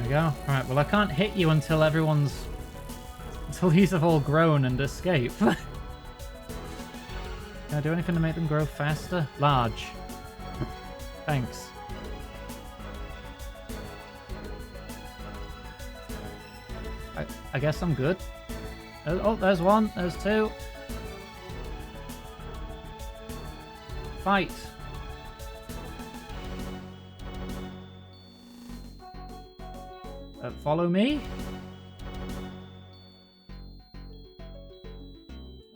A: we go. Alright, well I can't hit you until everyone's... until these have all grown and escape. Can I do anything to make them grow faster? Large. Thanks. I guess I'm good. Oh, there's one. There's two. Fight. Follow me?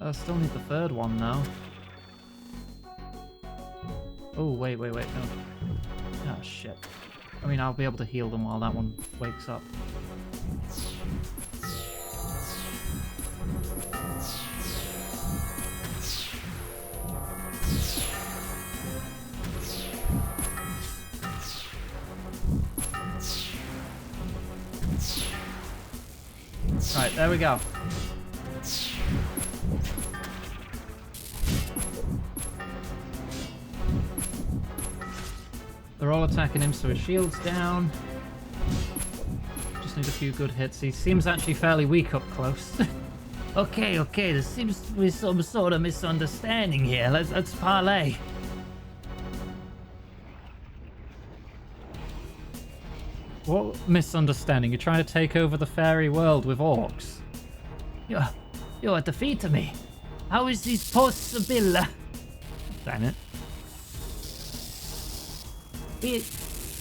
A: I still need the third one now. Oh, wait, no. Oh, shit. I mean, I'll be able to heal them while that one wakes up. Right, there we go. They're all attacking him, so his shield's down. Just need a few good hits. He seems actually fairly weak up close.
F: Okay, there seems to be some sort of misunderstanding here. Let's parlay.
A: What misunderstanding? You're trying to take over the fairy world with orcs?
F: You're defeating me. How is this possible?
A: Damn it.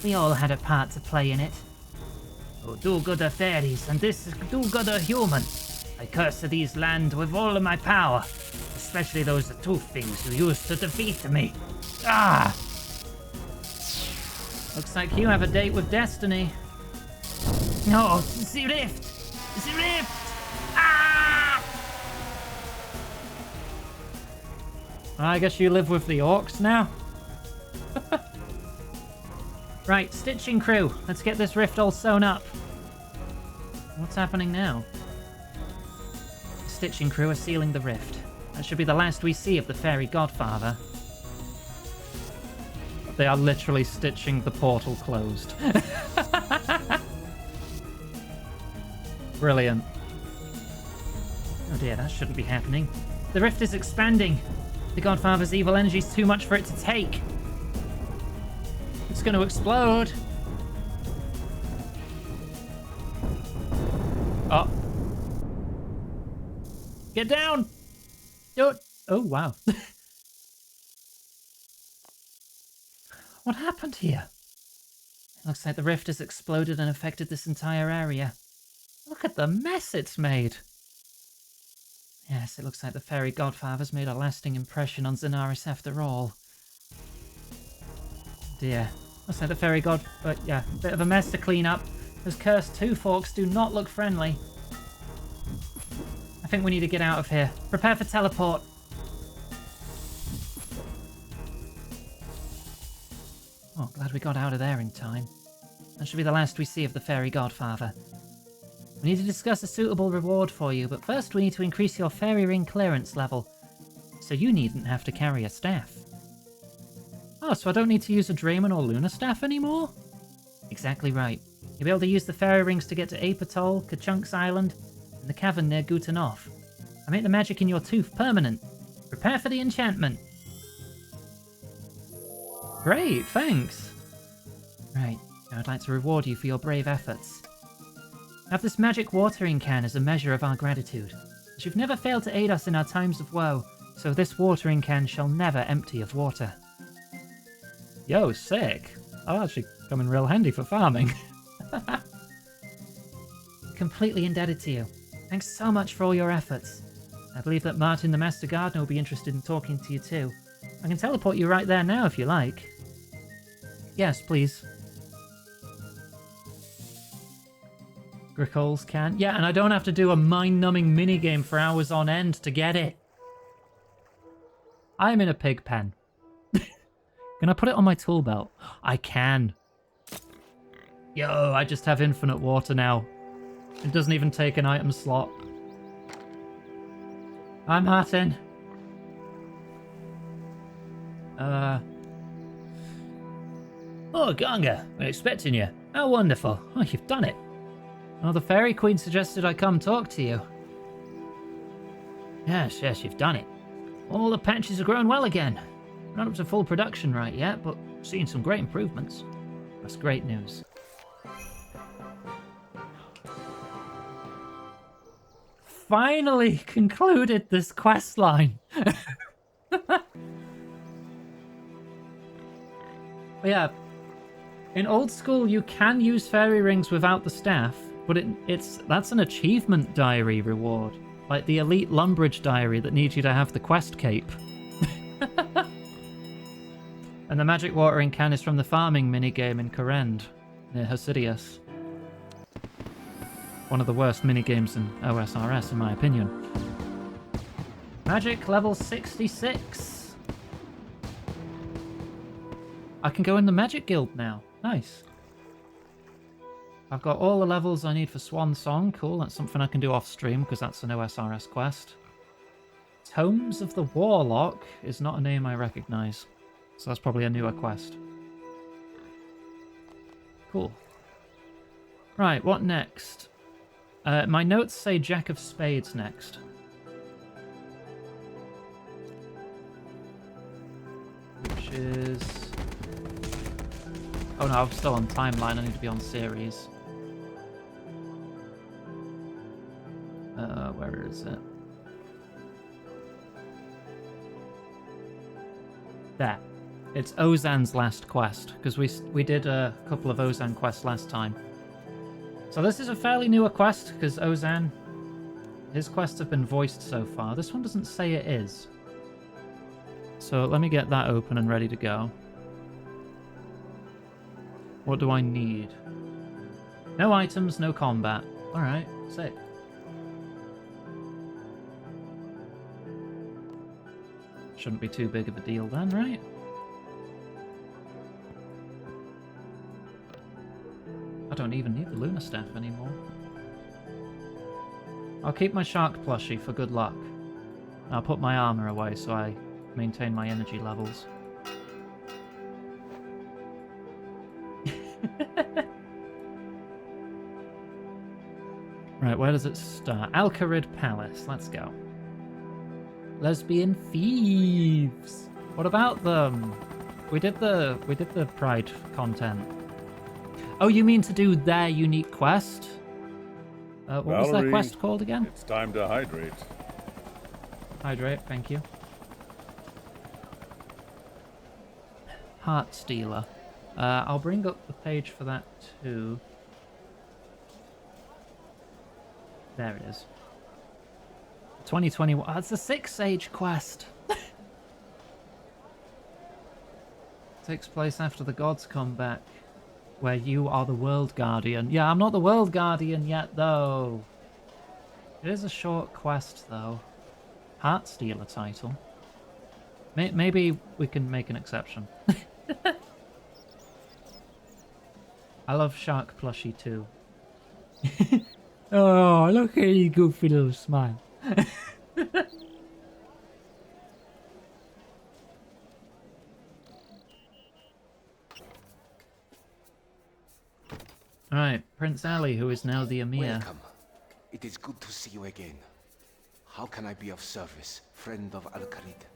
F: We all had a part to play in it. Oh, do-gooder fairies and this do-gooder human. I curse these land with all of my power, especially those two things you used to defeat me. Ah!
A: Looks like you have a date with destiny.
F: No, the rift! The rift! Ah!
A: I guess you live with the orcs now? Right, stitching crew. Let's get this rift all sewn up. What's happening now? The stitching crew are sealing the rift. That should be the last we see of the fairy godfather. They are literally stitching the portal closed. Brilliant.
F: Oh dear, that shouldn't be happening. The rift is expanding. The godfather's evil energy is too much for it to take.
A: It's going to explode. Oh. Get down. Don't. Oh, wow. What happened here? It looks like the rift has exploded and affected this entire area. Look at the mess it's made. Yes, it looks like the fairy godfather's made a lasting impression on Zenaris after all. Dear. Looks like the fairy god... But yeah, bit of a mess to clean up. Those cursed two forks do not look friendly. I think we need to get out of here. Prepare for teleport. Oh, glad we got out of there in time. That should be the last we see of the fairy godfather. We need to discuss a suitable reward for you, but first we need to increase your fairy ring clearance level, so you needn't have to carry a staff. Oh, so I don't need to use a Draymond or Luna staff anymore? Exactly right. You'll be able to use the fairy rings to get to Ape Atoll, Ka-Chunk's Island, and the cavern near Gutanov. I make the magic in your tooth permanent. Prepare for the enchantment. Great, thanks. Right, now I'd like to reward you for your brave efforts. Have this magic watering can as a measure of our gratitude, as you've never failed to aid us in our times of woe, so this watering can shall never empty of water. Yo, sick. That'll actually come in real handy for farming. Completely indebted to you. Thanks so much for all your efforts. I believe that Martin the Master Gardener will be interested in talking to you too. I can teleport you right there now if you like. Yes, please. Gricole's can. Yeah, and I don't have to do a mind-numbing minigame for hours on end to get it. I'm in a pig pen. Can I put it on my tool belt? I can. Yo, I just have infinite water now. It doesn't even take an item slot. Hi, Martin.
F: Oh, Gonga, we're expecting you. How wonderful. Oh, you've done it.
A: Oh, the Fairy Queen suggested I come talk to you.
F: Yes, you've done it. All the patches are growing well again. Not up to full production right yet, but seeing some great improvements.
A: That's great news. Finally concluded this quest line. But yeah, in old school you can use fairy rings without the staff, but that's an achievement diary reward, like the elite Lumbridge diary that needs you to have the quest cape. And the magic watering can is from the farming minigame in Corrend, near Hosidius. One of the worst minigames in OSRS, in my opinion. Magic level 66. I can go in the Magic Guild now. Nice. I've got all the levels I need for Swan Song. Cool, that's something I can do off stream because that's an OSRS quest. Tomes of the Warlock is not a name I recognize. So that's probably a newer quest. Cool. Right, what next? My notes say Jack of Spades next. Which is... Oh no, I'm still on timeline. I need to be on series. Where is it? There. It's Ozan's last quest, because we did a couple of Ozan quests last time. So this is a fairly newer quest, because Ozan, his quests have been voiced so far. This one doesn't say it is. So let me get that open and ready to go. What do I need? No items, no combat. Alright, sick. Shouldn't be too big of a deal then, right? I don't even need the Lunar Staff anymore. I'll keep my shark plushie for good luck. I'll put my armor away so I maintain my energy levels. Right, where does it start? Alcarid Palace, let's go. Lesbian thieves. What about them? We did the Pride content. Oh, you mean to do their unique quest? What was that quest called again?
G: It's time to hydrate.
A: Hydrate, thank you. Heart Stealer. I'll bring up the page for that too. There it is. 2021. Oh, it's a 6 Sage quest. Takes place after the gods come back, where you are the World Guardian. Yeah, I'm not the World Guardian yet, though. It is a short quest, though. Heart Stealer title. Maybe we can make an exception. I love Shark Plushie, too. Oh, look at your goofy little smile. Alright, Prince Ali, who is now the Emir.
H: Welcome. It is good to see you again. How can I be of service, friend of Al-Khalid?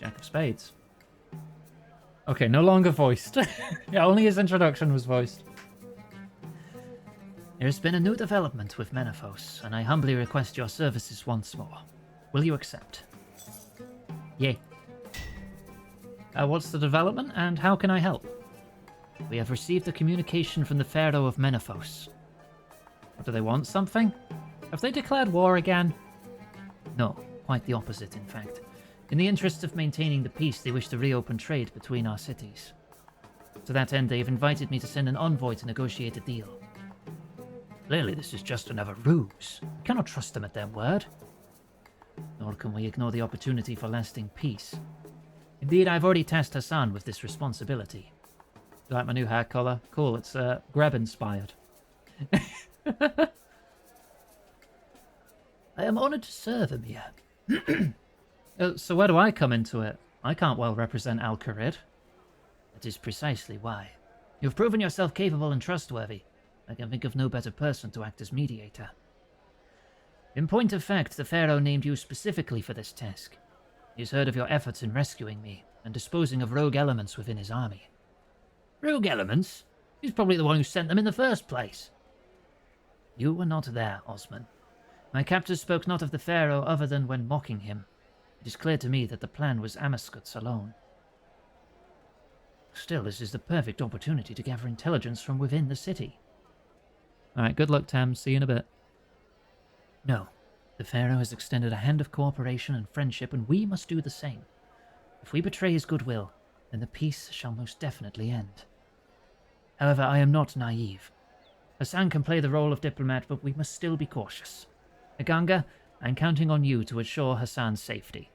A: Jack of Spades. Okay, no longer voiced. Yeah, only his introduction was voiced. There's been a new development with Menaphos, and I humbly request your services once more. Will you accept? Yay. What's the development, and how can I help? We have received a communication from the Pharaoh of Menaphos. Do they want something? Have they declared war again? No, quite the opposite, in fact. In the interest of maintaining the peace, they wish to reopen trade between our cities. To that end, they have invited me to send an envoy to negotiate a deal. Clearly, this is just another ruse. We cannot trust them at their word. Nor can we ignore the opportunity for lasting peace. Indeed, I've already tasked Hassan with this responsibility. You like my new hair colour? Cool, it's Greb-inspired. I am honoured to serve, Emir. So where do I come into it? I can't well represent Al-Khalid. That is precisely why. You've proven yourself capable and trustworthy. I can think of no better person to act as mediator. In point of fact, the Pharaoh named you specifically for this task. He has heard of your efforts in rescuing me and disposing of rogue elements within his army. Rogue elements? He's probably the one who sent them in the first place. You were not there, Osman. My captors spoke not of the Pharaoh other than when mocking him. It is clear to me that the plan was Amaskut's alone. Still, this is the perfect opportunity to gather intelligence from within the city. Alright, good luck, Tam. See you in a bit. No. The Pharaoh has extended a hand of cooperation and friendship, and we must do the same. If we betray his goodwill, then the peace shall most definitely end. However, I am not naive. Hassan can play the role of diplomat, but we must still be cautious. Aganga, I'm counting on you to assure Hassan's safety.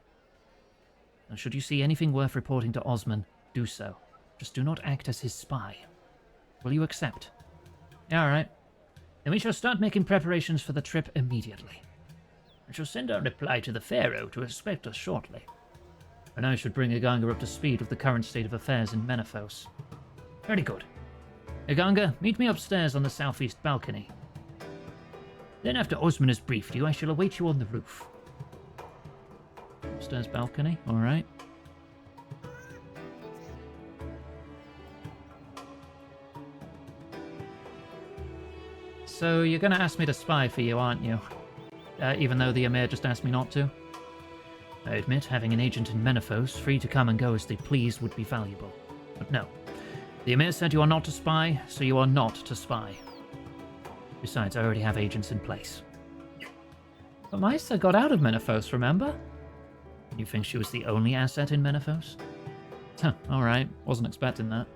A: And should you see anything worth reporting to Osman, do so. Just do not act as his spy. Will you accept? All right. Then we shall start making preparations for the trip immediately. I shall send our reply to the Pharaoh to expect us shortly. And I should bring Aganga up to speed with the current state of affairs in Menethos. Very good. Aganga, meet me upstairs on the southeast balcony. Then after Osman has briefed you, I shall await you on the roof. Upstairs balcony, alright. So you're gonna ask me to spy for you, aren't you? Even though the Emir just asked me not to? I admit having an agent in Menethos, free to come and go as they please, would be valuable. But no. The Emir said you are not to spy, so you are not to spy. Besides, I already have agents in place. But Maisa got out of Menethos, remember? You think she was the only asset in Menethos? Huh, alright. Wasn't expecting that.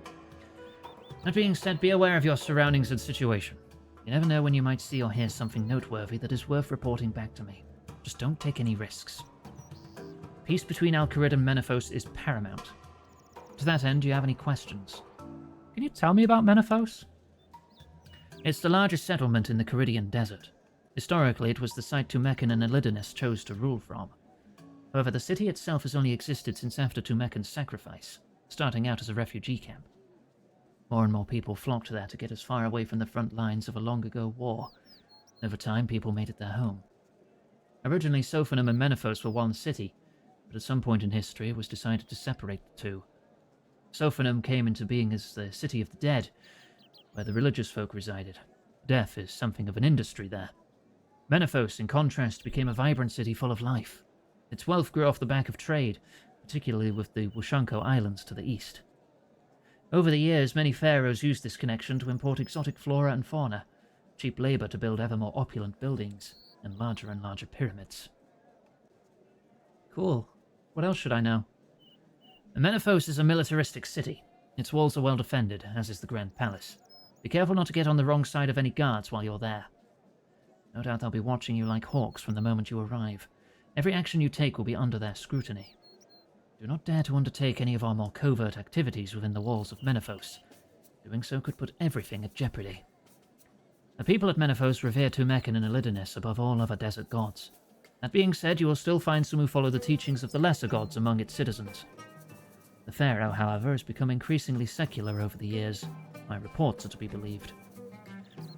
A: That being said, be aware of your surroundings and situation. You never know when you might see or hear something noteworthy that is worth reporting back to me. Just don't take any risks. Peace between Al-Qarid and Menethos is paramount. To that end, do you have any questions? Can you tell me about Menethos? It's the largest settlement in the Caridian Desert. Historically, it was the site Tumekan and Elidonis chose to rule from. However, the city itself has only existed since after Tumekan's sacrifice, starting out as a refugee camp. More and more people flocked there to get as far away from the front lines of a long-ago war. Over time, people made it their home. Originally, Sophanum and Menethos were one city, but at some point in history it was decided to separate the two. Sophanum came into being as the city of the dead, where the religious folk resided. Death is something of an industry there. Menethos, in contrast, became a vibrant city full of life. Its wealth grew off the back of trade, particularly with the Wushanko Islands to the east. Over the years, many pharaohs used this connection to import exotic flora and fauna, cheap labor to build ever more opulent buildings, and larger pyramids. Cool. What else should I know? Menethos is a militaristic city. Its walls are well defended, as is the Grand Palace. Be careful not to get on the wrong side of any guards while you're there. No doubt they'll be watching you like hawks from the moment you arrive. Every action you take will be under their scrutiny. Do not dare to undertake any of our more covert activities within the walls of Menethos. Doing so could put everything at jeopardy. The people at Menethos revere Tumekan and Elidonis above all other desert gods. That being said, you will still find some who follow the teachings of the lesser gods among its citizens. The pharaoh, however, has become increasingly secular over the years. My reports are to be believed.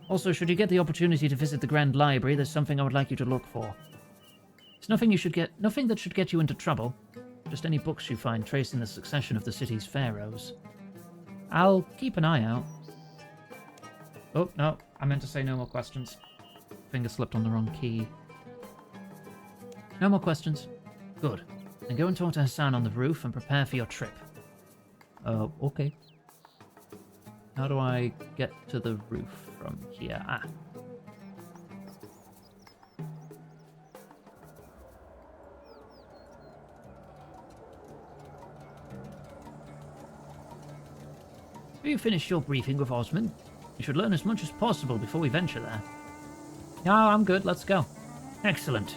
A: Also, should you get the opportunity to visit the Grand Library, there's something I would like you to look for. It's nothing that should get you into trouble. Just any books you find tracing the succession of the city's pharaohs. I'll keep an eye out. Oh, no, I meant to say no more questions. Finger slipped on the wrong key. No more questions. Good. Then go and talk to Hassan on the roof and prepare for your trip. Okay. How do I get to the roof from here? Ah. Have you finished your briefing with Osman? You should learn as much as possible before we venture there. No, I'm good. Let's go. Excellent.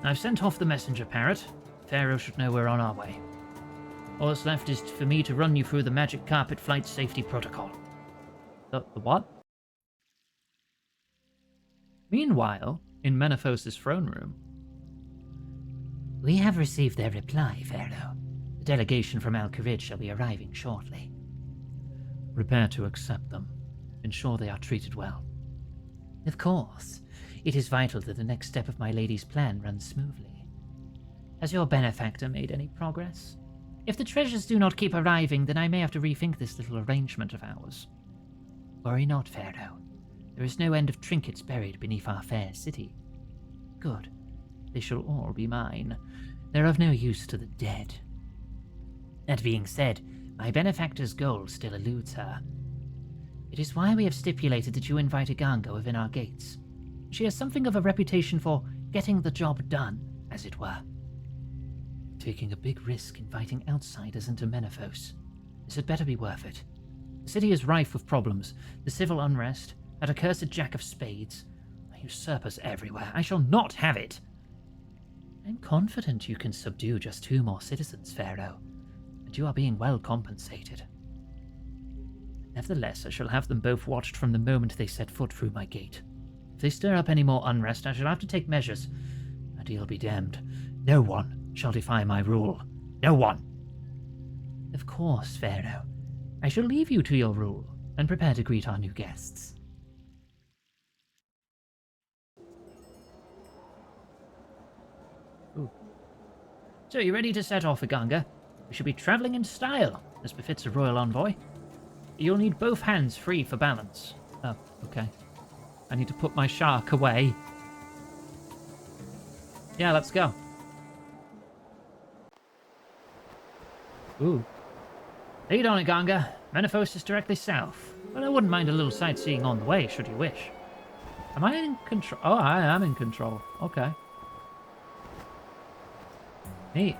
A: I've sent off the messenger parrot. Pharaoh should know we're on our way. All that's left is for me to run you through the magic carpet flight safety protocol. The what? Meanwhile, in Menethos' throne room. We have received their reply, Pharaoh. The delegation from Al-Qarid shall be arriving shortly. Prepare to accept them. Ensure they are treated well. Of course. It is vital that the next step of my lady's plan runs smoothly. Has your benefactor made any progress? If the treasures do not keep arriving, then I may have to rethink this little arrangement of ours. Worry not, Pharaoh. There is no end of trinkets buried beneath our fair city. Good. They shall all be mine. They're of no use to the dead. That being said, my benefactor's goal still eludes her. It is why we have stipulated that you invite Aganga within our gates. She has something of a reputation for getting the job done, as it were. Taking a big risk inviting outsiders into Menethos.
F: This had better be worth it. The city is rife with problems. The civil unrest, that accursed Jack of Spades, usurpers everywhere. I shall not have it. I'm confident you can subdue just 2 more citizens, Pharaoh, and you are being well compensated. Nevertheless, I shall have them both watched from the moment they set foot through my gate. If they stir up any more unrest, I shall have to take measures. And he'll be damned. No one shall defy my rule. No one. Of course, Pharaoh. I shall leave you to your rule, and prepare to greet our new guests. Ooh. So, you ready to set off, Iganga? We should be travelling in style, as befits a royal envoy. You'll need both hands free for balance. Oh, okay. I need to put my shark away. Yeah, let's go. Ooh. Lead on, Iganga. Menefos is directly south. But I wouldn't mind a little sightseeing on the way, should you wish. Am I in control? Oh, I am in control. Okay. Neat.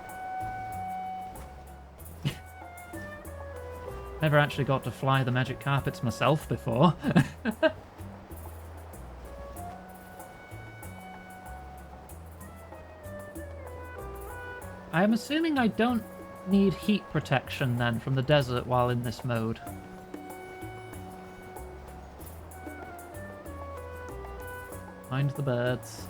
F: Never actually got to fly the magic carpets myself before. I'm assuming I don't need heat protection then from the desert while in this mode. Mind the birds.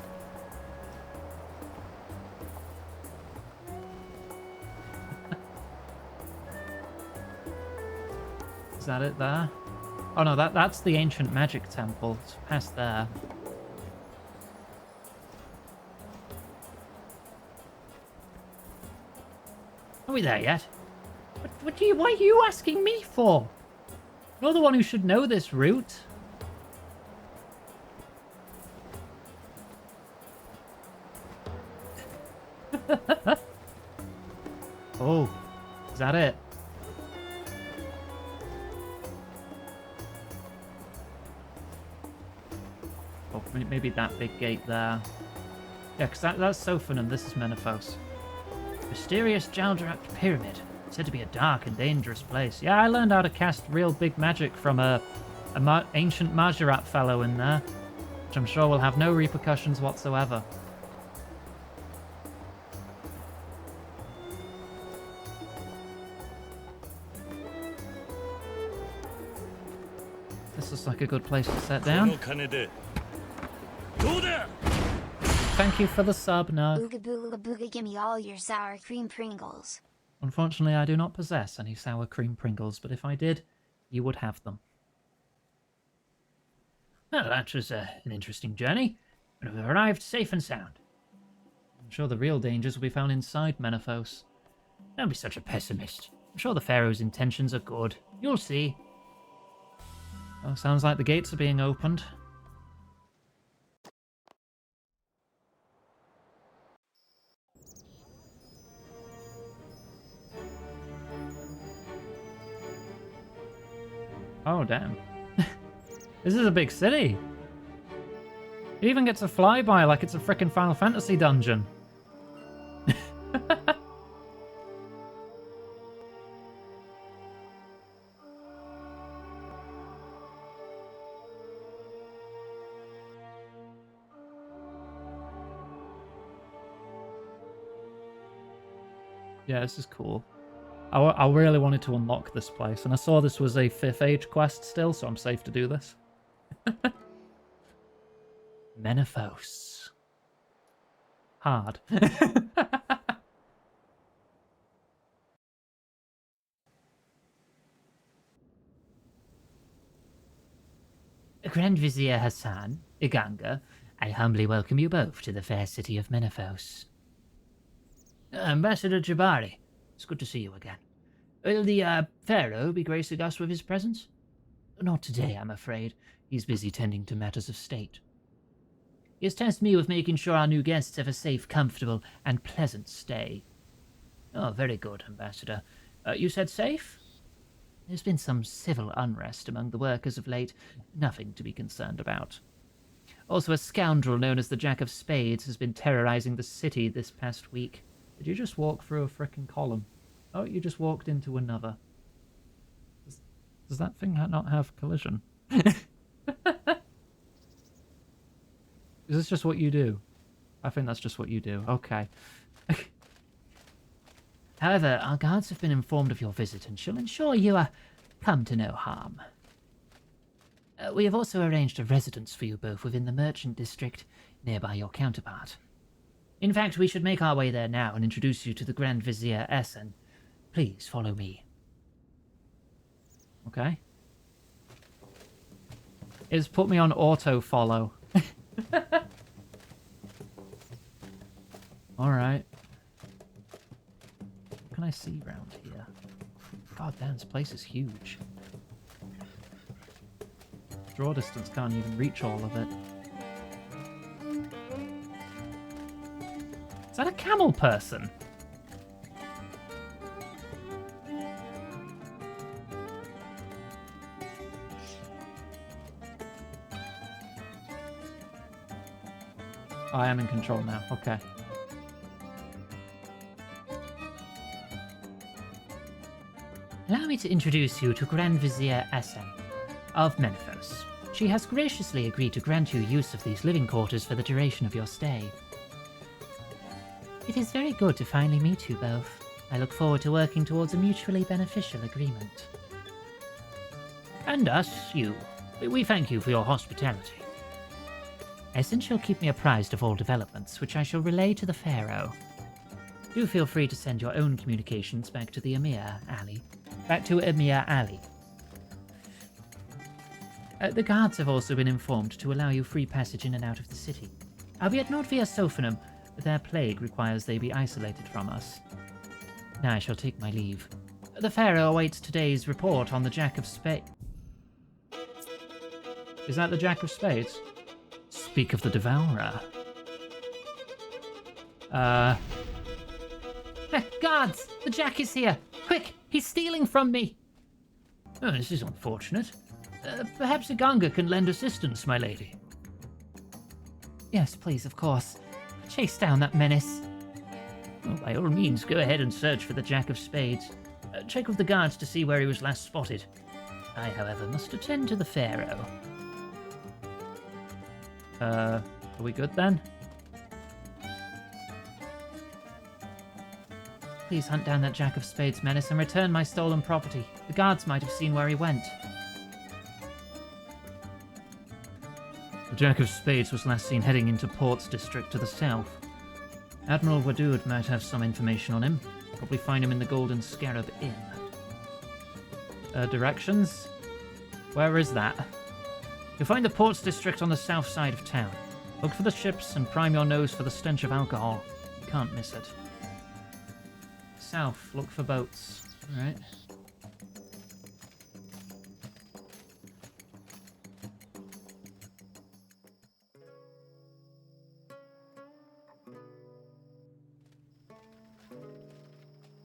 F: Is that it there? Oh no, that's the ancient magic temple. It's past there. Are we there yet? What are you asking me for? You're the one who should know this route. Oh, is that it? Oh, maybe that big gate there. Yeah, because that's Sophan and this is Menefos. Mysterious Jaldarak Pyramid. Said to be a dark and dangerous place. Yeah, I learned how to cast real big magic from a ancient Majorat fellow in there, which I'm sure will have no repercussions whatsoever. This looks like a good place to set down. Thank you for the sub, no.
I: Ooga booga booga, gimme all your sour cream Pringles.
F: Unfortunately, I do not possess any sour cream Pringles, but if I did, you would have them. Well, that was an interesting journey, and we've arrived safe and sound. I'm sure the real dangers will be found inside Menefos. Don't be such a pessimist. I'm sure the Pharaoh's intentions are good. You'll see. Oh, sounds like the gates are being opened. Oh, damn. This is a big city. It even gets a flyby like it's a frickin' Final Fantasy dungeon. Yeah, this is cool. I really wanted to unlock this place, and I saw this was a 5th age quest still, so I'm safe to do this. Menefos. Hard. Grand Vizier Hassan, Iganga, I humbly welcome you both to the fair city of Menefos. Ambassador Jabari, it's good to see you again. Will the Pharaoh be gracing us with his presence? Not today, I'm afraid. He's busy tending to matters of state. He has tasked me with making sure our new guests have a safe, comfortable, and pleasant stay. Oh, very good, Ambassador. You said safe? There's been some civil unrest among the workers of late. Nothing to be concerned about. Also, a scoundrel known as the Jack of Spades has been terrorizing the city this past week. Did you just walk through a frickin' column? Oh, you just walked into another.
A: Does that thing not have collision? Is this just what you do? I think that's just what you do. Okay.
F: However, our guards have been informed of your visit and shall ensure you are come to no harm. We have also arranged a residence for you both within the merchant district nearby your counterpart. In fact, we should make our way there now and introduce you to the Grand Vizier Essen. Please follow me.
A: Okay. It's put me on auto follow. Alright. What can I see around here? God damn, this place is huge. Draw distance can't even reach all of it. Is that a camel person? Oh, I am in control now. Okay.
F: Allow me to introduce you to Grand Vizier Essen of Menethos. She has graciously agreed to grant you use of these living quarters for the duration of your stay. It is very good to finally meet you both. I look forward to working towards a mutually beneficial agreement.
D: And us, you. We thank you for your hospitality.
F: Essen shall keep me apprised of all developments, which I shall relay to the Pharaoh. Do feel free to send your own communications back to the Emir Ali. The guards have also been informed to allow you free passage in and out of the city, albeit not via Sophanum. Their plague requires they be isolated from us. Now I shall take my leave. The Pharaoh awaits today's report on the Jack of Spades.
A: Is that the Jack of Spades? Speak of the Devourer.
F: Guards! The Jack is here! Quick! He's stealing from me!
D: Oh, this is unfortunate. Perhaps a Ganga can lend assistance, my lady.
F: Yes, please, of course. Chase down that menace.
D: Well, by all means, go ahead and search for the Jack of Spades. Check with the guards to see where he was last spotted. I, however, must attend to the Pharaoh.
A: Are we good then?
F: Please hunt down that Jack of Spades menace and return my stolen property. The guards might have seen where he went.
A: The Jack of Spades was last seen heading into Port's district to the south. Admiral Wadud might have some information on him. Probably find him in the Golden Scarab Inn. Directions? Where is that? You'll find the Port's district on the south side of town. Look for the ships and prime your nose for the stench of alcohol. You can't miss it. South, look for boats. Alright.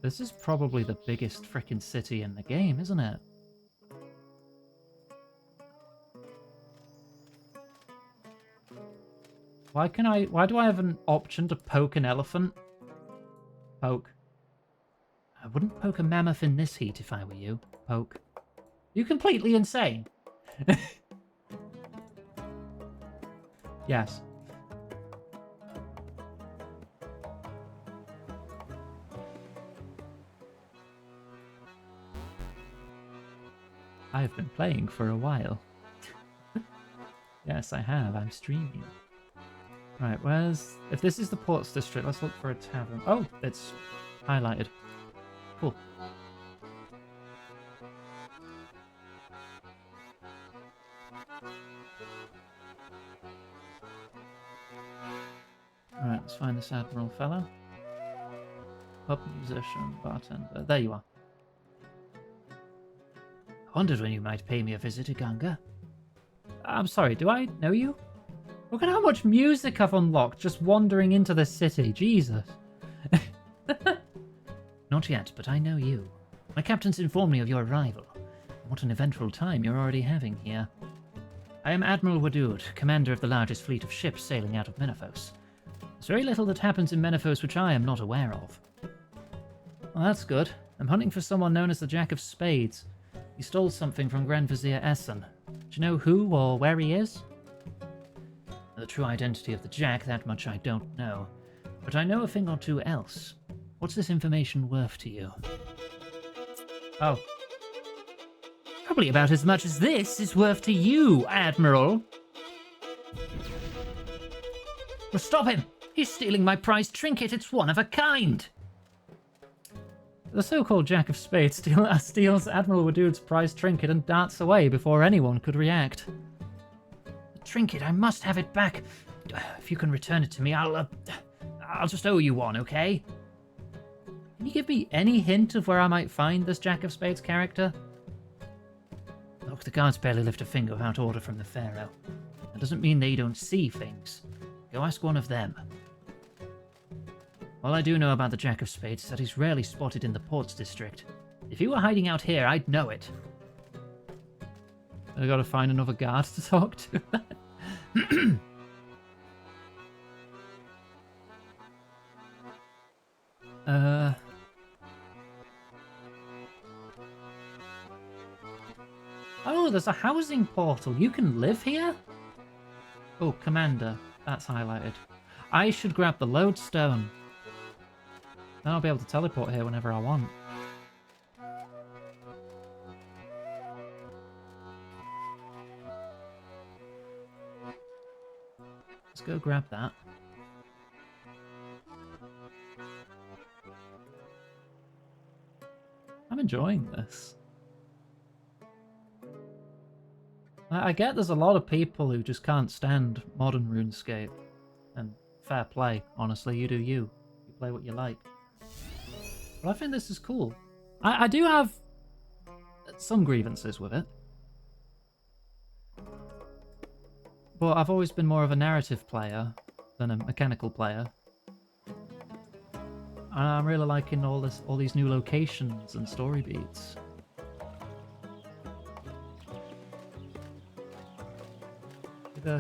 A: This is probably the biggest frickin' city in the game, isn't it? Why do I have an option to poke an elephant? Poke. I wouldn't poke a mammoth in this heat if I were you. Poke. You completely insane? Yes. I've been playing for a while. Yes, I have. I'm streaming. Right, where's... If this is the Ports District, let's look for a tavern. Oh, it's highlighted. Cool. Alright, let's find this Admiral fellow. Pub musician, bartender. There you are.
D: I wondered when you might pay me a visit, Ganga.
A: I'm sorry, do I know you? Look at how much music I've unlocked just wandering into the city. Jesus.
D: Not yet, but I know you. My captains informed me of your arrival. What an eventful time you're already having here. I am Admiral Wadud, commander of the largest fleet of ships sailing out of Menethos. There's very little that happens in Menethos which I am not aware of.
A: Well, that's good. I'm hunting for someone known as the Jack of Spades. He stole something from Grand Vizier Essen. Do you know who or where he is? The true identity of the Jack, that much I don't know. But I know a thing or two else. What's this information worth to you? Oh. Probably about as much as this is worth to you, Admiral. Well, stop him! He's stealing my prized trinket. It's one of a kind. The so-called Jack of Spades steals Admiral Wadood's prized trinket and darts away before anyone could react. The trinket, I must have it back. If you can return it to me, I'll just owe you one, okay? Can you give me any hint of where I might find this Jack of Spades character? Look, the guards barely lift a finger without order from the Pharaoh. That doesn't mean they don't see things. Go ask one of them. All I do know about the Jack of Spades is that he's rarely spotted in the Ports District. If he were hiding out here, I'd know it. I gotta find another guard to talk to. Oh, there's a housing portal. You can live here? Oh, Commander. That's highlighted. I should grab the lodestone. Then I'll be able to teleport here whenever I want. Let's go grab that. I'm enjoying this. I get there's a lot of people who just can't stand modern RuneScape. And fair play, honestly, you do you. You play what you like. But I think this is cool. I do have some grievances with it. But I've always been more of a narrative player than a mechanical player. And I'm really liking all these new locations and story beats.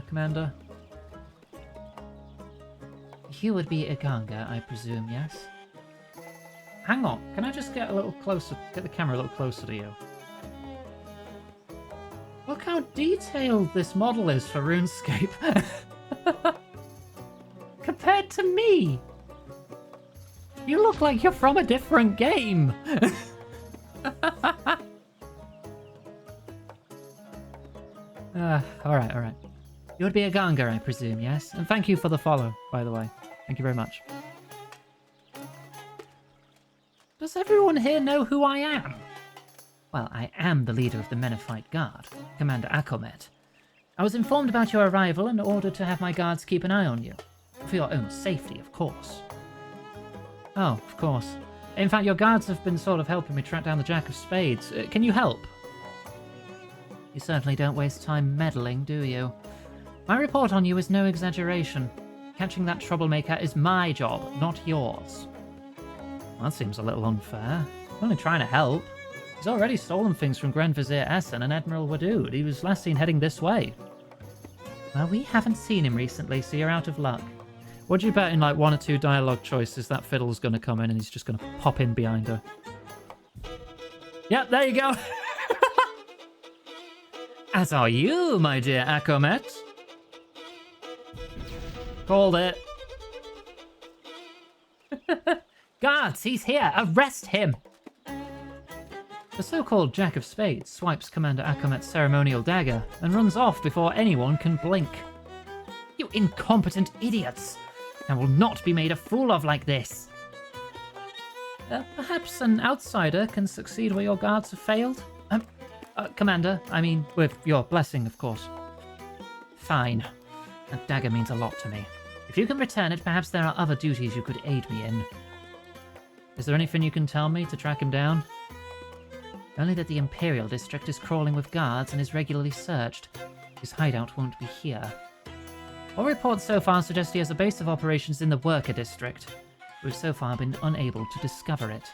A: Commander? You would be Iganga, I presume, yes? Hang on, can I just get a little closer, get the camera a little closer to you? Look how detailed this model is for RuneScape. Compared to me! You look like you're from a different game! Alright. You would be a Ganga, I presume, yes? And thank you for the follow, by the way. Thank you very much. Does everyone here know who I am? Well, I am the leader of the Menethite Guard, Commander Akomet. I was informed about your arrival and ordered to have my guards keep an eye on you. For your own safety, of course. Oh, of course. In fact, your guards have been sort of helping me track down the Jack of Spades. Can you help? You certainly don't waste time meddling, do you? My report on you is no exaggeration. Catching that troublemaker is my job, not yours. Well, that seems a little unfair. I'm only trying to help. He's already stolen things from Grand Vizier Essen and Admiral Wadood. He was last seen heading this way. Well, we haven't seen him recently, so you're out of luck. What do you bet in like one or two dialogue choices that fiddle's going to come in and he's just going to pop in behind her? Yep, there you go. As are you, my dear Akomet. Called it. Guards, he's here. Arrest him. The so-called Jack of Spades swipes Commander Akomet's ceremonial dagger and runs off before anyone can blink. You incompetent idiots! I will not be made a fool of like this. Perhaps an outsider can succeed where your guards have failed? Commander, I mean, with your blessing, of course. Fine. That dagger means a lot to me. If you can return it, perhaps there are other duties you could aid me in. Is there anything you can tell me to track him down? Only that the Imperial District is crawling with guards and is regularly searched. His hideout won't be here. All reports so far suggest he has a base of operations in the Worker District. We've so far been unable to discover it.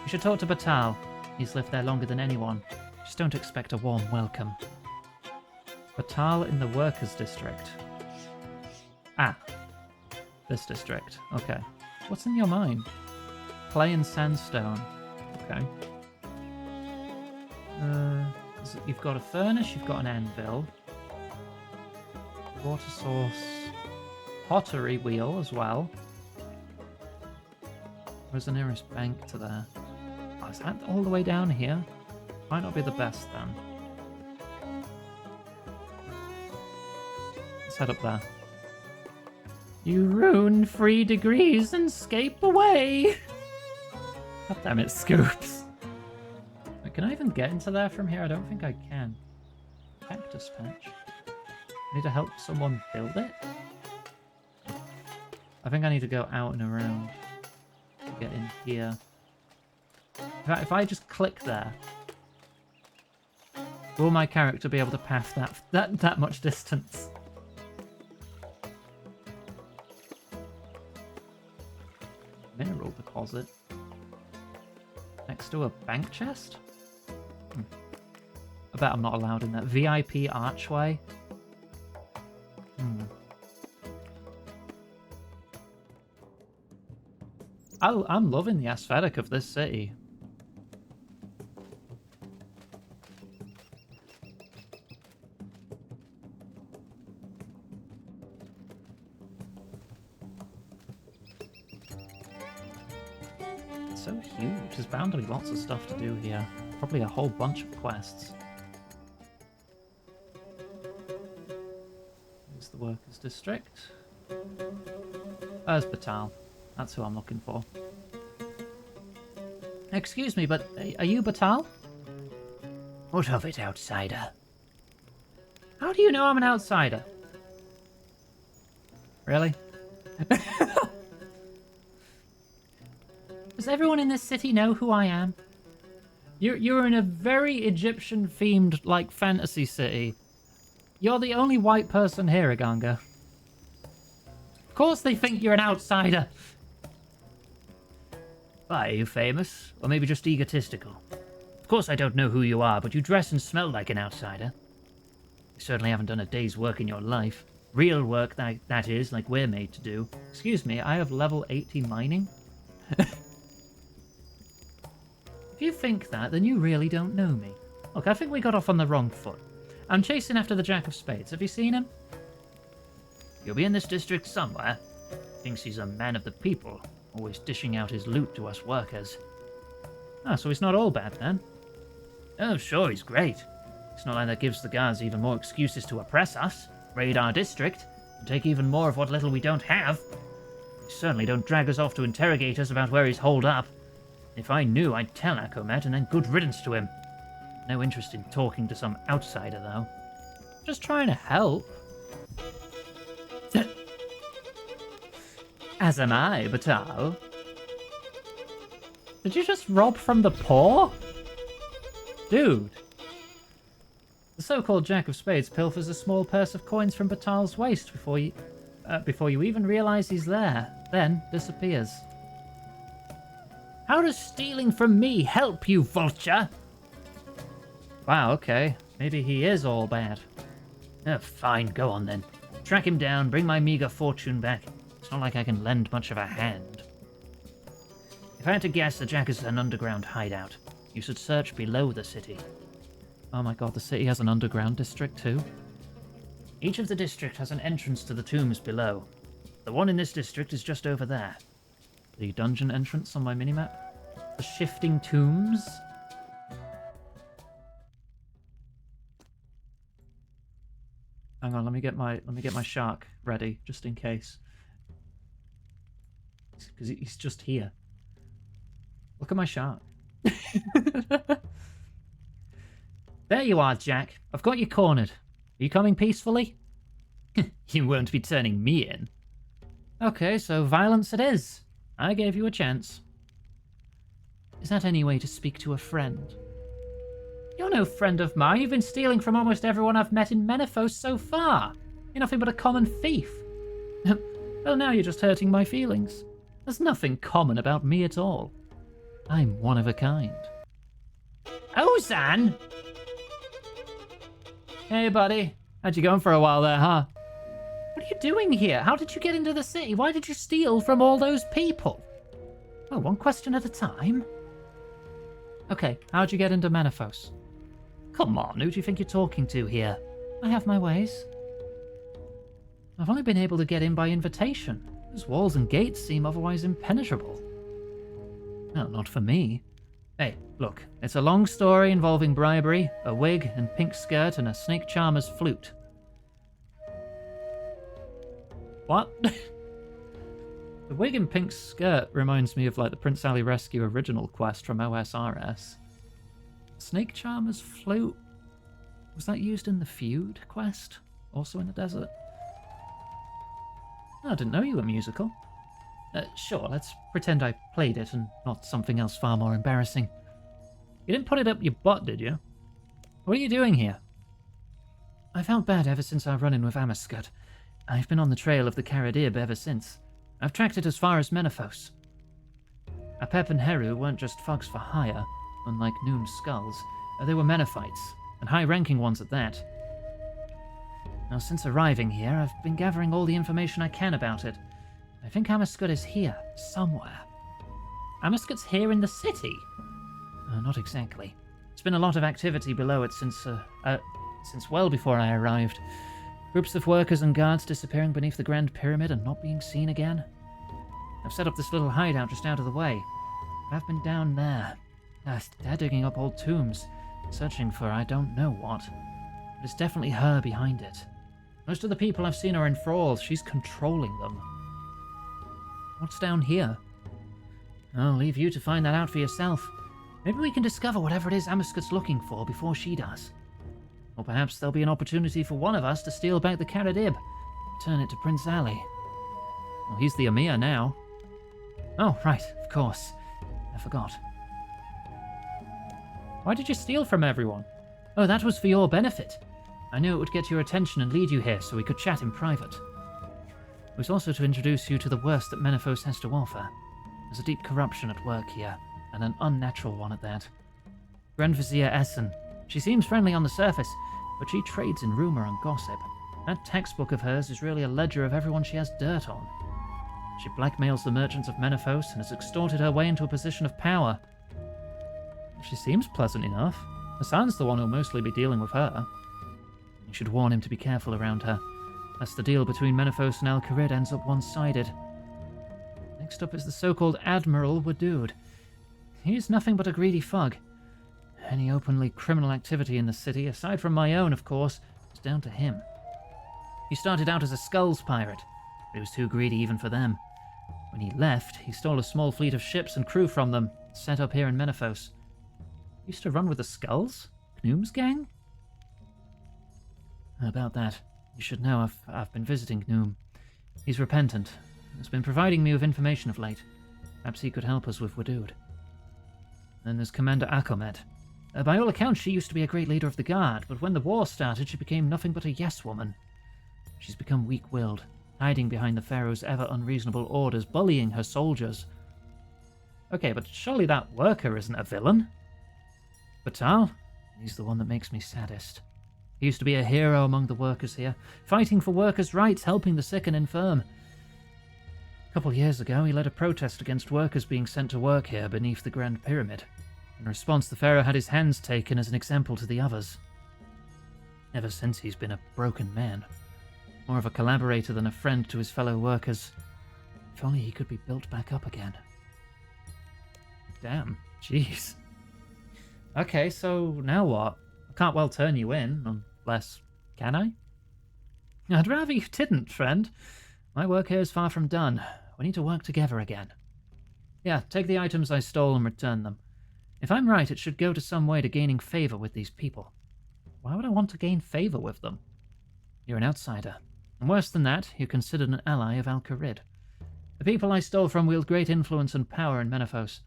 A: We should talk to Batal. He's lived there longer than anyone. Just don't expect a warm welcome. Batal in the Workers District. Ah. This district. Okay. What's in your mind? Clay and sandstone. Okay. You've got a furnace, you've got an anvil. Water source. Pottery wheel as well. Where's the nearest bank to there? Oh, is that all the way down here? Might not be the best then. Let's head up there. You ruin 3 degrees and escape away! God damn it, Scoops. Wait, can I even get into there from here? I don't think I can. Cactus patch. I need to help someone build it? I think I need to go out and around to get in here. If I just click there, will my character be able to pass that much distance? Mineral deposit. Next to a bank chest? I bet I'm not allowed in that. VIP archway? I'm loving the aesthetic of this city. It's so huge. There's bound to be lots of stuff to do here. Probably a whole bunch of quests. Here's the workers' district. There's Batal. That's who I'm looking for. Excuse me, but are you Batal?
F: What of it, outsider?
A: How do you know I'm an outsider? Really? Does everyone in this city know who I am? You're in a very Egyptian-themed, like, fantasy city. You're the only white person here, Aganga. Of course they think you're an outsider.
F: Why, are you famous? Or maybe just egotistical? Of course I don't know who you are, but you dress and smell like an outsider. You certainly haven't done a day's work in your life. Real work, that is, like we're made to do.
A: Excuse me, I have level 80 mining? If you think that, then you really don't know me. Look, I think we got off on the wrong foot. I'm chasing after the Jack of Spades. Have you seen him?
F: You'll be in this district somewhere. Thinks he's a man of the people, always dishing out his loot to us workers.
A: Ah, so he's not all bad then.
F: Oh, sure, he's great. It's not like that gives the guards even more excuses to oppress us, raid our district, and take even more of what little we don't have. They certainly don't drag us off to interrogate us about where he's holed up. If I knew, I'd tell Akomet, and then good riddance to him. No interest in talking to some outsider, though.
A: Just trying to help. As am I, Batal. Did you just rob from the poor? Dude. The so-called Jack of Spades pilfers a small purse of coins from Batal's waist before you even realize he's there, then disappears.
F: How does stealing from me help you, vulture?
A: Wow, okay. Maybe he is all bad.
F: Oh, fine, go on then. Track him down, bring my meager fortune back. It's not like I can lend much of a hand. If I had to guess, the Jack is an underground hideout. You should search below the city.
A: Oh my god, the city has an underground district too?
F: Each of the district has an entrance to the tombs below. The one in this district is just over there.
A: The dungeon entrance on my minimap? The shifting tombs? Hang on, let me get my shark ready, just in case. Because he's just here. Look at my shark.
F: There you are, Jack. I've got you cornered. Are you coming peacefully?
A: You won't be turning me in. Okay, so violence it is. I gave you a chance. Is that any way to speak to a friend? You're no friend of mine. You've been stealing from almost everyone I've met in Menaphos so far. You're nothing but a common thief. Well, now you're just hurting my feelings. There's nothing common about me at all. I'm one of a kind.
F: Ozan!
A: Hey, buddy. How'd you going for a while there, huh? What are you doing here? How did you get into the city? Why did you steal from all those people? Oh, one question at a time. Okay, how'd you get into Menaphos? Come on, who do you think you're talking to here? I have my ways. I've only been able to get in by invitation. Those walls and gates seem otherwise impenetrable. Well, not for me. Hey, look, it's a long story involving bribery, a wig and pink skirt, and a snake charmer's flute. What? The wig and pink skirt reminds me of like the Prince Ali Rescue original quest from OSRS. Snake charmer's flute? Was that used in the Feud quest? Also in the desert? I didn't know you were musical. Sure, let's pretend I played it and not something else far more embarrassing. You didn't put it up your butt, did you? What are you doing here? I felt bad ever since our run-in with Amaskut. I've been on the trail of the Karadib ever since. I've tracked it as far as Menaphos. Apep and Heru weren't just thugs for hire, unlike Noon's skulls. They were Menaphites, and high-ranking ones at that. Now, since arriving here, I've been gathering all the information I can about it. I think Amaskut is here, somewhere. Amaskut's here in the city? Not exactly. There's been a lot of activity below it since well before I arrived. Groups of workers and guards disappearing beneath the Grand Pyramid and not being seen again. I've set up this little hideout just out of the way. But I've been down there. They're digging up old tombs, searching for I don't know what. But it's definitely her behind it. Most of the people I've seen are in thralls. She's controlling them. What's down here? I'll leave you to find that out for yourself. Maybe we can discover whatever it is Amaskut's looking for before she does. Or perhaps there'll be an opportunity for one of us to steal back the Karadib, return it to Prince Ali. Well, he's the Emir now. Oh, right, of course. I forgot. Why did you steal from everyone? Oh, that was for your benefit. I knew it would get your attention and lead you here so we could chat in private. It was also to introduce you to the worst that Menaphos has to offer. There's a deep corruption at work here, and an unnatural one at that. Grand Vizier Essen. She seems friendly on the surface, but she trades in rumour and gossip. That textbook of hers is really a ledger of everyone she has dirt on. She blackmails the merchants of Menaphos and has extorted her way into a position of power. She seems pleasant enough. Hassan's the one who'll mostly be dealing with her. You should warn him to be careful around her, lest the deal between Menaphos and Al-Kharid ends up one-sided. Next up is the so-called Admiral Wadud. He's nothing but a greedy thug. Any openly criminal activity in the city, aside from my own, of course, is down to him. He started out as a skulls pirate, but he was too greedy even for them. When he left, he stole a small fleet of ships and crew from them, set up here in Menaphos. He used to run with the Skulls? Gnoom's gang? About that, you should know I've been visiting Gnoom. He's repentant, and has been providing me with information of late. Perhaps he could help us with Wadud. Then there's Commander Akomet. By all accounts, she used to be a great leader of the Guard, but when the war started, she became nothing but a yes-woman. She's become weak-willed, hiding behind the Pharaoh's ever-unreasonable orders, bullying her soldiers. Okay, but surely that worker isn't a villain? Batal? He's the one that makes me saddest. He used to be a hero among the workers here, fighting for workers' rights, helping the sick and infirm. A couple years ago, he led a protest against workers being sent to work here beneath the Grand Pyramid. In response, the Pharaoh had his hands taken as an example to the others. Ever since, he's been a broken man. More of a collaborator than a friend to his fellow workers. If only he could be built back up again. Damn, jeez. Okay, so now what? I can't well turn you in, unless... Can I? I'd rather you didn't, friend. My work here is far from done. We need to work together again. Yeah, take the items I stole and return them. If I'm right, it should go to some way to gaining favor with these people. Why would I want to gain favor with them? You're an outsider. And worse than that, you're considered an ally of Al-Kharid. The people I stole from wield great influence and power in Menaphos.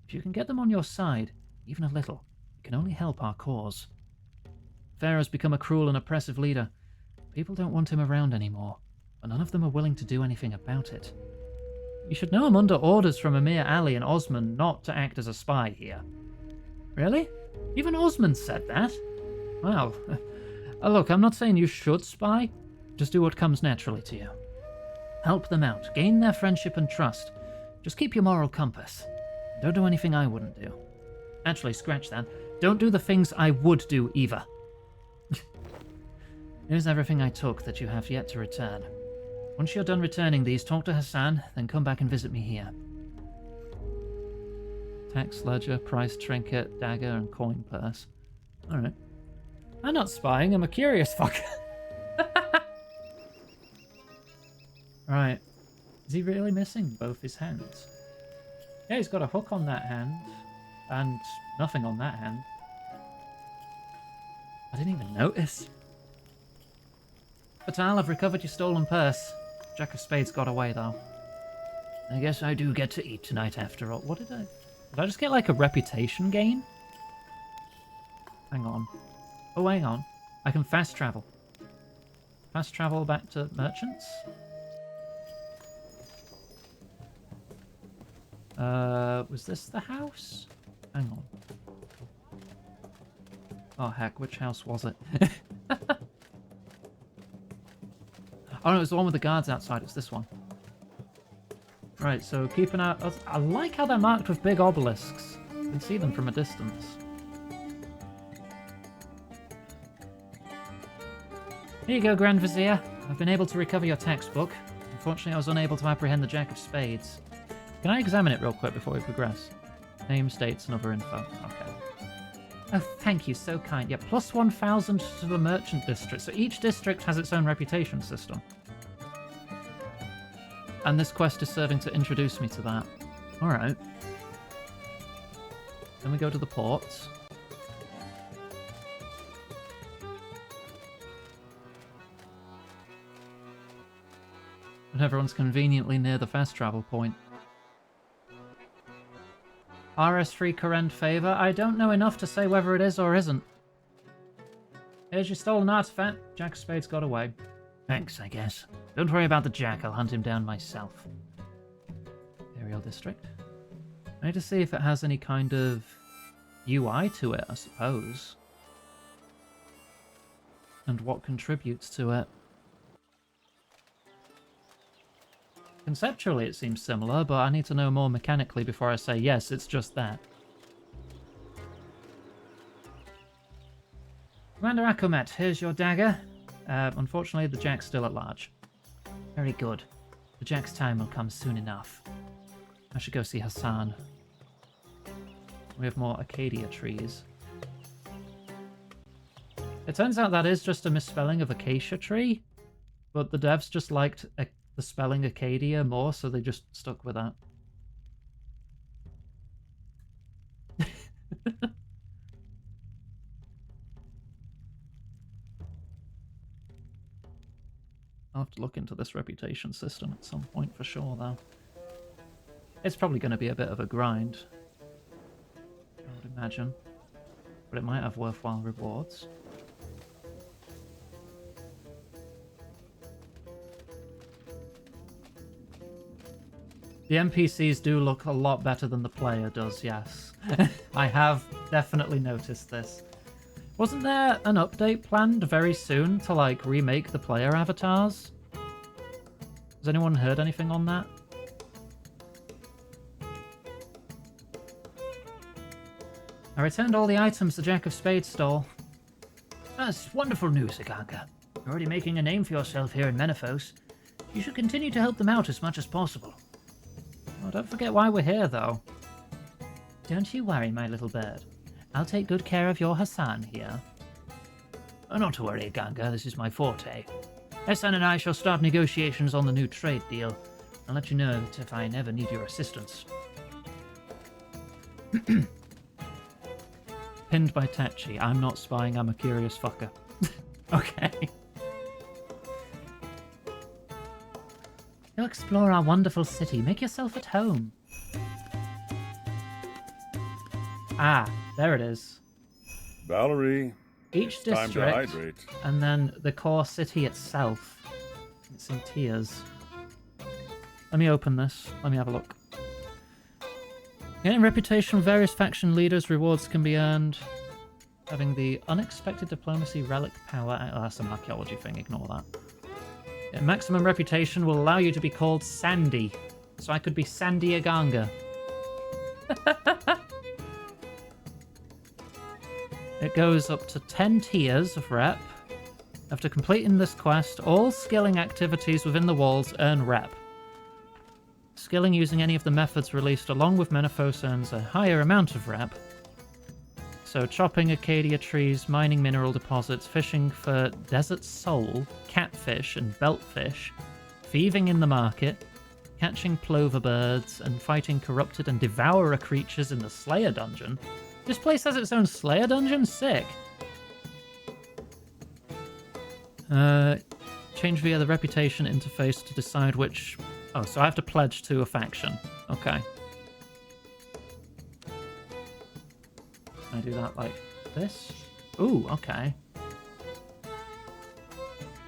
A: If you can get them on your side, even a little, it can only help our cause. Pharaoh's become a cruel and oppressive leader. People don't want him around anymore, but none of them are willing to do anything about it. You should know I'm under orders from Emir Ali and Osman not to act as a spy here. Really? Even Osman said that? Well, look, I'm not saying you should spy. Just do what comes naturally to you. Help them out, gain their friendship and trust. Just keep your moral compass. Don't do anything I wouldn't do. Actually, scratch that. Don't do the things I would do, either. Here's everything I took that you have yet to return. Once you're done returning these, talk to Hassan, then come back and visit me here. Tax ledger, price trinket, dagger, and coin purse. Alright. I'm not spying, I'm a curious fucker. Right. Is he really missing both his hands? Yeah, he's got a hook on that hand, and nothing on that hand. I didn't even notice. Fatal, I've recovered your stolen purse. Jack of Spades got away, though. I guess I do get to eat tonight after all. What did I... Did I just get, like, a reputation gain? Hang on. Oh, hang on. I can fast travel. Fast travel back to merchants? Was this the house? Hang on. Oh, heck, which house was it? Oh, no, it was the one with the guards outside. It's this one. Right, so keep an eye... I like how they're marked with big obelisks. You can see them from a distance. Here you go, Grand Vizier. I've been able to recover your textbook. Unfortunately, I was unable to apprehend the Jack of Spades. Can I examine it real quick before we progress? Name, states, and other info. Okay. Oh, thank you, so kind. Yeah, plus 1,000 to the merchant district. So each district has its own reputation system. And this quest is serving to introduce me to that. Alright. Then we go to the ports. And everyone's conveniently near the fast travel point. RS3 Corrend favor? I don't know enough to say whether it is or isn't. Here's your stolen artifact. Jack of Spades got away. Thanks, I guess. Don't worry about the Jack, I'll hunt him down myself. Imperial District. I need to see if it has any kind of UI to it, I suppose. And what contributes to it. Conceptually it seems similar, but I need to know more mechanically before I say yes, it's just that. Commander Akumet, here's your dagger. Unfortunately, the Jack's still at large. Very good. The Jack's time will come soon enough. I should go see Hassan. We have more Acadia trees. It turns out that is just a misspelling of acacia tree, but the devs just liked the spelling Acadia more, so they just stuck with that. I'll have to look into this reputation system at some point for sure, though. It's probably going to be a bit of a grind, I would imagine. But it might have worthwhile rewards. The NPCs do look a lot better than the player does, yes. I have definitely noticed this. Wasn't there an update planned very soon to, like, remake the player avatars? Has anyone heard anything on that? I returned all the items the Jack of Spades stole. That's wonderful news, Aganga. You're already making a name for yourself here in Menethos. You should continue to help them out as much as possible. Oh, don't forget why we're here, though. Don't you worry, my little bird. I'll take good care of your Hassan here. Oh, not to worry, Ganga. This is my forte. Hassan and I shall start negotiations on the new trade deal. I'll let you know if I ever need your assistance. Pinned by Tachi. I'm not spying, I'm a curious fucker. Okay. You'll explore our wonderful city. Make yourself at home. Ah, there it is.
G: Valerie,
A: Each
G: it's time to
A: district,
G: hydrate.
A: and then the core city itself. It's in tiers. Let me open this. Let me have a look. Getting reputation from various faction leaders. Rewards can be earned. Having the unexpected diplomacy relic power. Oh, that's an archaeology thing. Ignore that. Yeah, maximum reputation will allow you to be called Sandy. So I could be Sandy Aganga. it goes up to 10 tiers of rep. After completing this quest, all skilling activities within the walls earn rep. Skilling using any of the methods released along with Menaphos earns a higher amount of rep. So chopping acacia trees, mining mineral deposits, fishing for desert sole, catfish and beltfish, thieving in the market, catching plover birds, and fighting corrupted and devourer creatures in the Slayer dungeon. This place has its own Slayer dungeon? Sick. Change via the reputation interface to decide which... Oh, so I have to pledge to a faction. Okay. Can I do that like this? Ooh, okay.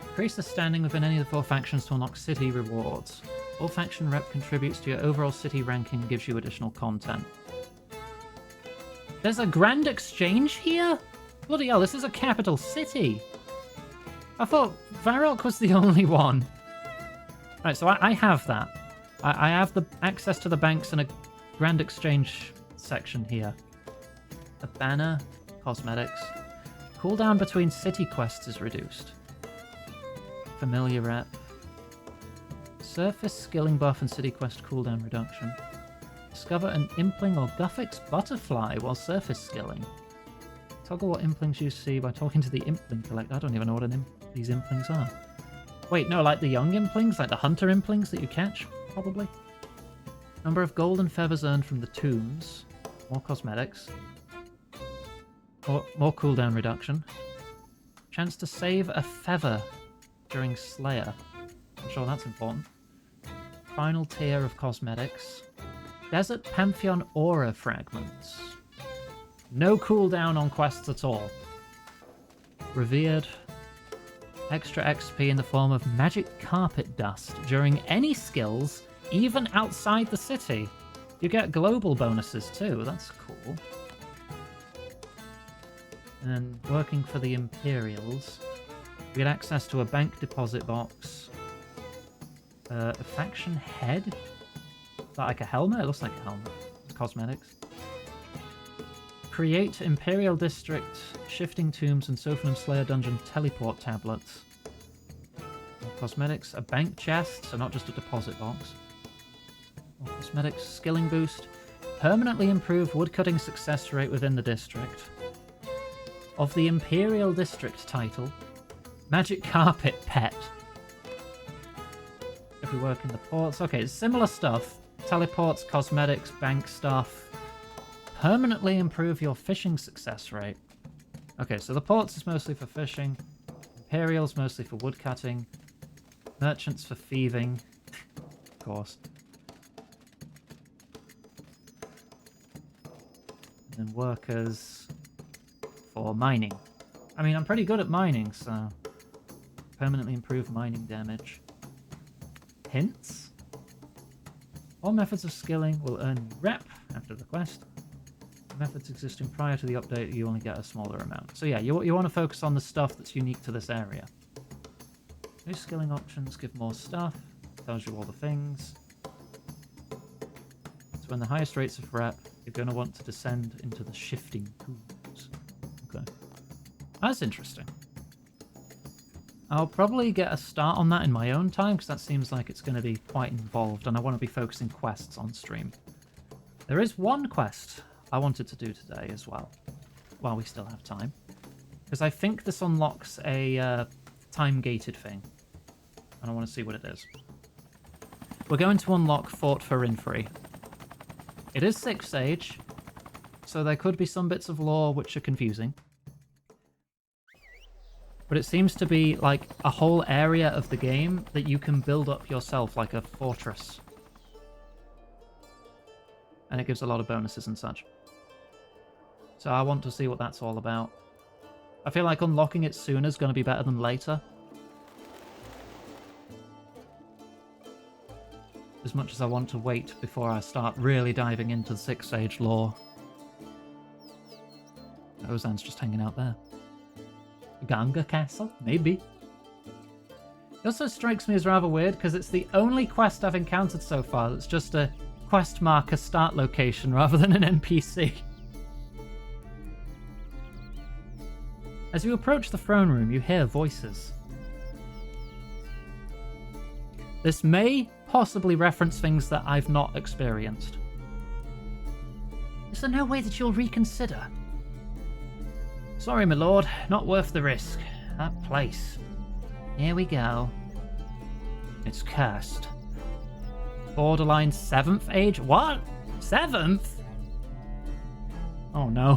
A: Increase the standing within any of the 4 factions to unlock city rewards. All faction rep contributes to your overall city ranking and gives you additional content. There's a grand exchange here? Bloody hell, this is a capital city. I thought Varrock was the only one. Right, so I have that. I have the access to the banks and a grand exchange section here. A banner, cosmetics. Cooldown between city quests is reduced. Familiar rep. Surface skilling buff and city quest cooldown reduction. Discover an impling or Guffix butterfly while surface skilling. Toggle what implings you see by talking to the impling collector. I don't even know what these implings are. Wait, no, like the young implings? Like the hunter implings that you catch? Probably. Number of golden feathers earned from the tombs. More cosmetics. More cooldown reduction. Chance to save a feather during Slayer. I'm sure that's important. Final tier of cosmetics. Desert Pantheon Aura Fragments. No cooldown on quests at all. Revered. Extra XP in the form of magic carpet dust during any skills, even outside the city. You get global bonuses too, that's cool. And working for the Imperials, you get access to a bank deposit box. A faction head? Is that like a helmet? It looks like a helmet. Cosmetics. Create Imperial District, Shifting Tombs, and Sophanum Slayer Dungeon teleport tablets. More cosmetics, a bank chest, so not just a deposit box. More cosmetics, skilling boost. Permanently improve woodcutting success rate within the district. Of the Imperial District title, Magic Carpet Pet. If we work in the ports, okay, it's similar stuff. Teleports, cosmetics, bank stuff. Permanently improve your fishing success rate. Okay, so the ports is mostly for fishing. Imperials mostly for woodcutting. Merchants for thieving. Of course. And then workers for mining. I mean, I'm pretty good at mining, so... Permanently improve mining damage. Hints? All methods of skilling will earn rep after the quest. Methods existing prior to the update, you only get a smaller amount. So yeah, you want to focus on the stuff that's unique to this area. New skilling options give more stuff. Tells you all the things. So when the highest rates of rep, you're going to want to descend into the shifting pools. Okay. That's interesting. I'll probably get a start on that in my own time, because that seems like it's going to be quite involved, and I want to be focusing quests on stream. There is one quest I wanted to do today as well, while we still have time, because I think this unlocks a time-gated thing, and I want to see what it is. We're going to unlock Fort Farinfree. It is 6th Age, so there could be some bits of lore which are confusing. But it seems to be like a whole area of the game that you can build up yourself, like a fortress. And it gives a lot of bonuses and such. So I want to see what that's all about. I feel like unlocking it sooner is going to be better than later. As much as I want to wait before I start really diving into the 6th Age lore. Ozan's just hanging out there. Ganga Castle? Maybe. It also strikes me as rather weird because it's the only quest I've encountered so far that's just a quest marker start location rather than an NPC. As you approach the throne room, you hear voices. This may possibly reference things that I've not experienced. Is there no way that you'll reconsider? Sorry, my lord, not worth the risk. That place. Here we go. It's cursed. Borderline 7th age? What? 7th? Oh no.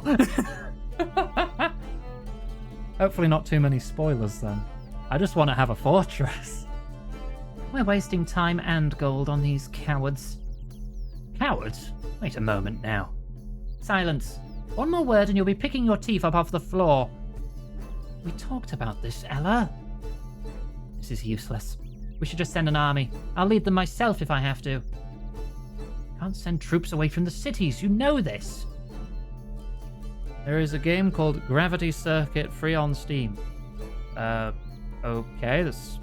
A: Hopefully not too many spoilers then. I just want to have a fortress. We're wasting time and gold on these cowards. Cowards? Wait a moment now. Silence. One more word and you'll be picking your teeth up off the floor. We talked about this, Ella. This is useless. We should just send an army. I'll lead them myself if I have to. Can't send troops away from the cities, you know this. There is a game called Gravity Circuit free on Steam. Okay, this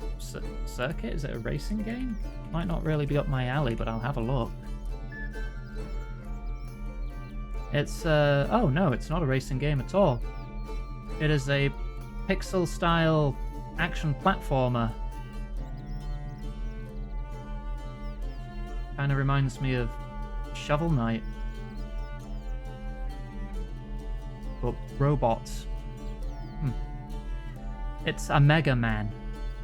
A: Circuit? Is it a racing game? Might not really be up my alley, but I'll have a look. It's, oh no, it's not a racing game at all. It is a pixel-style action platformer. Kinda reminds me of Shovel Knight. But robots. It's a Mega Man.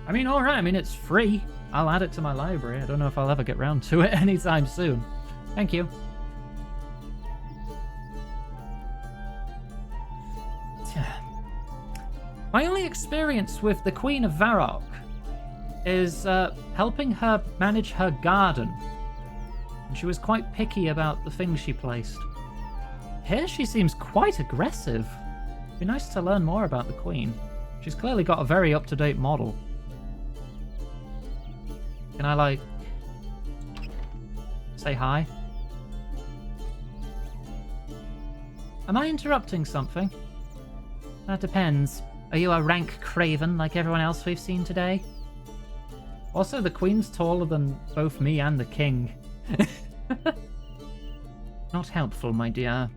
A: I mean, alright, I mean, it's free. I'll add it to my library. I don't know if I'll ever get round to it anytime soon. Thank you. My only experience with the Queen of Varrock is helping her manage her garden. And she was quite picky about the things she placed. Here she seems quite aggressive. It'd be nice to learn more about the Queen. She's clearly got a very up-to-date model. Can I, like, say hi? Am I interrupting something? That depends. Are you a rank craven like everyone else we've seen today? Also, the Queen's taller than both me and the King. Not helpful, my dear.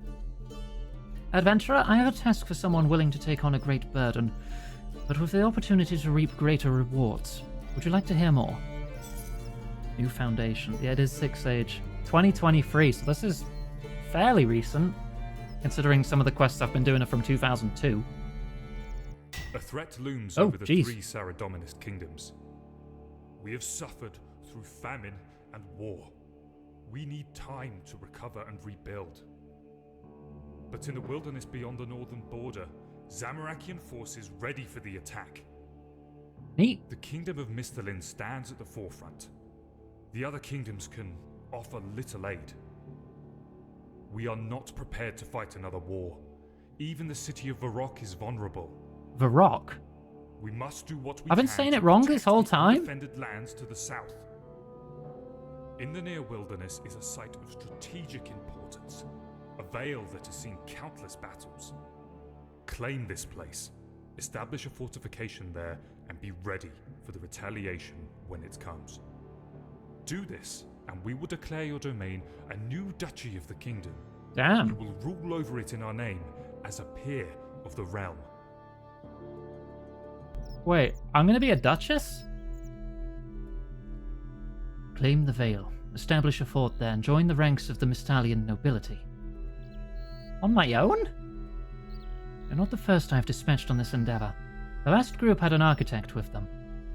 A: Adventurer, I have a task for someone willing to take on a great burden, but with the opportunity to reap greater rewards. Would you like to hear more? New Foundation. Yeah, it is 6th Age. 2023, so this is fairly recent, considering some of the quests I've been doing are from 2002.
J: A threat looms over the 3 Saradominist kingdoms. We have suffered through famine and war. We need time to recover and rebuild. But in the wilderness beyond the northern border, Zamorakian forces ready for the attack.
A: Neat.
J: The kingdom of Mistalin stands at the forefront. The other kingdoms can offer little aid. We are not prepared to fight another war. Even the city of Varrock is vulnerable.
A: Varrock?
J: We must do what we
A: I've been
J: can
A: saying
J: to
A: it wrong
J: protect
A: this whole
J: the
A: time?
J: undefended lands to the south. In the near wilderness is a site of strategic importance, a vale that has seen countless battles. Claim this place, establish a fortification there, and be ready for the retaliation when it comes. Do this, and we will declare your domain a new duchy of the kingdom.
A: Damn.
J: You will rule over it in our name as a peer of the realm.
A: Wait, I'm gonna be a duchess? Claim the Vale, establish a fort there, and join the ranks of the Mistalian nobility. On my own? You're not the first I've dispatched on this endeavor. The last group had an architect with them,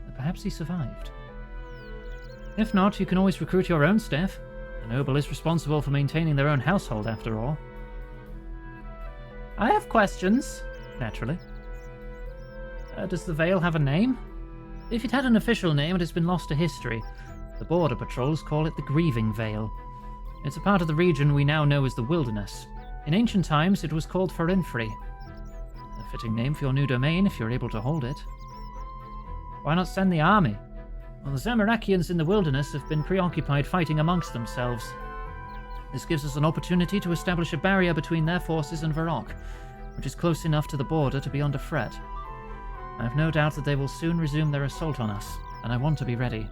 A: but perhaps he survived. If not, you can always recruit your own staff. The noble is responsible for maintaining their own household, after all. I have questions, naturally. Does the Vale have a name? If it had an official name, it has been lost to history. The border patrols call it the Grieving Vale. It's a part of the region we now know as the Wilderness. In ancient times, it was called Farinfri. A fitting name for your new domain if you're able to hold it. Why not send the army? Well, the Zamorakians in the Wilderness have been preoccupied fighting amongst themselves. This gives us an opportunity to establish a barrier between their forces and Varrock, which is close enough to the border to be under threat. I have no doubt that they will soon resume their assault on us, and I want to be ready.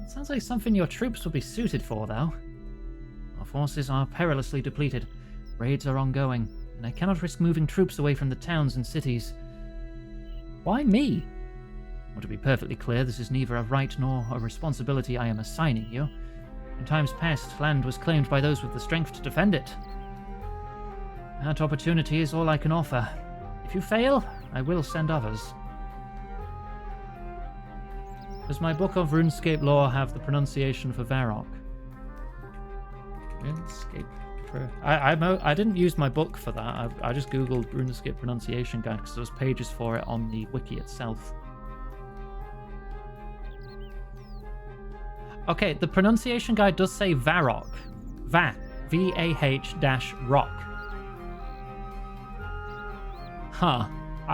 A: It sounds like something your troops will be suited for, though. Our forces are perilously depleted. Raids are ongoing. and I cannot risk moving troops away from the towns and cities. Why me? Well, to be perfectly clear, this is neither a right nor a responsibility I am assigning you. In times past, land was claimed by those with the strength to defend it. That opportunity is all I can offer. If you fail, I will send others. Does my book of Runescape lore have the pronunciation for Varrock? Runescape. I didn't use my book for that. I just googled Runescape pronunciation guide because there was pages for it on the wiki itself. Okay, the pronunciation guide does say Varrock. V-A-H-rock. Huh.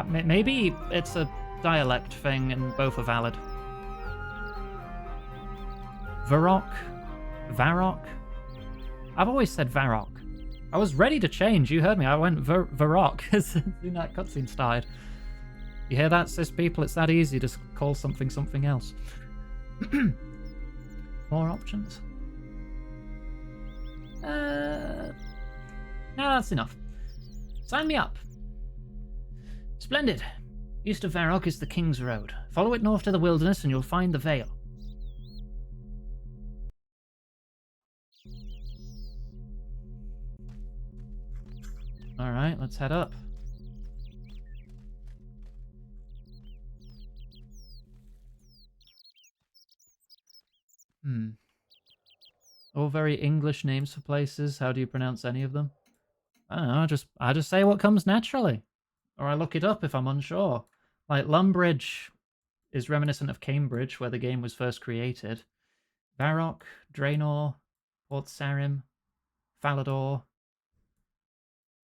A: Maybe it's a dialect thing and both are valid. Varrock? Varrock? I've always said Varrock. I was ready to change. You heard me. I went Varrock as soon that cutscene started. You hear that, cis people? It's that easy to call something something else. More options? No, that's enough. Sign me up. Splendid. East of Varrock is the King's Road. Follow it north to the wilderness and you'll find the Vale. Alright, let's head up. All very English names for places. How do you pronounce any of them? I don't know, I just say what comes naturally. Or I look it up if I'm unsure. Like, Lumbridge is reminiscent of Cambridge, where the game was first created. Varrock, Draenor, Port Sarim, Falador,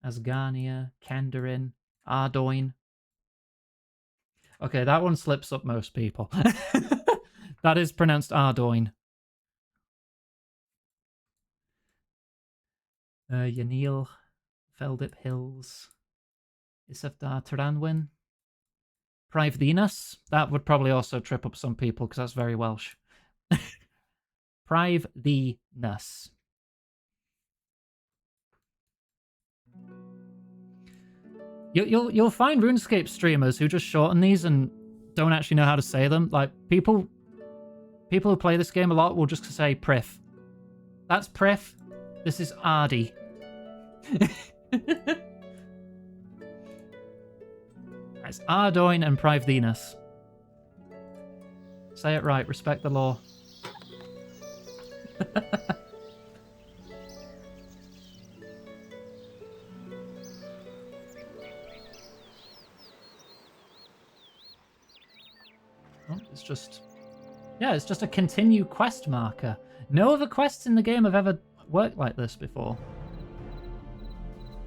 A: Asgarnia, Kandarin, Ardoin. Okay, that one slips up most people. That is pronounced Ardoin. Yanil, Feldip Hills, Isefdar Taranwyn, Prive-Venus. That would probably also trip up some people because that's very Welsh. Prive-Venus. You'll find RuneScape streamers who just shorten these and don't actually know how to say them. Like, people who play this game a lot will just say Prif. That's Prif. This is Ardy. It's Ardoin and Prive-Venus. Say it right. Respect the law. Oh, it's just... Yeah, it's just a continue quest marker. No other quests in the game have ever worked like this before.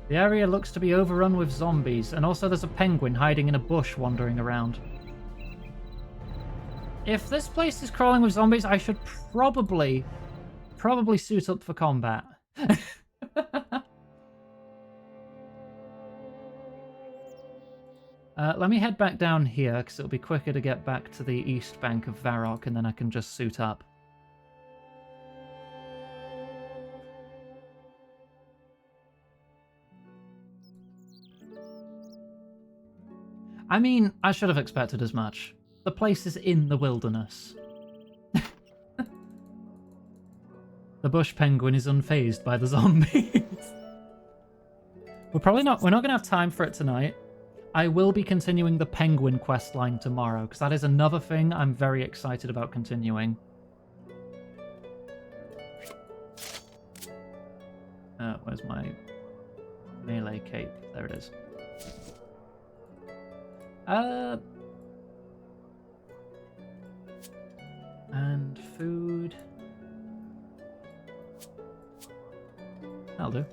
A: The area looks to be overrun with zombies, and also there's a penguin hiding in a bush wandering around. If this place is crawling with zombies, I should probably suit up for combat. Let me head back down here, because it'll be quicker to get back to the east bank of Varrock, and then I can just suit up. I mean, I should have expected as much. The place is in the wilderness. The bush penguin is unfazed by the zombies. We're not going to have time for it tonight. I will be continuing the penguin quest line tomorrow, because that is another thing I'm very excited about continuing. Where's my melee cape? There it is. And food. That'll do.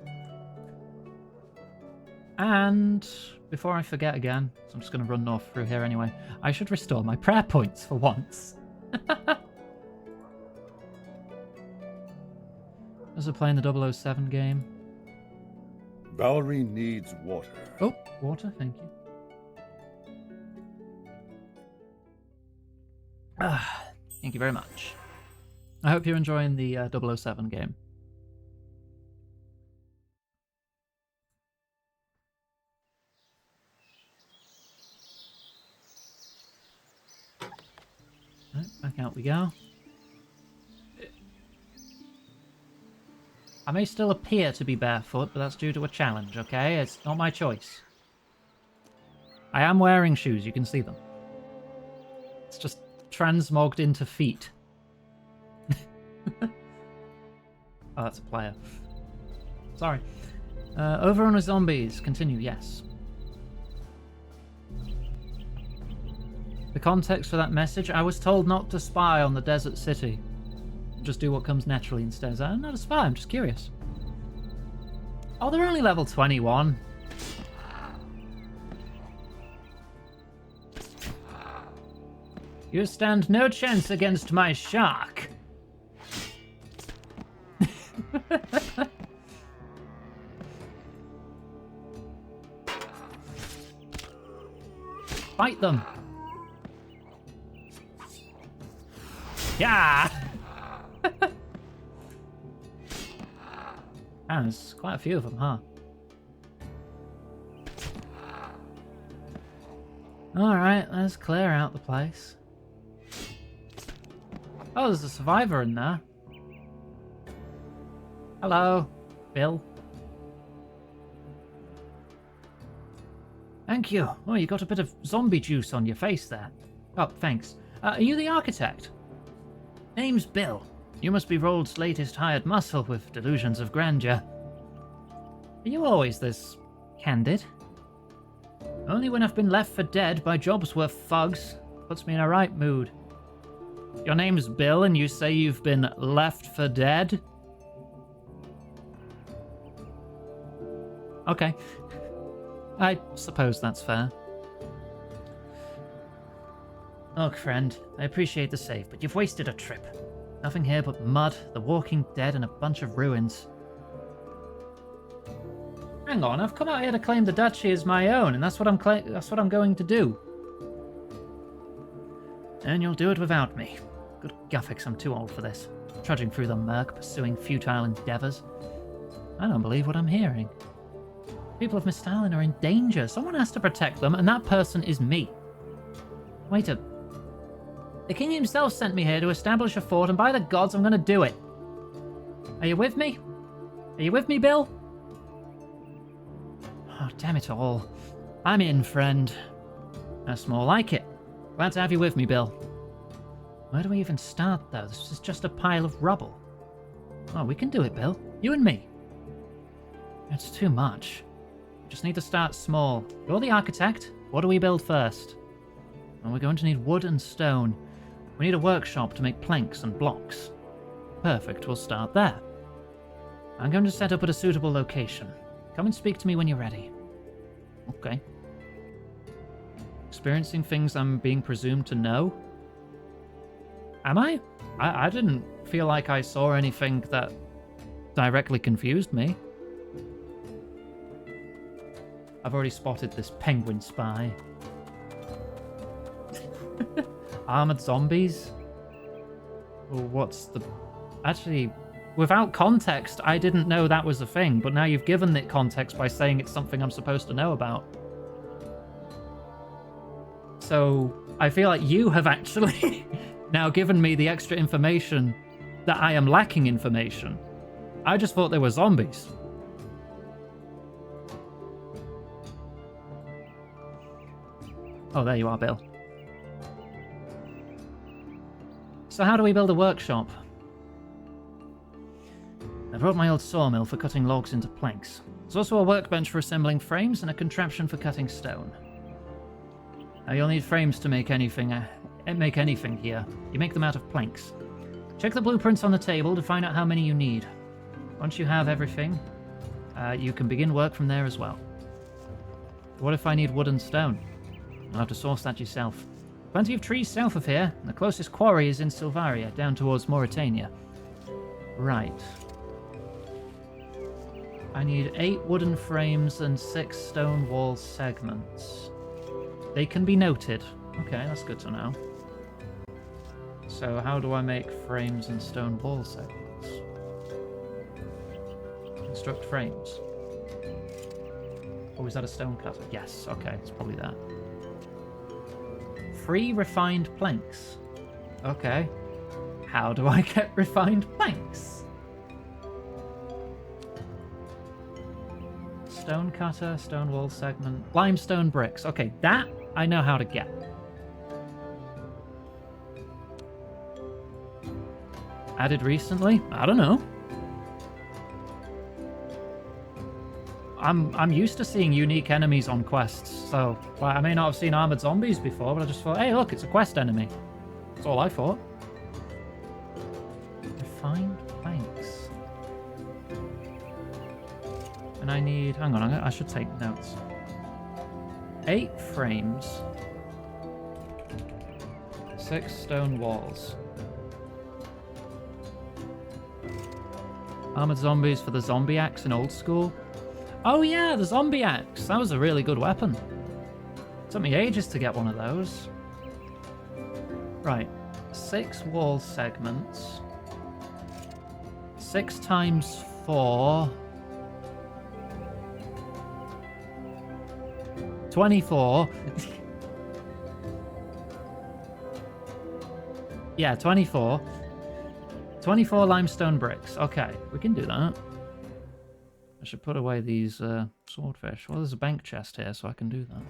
A: And before I forget again, so I'm just going to run north through here anyway, I should restore my prayer points for once. As we're playing the 007 game.
G: Valerie needs water.
A: Oh, water, thank you. Thank you very much. I hope you're enjoying the 007 game. Right, back out we go. I may still appear to be barefoot, but that's due to a challenge, okay? It's not my choice. I am wearing shoes, you can see them. It's just transmogged into feet. Oh, that's a player. Sorry. Overrun with zombies. Continue, yes. The context for that message, I was told not to spy on the desert city. Just do what comes naturally instead. I'm not a spy, I'm just curious. Oh, they're only level 21. You stand no chance against my shark. Fight them. Yeah. Man, there's quite a few of them, huh? Alright, let's clear out the place. Oh, there's a survivor in there. Hello, Bill. Thank you. Oh, you got a bit of zombie juice on your face there. Oh, thanks. Are you the architect? Name's Bill. You must be Rold's latest hired muscle with delusions of grandeur. Are you always this candid? Only when I've been left for dead by jobs worth thugs. Puts me in a right mood. Your name's Bill and you say you've been left for dead? Okay. I suppose that's fair. Look, friend, I appreciate the save, but you've wasted a trip. Nothing here but mud, the walking dead, and a bunch of ruins. Hang on, I've come out here to claim the duchy as my own, and that's what I'm going to do. And you'll do it without me. Good guffix, I'm too old for this. Trudging through the murk, pursuing futile endeavors. I don't believe what I'm hearing. People of Mistalin are in danger. Someone has to protect them, and that person is me. Wait a... The king himself sent me here to establish a fort, and by the gods, I'm going to do it. Are you with me? Are you with me, Bill? Oh, damn it all. I'm in, friend. That's more like it. Glad to have you with me, Bill. Where do we even start, though? This is just a pile of rubble. Oh, we can do it, Bill. You and me. It's too much. We just need to start small. You're the architect. What do we build first? Well, we're going to need wood and stone. We need a workshop to make planks and blocks. Perfect, we'll start there. I'm going to set up at a suitable location. Come and speak to me when you're ready. Okay. Experiencing things I'm being presumed to know? Am I? I didn't feel like I saw anything that directly confused me. I've already spotted this penguin spy. Armored zombies? Well, what's the... Actually, without context, I didn't know that was a thing, but now you've given it context by saying it's something I'm supposed to know about. So, I feel like you have actually now given me the extra information that I am lacking information. I just thought they were zombies. Oh, there you are, Bill. So how do we build a workshop? I brought my old sawmill for cutting logs into planks. There's also a workbench for assembling frames and a contraption for cutting stone. Now you'll need frames to make anything here. You make them out of planks. Check the blueprints on the table to find out how many you need. Once you have everything, you can begin work from there as well. What if I need wood and stone? You'll have to source that yourself. Plenty of trees south of here, and the closest quarry is in Silvaria, down towards Mauritania. Right. I need 8 wooden frames and 6 stone wall segments. They can be noted. Okay, that's good to know. So how do I make frames and stone wall segments? Construct frames. Oh, is that a stone cutter? Yes, okay, it's probably that. 3 refined planks. Okay. How do I get refined planks? Stone cutter, stone wall segment, limestone bricks. Okay, that I know how to get. Added recently? I don't know. I'm used to seeing unique enemies on quests, so I may not have seen armored zombies before, but I just thought, hey, look, it's a quest enemy. That's all I thought. Refined planks. And I need... Hang on, I should take notes. 8 frames. 6 stone walls. Armored zombies for the zombie axe in old school. Oh yeah, the zombie axe. That was a really good weapon. Took me ages to get one of those. Right. 6 wall segments. 6 times 4. 24. Yeah, 24. 24 limestone bricks. Okay, we can do that. I should put away these swordfish. Well, there's a bank chest here, so I can do that.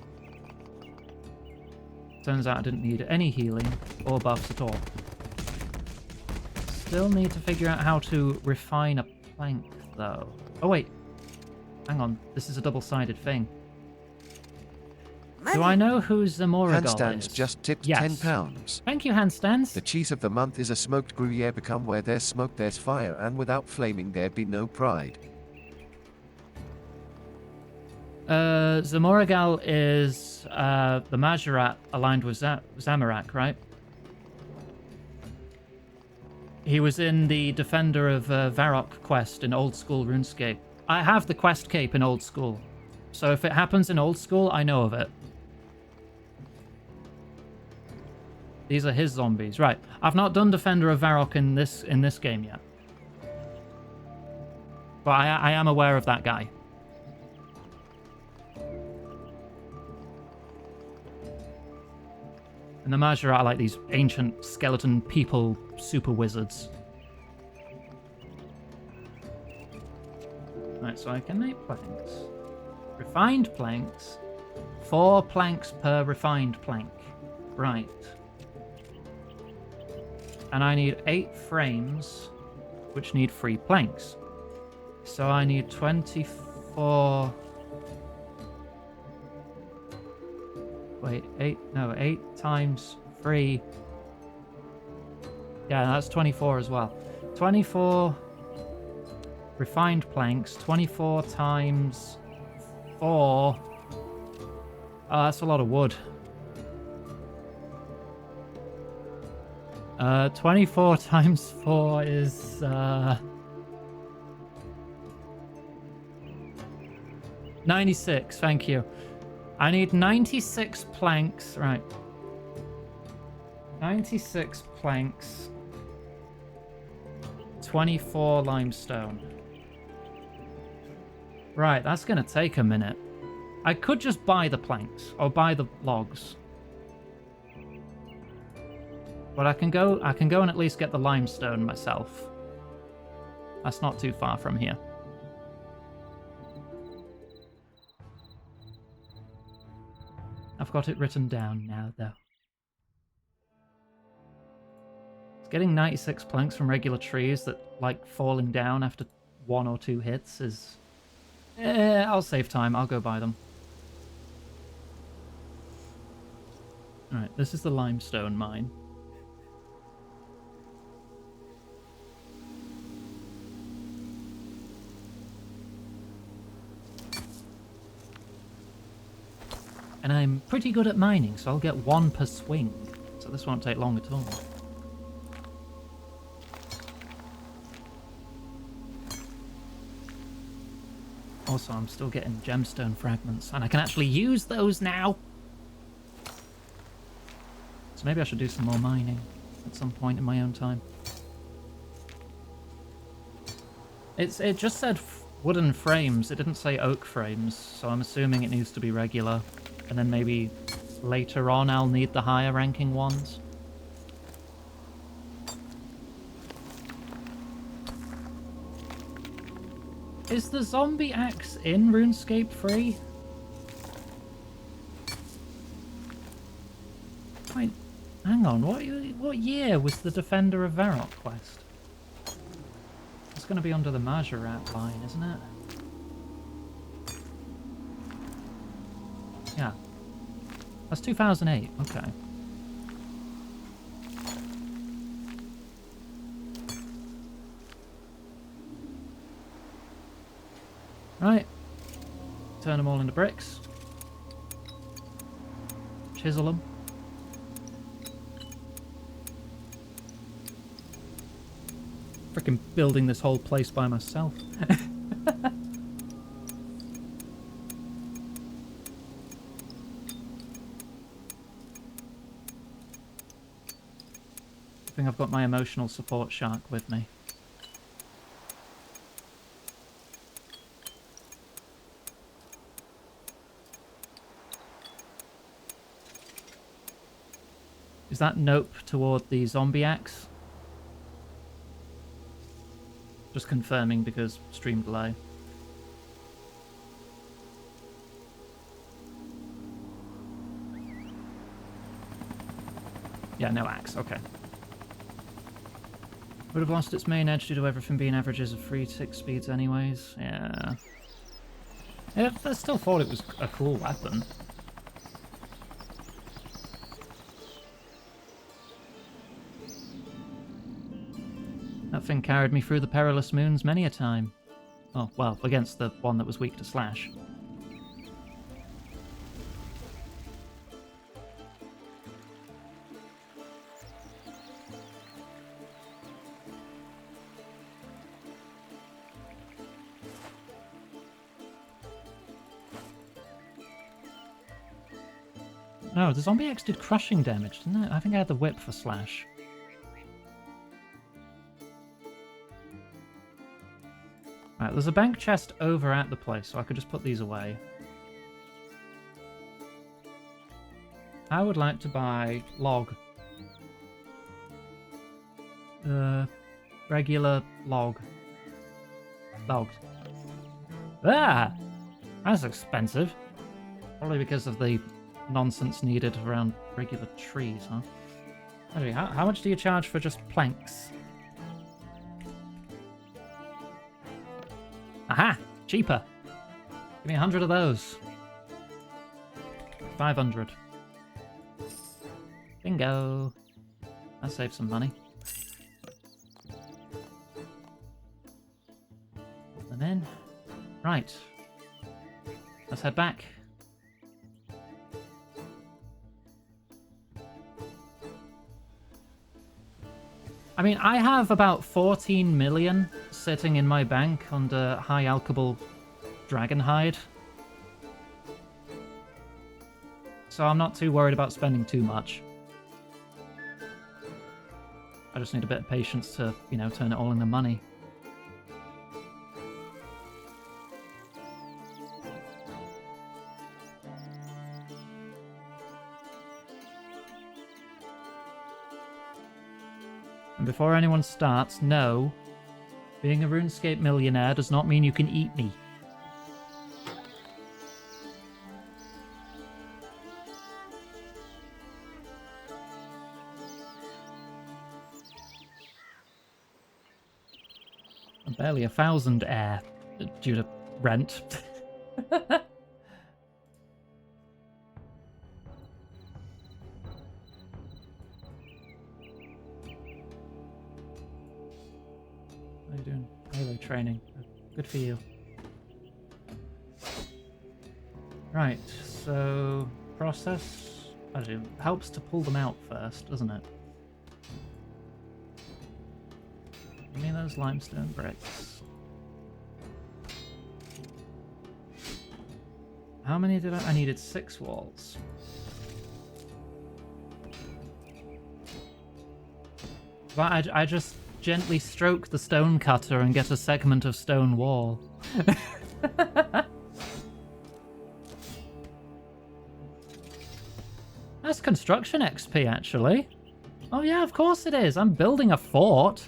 A: Turns out I didn't need any healing or buffs at all. Still need to figure out how to refine a plank, though. Oh, wait. Hang on. This is a double-sided thing. Do I know who Zamoragal
K: Handstands
A: is?
K: just tipped
A: Yes.
K: £10.
A: Thank you, Handstands.
K: The cheese of the month is a smoked Gruyere become where there's smoke there's fire and without flaming there be no pride.
A: Zamoragal is the Majorat aligned with Zamorak, right? He was in the Defender of Varrock quest in Old School RuneScape. I have the quest cape in Old School, so if it happens in Old School, I know of it. These are his zombies, right? I've not done Defender of Varrock in this game yet, but I am aware of that guy. And the Majorat are like these ancient skeleton people super wizards. Right, so I can make planks. Refined planks. 4 planks per refined plank. Right. And I need 8 frames, which need 3 planks. So I need 24... Wait, 8 times 3. Yeah, that's 24 as well. 24 refined planks, 24 times 4. Oh, that's a lot of wood. 24 times 4 is 96, thank you. I need 96 planks, right. 96 planks. 24 limestone. Right, that's gonna take a minute. I could just buy the planks, or buy the logs. But I can go and at least get the limestone myself. That's not too far from here. I've got it written down now, though. Getting 96 planks from regular trees that like falling down after 1 or 2 hits is... I'll save time. I'll go buy them. Alright, this is the limestone mine. And I'm pretty good at mining, so I'll get 1 per swing. So this won't take long at all. Also, I'm still getting gemstone fragments, and I can actually use those now! So maybe I should do some more mining at some point in my own time. It just said wooden frames, it didn't say oak frames, so I'm assuming it needs to be regular. And then maybe later on I'll need the higher ranking ones. Is the zombie axe in RuneScape free? Wait, hang on. What year was the Defender of Verrok quest? It's going to be under the Majorat line, isn't it? Yeah. That's 2008. Okay. Right. Turn them all into bricks. Chisel them. Freaking building this whole place by myself. I think I've got my emotional support shark with me. Is that nope toward the zombie axe? Just confirming because stream delay. Yeah, no axe, okay. Would have lost its main edge due to everything being averages of free tick speeds anyways. Yeah. Yeah, I still thought it was a cool weapon. That thing carried me through the perilous moons many a time. Oh, well, against the one that was weak to slash. No, the zombie axe did crushing damage, didn't it? I think I had the whip for slash. Right, there's a bank chest over at the place, so I could just put these away. I would like to buy log. Regular log. Logs. Ah! That's expensive. Probably because of the nonsense needed around regular trees, huh? Anyway, how much do you charge for just planks? Aha! Cheaper! Give me 100 of those. 500. Bingo! That saved some money. Put them in. Right. Let's head back. I mean, I have about 14 million sitting in my bank under high alchable dragon hide. So I'm not too worried about spending too much. I just need a bit of patience to, you know, turn it all into money. And before anyone starts, no, being a RuneScape millionaire does not mean you can eat me. I'm barely 1,000 air due to rent. How you doing? Halo training. Good for you. Right, so process. Actually, it helps to pull them out first, doesn't it? Give me those limestone bricks. How many did I needed 6 walls. But I just gently stroke the stone cutter and get a segment of stone wall. That's construction XP, actually. Oh yeah, of course it is. I'm building a fort.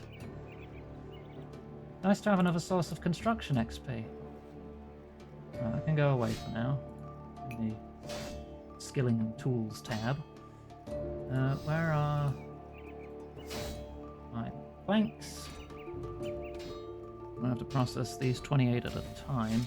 A: Nice to have another source of construction XP. Right, I can go away for now. In the skilling and tools tab. Where are my planks? I'm gonna have to process these 28 at a time.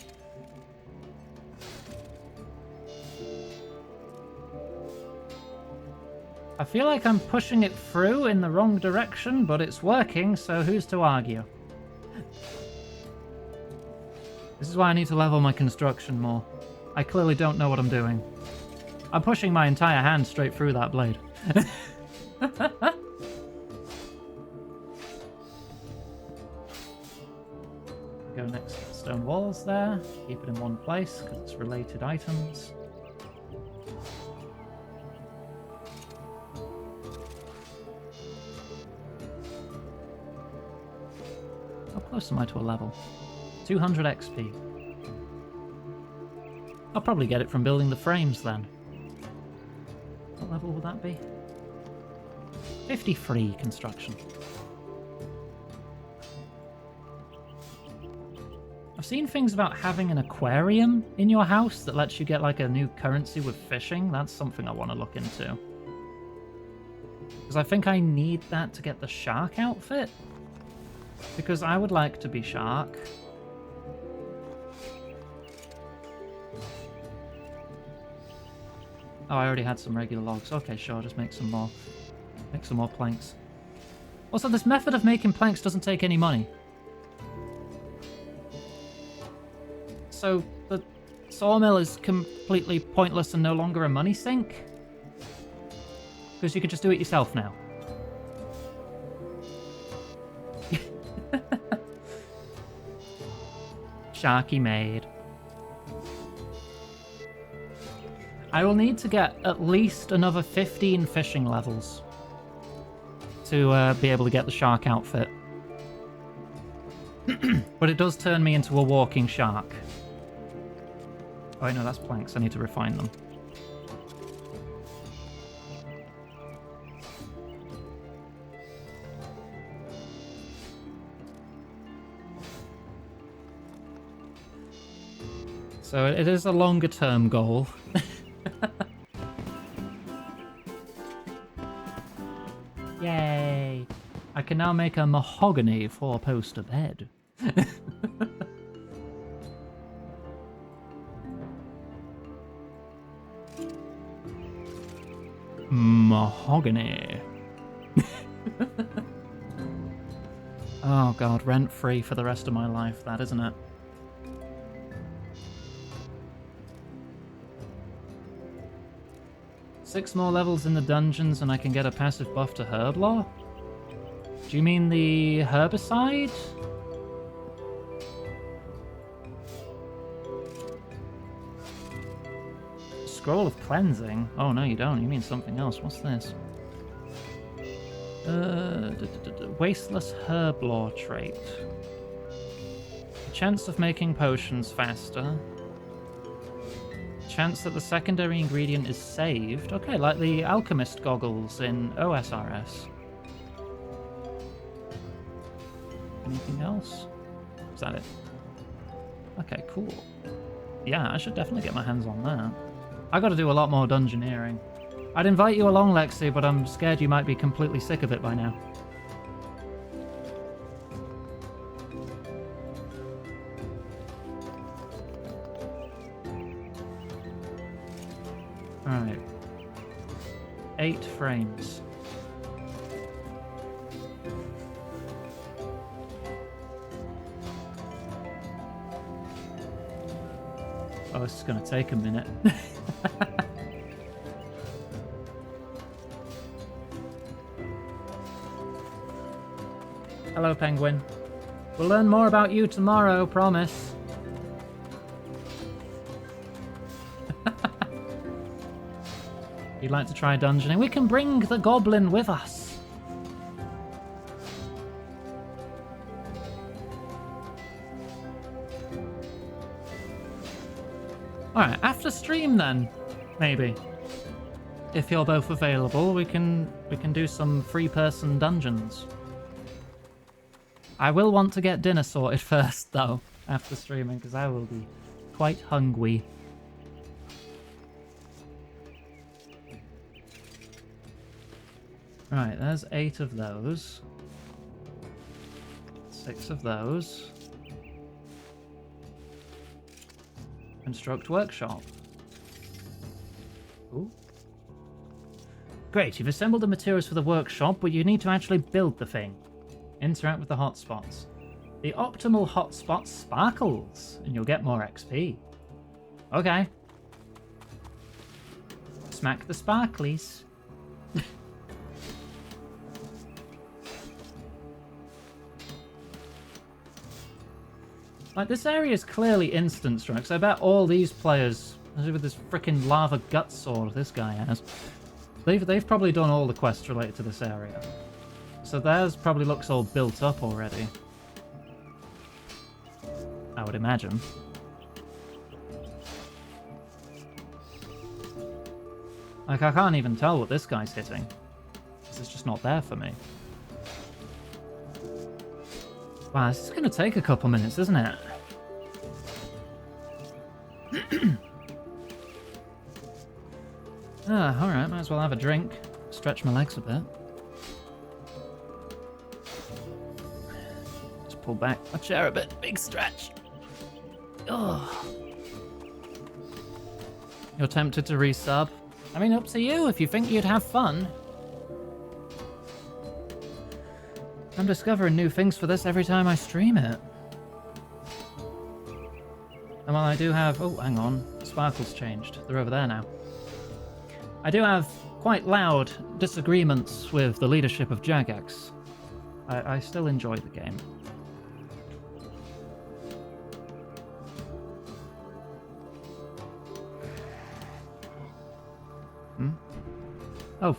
A: I feel like I'm pushing it through in the wrong direction, but it's working, so who's to argue? This is why I need to level my construction more. I clearly don't know what I'm doing. I'm pushing my entire hand straight through that blade. Go next to the stone walls there. Keep it in one place because it's related items. How close am I to a level? 200 XP. I'll probably get it from building the frames then. What level would that be? 53 construction. I've seen things about having an aquarium in your house that lets you get like a new currency with fishing. That's something I want to look into. Because I think I need that to get the shark outfit. Because I would like to be shark. Oh, I already had some regular logs. Okay, sure, just make some more. Make some more planks. Also, this method of making planks doesn't take any money. So, the sawmill is completely pointless and no longer a money sink? Because you could just do it yourself now. Sharky made. I will need to get at least another 15 fishing levels to be able to get the shark outfit. But it does turn me into a walking shark. Oh wait, no, that's planks. I need to refine them. So it is a longer term goal. Yay! I can now make a mahogany 4-poster bed. Mahogany. Oh god, rent free for the rest of my life, that isn't it? Six more levels in the dungeons and I can get a passive buff to herb law? Do you mean the herbicide? Scroll of cleansing? Oh no you don't, you mean something else. What's this? Wasteless herb law trait. Chance of making potions faster. Chance that the secondary ingredient is saved. Okay, like the alchemist goggles in OSRS. Anything else? Is that it? Okay, cool. Yeah, I should definitely get my hands on that. I gotta do a lot more dungeoneering. I'd invite you along, Lexi, but I'm scared you might be completely sick of it by now. Alright. 8 frames. Oh, this is gonna take a minute. Hello, Penguin. We'll learn more about you tomorrow, promise. You'd like to try dungeoning? We can bring the goblin with us. Alright, after stream then, maybe. If you're both available, we can do some free person dungeons. I will want to get dinner sorted first, though, after streaming, because I will be quite hungry. Right, there's 8 of those. 6 of those. Construct workshop. Ooh. Great, you've assembled the materials for the workshop, but you need to actually build the thing. Interact with the hotspots. The optimal hotspot sparkles, and you'll get more XP. Okay. Smack the sparklies. Like, this area is clearly instant strikes. I bet all these players, with this freaking lava gut sword this guy has, they've probably done all the quests related to this area. So theirs probably looks all built up already. I would imagine. Like, I can't even tell what this guy's hitting. It's just not there for me. Wow, this is going to take a couple minutes, isn't it? Alright, might as well have a drink. Stretch my legs a bit. Just pull back my chair a bit. Big stretch. Oh. You're tempted to resub? I mean, up to you if you think you'd have fun. I'm discovering new things for this every time I stream it. And while I do have... Oh, hang on. Sparkle's changed. They're over there now. I do have quite loud disagreements with the leadership of Jagex. I still enjoy the game. Oh,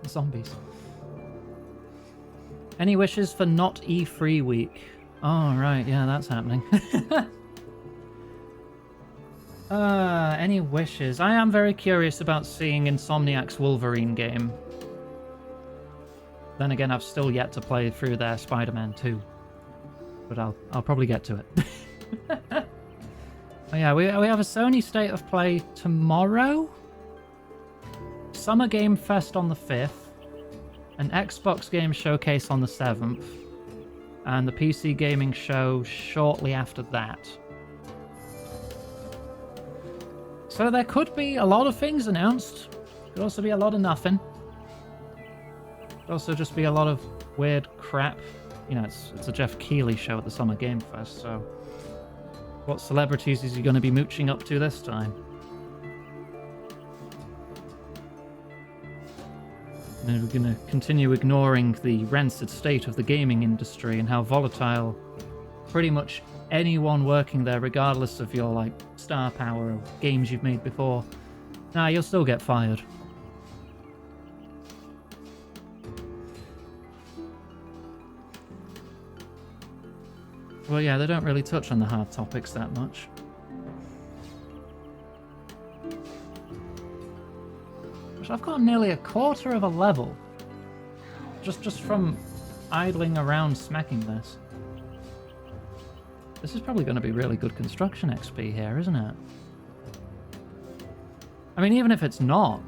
A: zombies. Any wishes for not E3 week? Oh, right, yeah, that's happening. Any wishes? I am very curious about seeing Insomniac's Wolverine game. Then again, I've still yet to play through their Spider-Man 2. But I'll probably get to it. Oh yeah, we have a Sony State of Play tomorrow? Summer Game Fest on the 5th. An Xbox Game Showcase on the 7th, and the PC Gaming Show shortly after that. So there could be a lot of things announced. Could also be a lot of nothing. Could also just be a lot of weird crap. You know, it's a Jeff Keighley show at the Summer Game Fest, so what celebrities is he going to be mooching up to this time? And we're going to continue ignoring the rancid state of the gaming industry and how volatile pretty much anyone working there, regardless of your, like, star power or games you've made before, you'll still get fired. Well, yeah, they don't really touch on the hard topics that much. I've got nearly a quarter of a level just from idling around smacking this. This is probably going to be really good construction XP here, isn't it? I mean, even if it's not,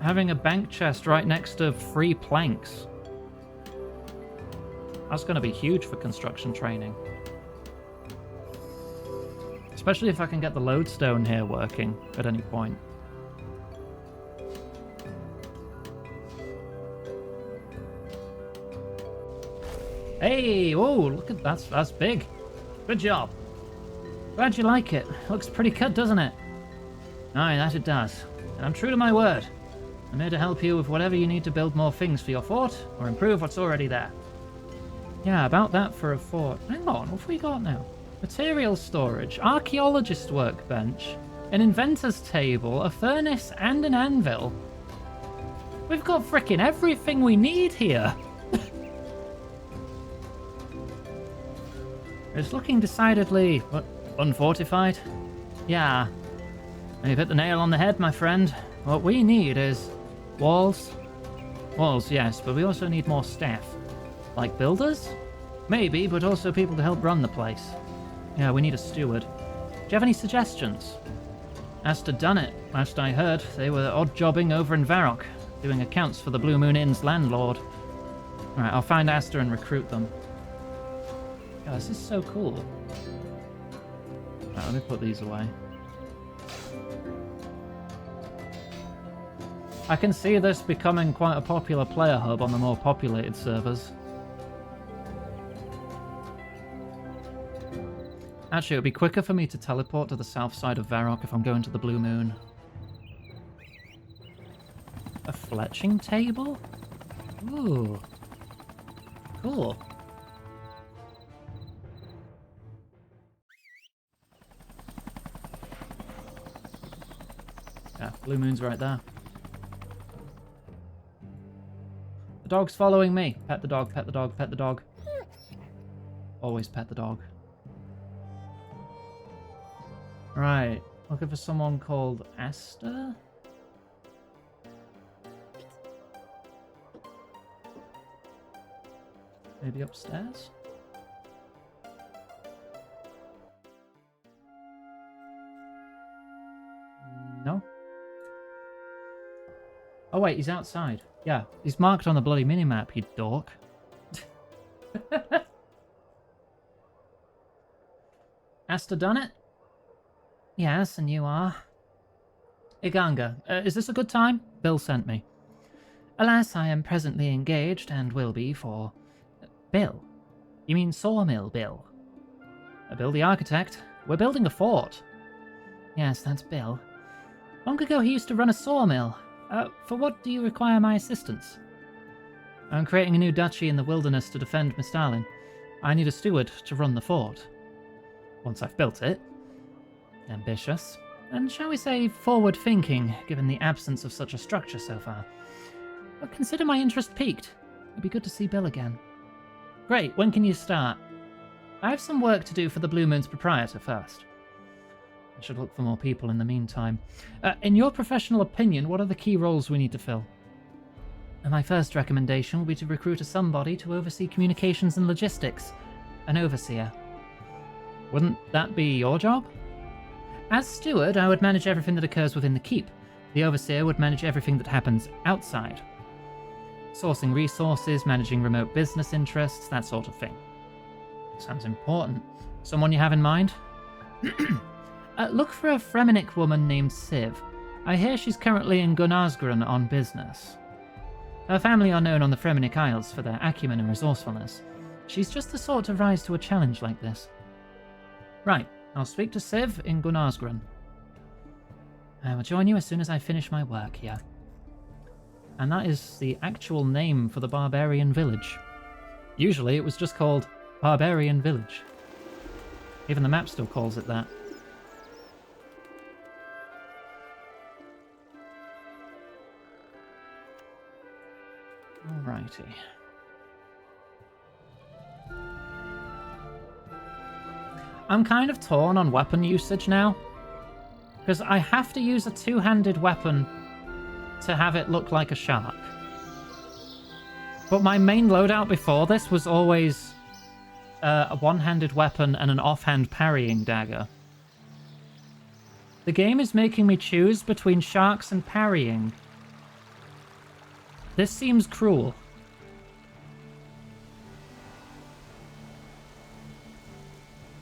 A: having a bank chest right next to 3 planks, that's going to be huge for construction training. Especially if I can get the lodestone here working at any point. Hey, whoa, look at that, that's big. Good job. Glad you like it. Looks pretty good, doesn't it? Aye, that it does. And I'm true to my word. I'm here to help you with whatever you need to build more things for your fort, or improve what's already there. Yeah, about that for a fort. Hang on, what have we got now? Material storage, archaeologist workbench, an inventor's table, a furnace, and an anvil. We've got frickin' everything we need here. It's looking decidedly, unfortified? Yeah. You've hit the nail on the head, my friend. What we need is walls. Walls, yes, but we also need more staff. Like builders? Maybe, but also people to help run the place. Yeah, we need a steward. Do you have any suggestions? Asta done it. Last I heard, they were odd jobbing over in Varrock, doing accounts for the Blue Moon Inn's landlord. Alright, I'll find Asta and recruit them. God, this is so cool. Alright, let me put these away. I can see this becoming quite a popular player hub on the more populated servers. Actually, it would be quicker for me to teleport to the south side of Varrock if I'm going to the Blue Moon. A fletching table? Ooh. Cool. Yeah, Blue Moon's right there. The dog's following me. Pet the dog, pet the dog, pet the dog. Always pet the dog. Right, looking for someone called Asta? Maybe upstairs? No? Oh wait, he's outside. Yeah, he's marked on the bloody minimap, you dork. Asta done it? Yes, and you are? Iganga, is this a good time? Bill sent me. Alas, I am presently engaged, and will be for... Bill? You mean Sawmill Bill? Bill the architect. We're building a fort. Yes, that's Bill. Long ago he used to run a sawmill. For what do you require my assistance? I'm creating a new duchy in the wilderness to defend Mistalin. I need a steward to run the fort. Once I've built it. Ambitious, and shall we say forward-thinking, given the absence of such a structure so far. But consider my interest piqued. It'd be good to see Bill again. Great, when can you start? I have some work to do for the Blue Moon's proprietor first. I should look for more people in the meantime. In your professional opinion, what are the key roles we need to fill? My first recommendation will be to recruit somebody to oversee communications and logistics. An overseer. Wouldn't that be your job? As steward, I would manage everything that occurs within the keep. The overseer would manage everything that happens outside. Sourcing resources, managing remote business interests, that sort of thing. Sounds important. Someone you have in mind? Look for a Fremennik woman named Civ. I hear she's currently in Gunnarsgren on business. Her family are known on the Fremennik Isles for their acumen and resourcefulness. She's just the sort to rise to a challenge like this. Right, I'll speak to Civ in Gunnarsgren. I will join you as soon as I finish my work here. And that is the actual name for the barbarian village. Usually it was just called Barbarian Village. Even the map still calls it that. Alrighty. I'm kind of torn on weapon usage now. Because I have to use a two-handed weapon to have it look like a shark. But my main loadout before this was always a one-handed weapon and an offhand parrying dagger. The game is making me choose between sharks and parrying. This seems cruel.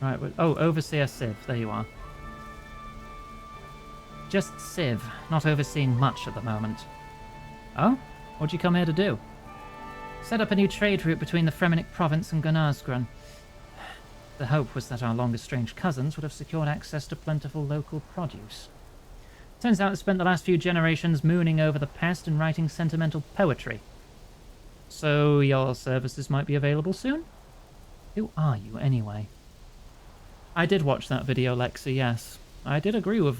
A: Right, oh, Overseer Civ, there you are. Just Civ, not overseeing much at the moment. Oh? What'd you come here to do? Set up a new trade route between the Fremennik province and Gunnarsgren. The hope was that our long-estranged cousins would have secured access to plentiful local produce. Turns out they spent the last few generations mooning over the past and writing sentimental poetry. So your services might be available soon? Who are you, anyway? I did watch that video, Lexi, yes. I did agree with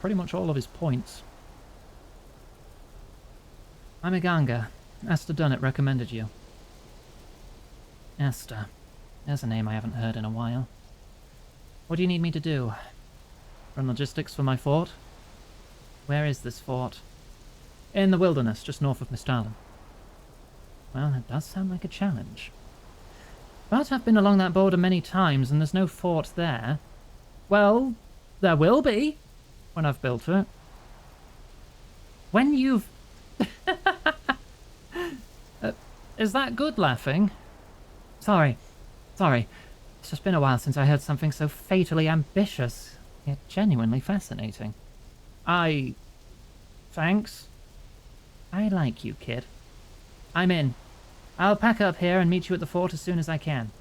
A: pretty much all of his points. I'm Iganga. Asta Dunnett recommended you. Asta. There's a name I haven't heard in a while. What do you need me to do? Run logistics for my fort? Where is this fort? In the wilderness, just north of Mistalin. Well, it does sound like a challenge. But I've been along that border many times and there's no fort there. Well, there will be when I've built it. When you've... is that good laughing? Sorry. It's just been a while since I heard something so fatally ambitious, yet genuinely fascinating. Thanks. I like you, kid. I'm in. I'll pack up here and meet you at the fort as soon as I can.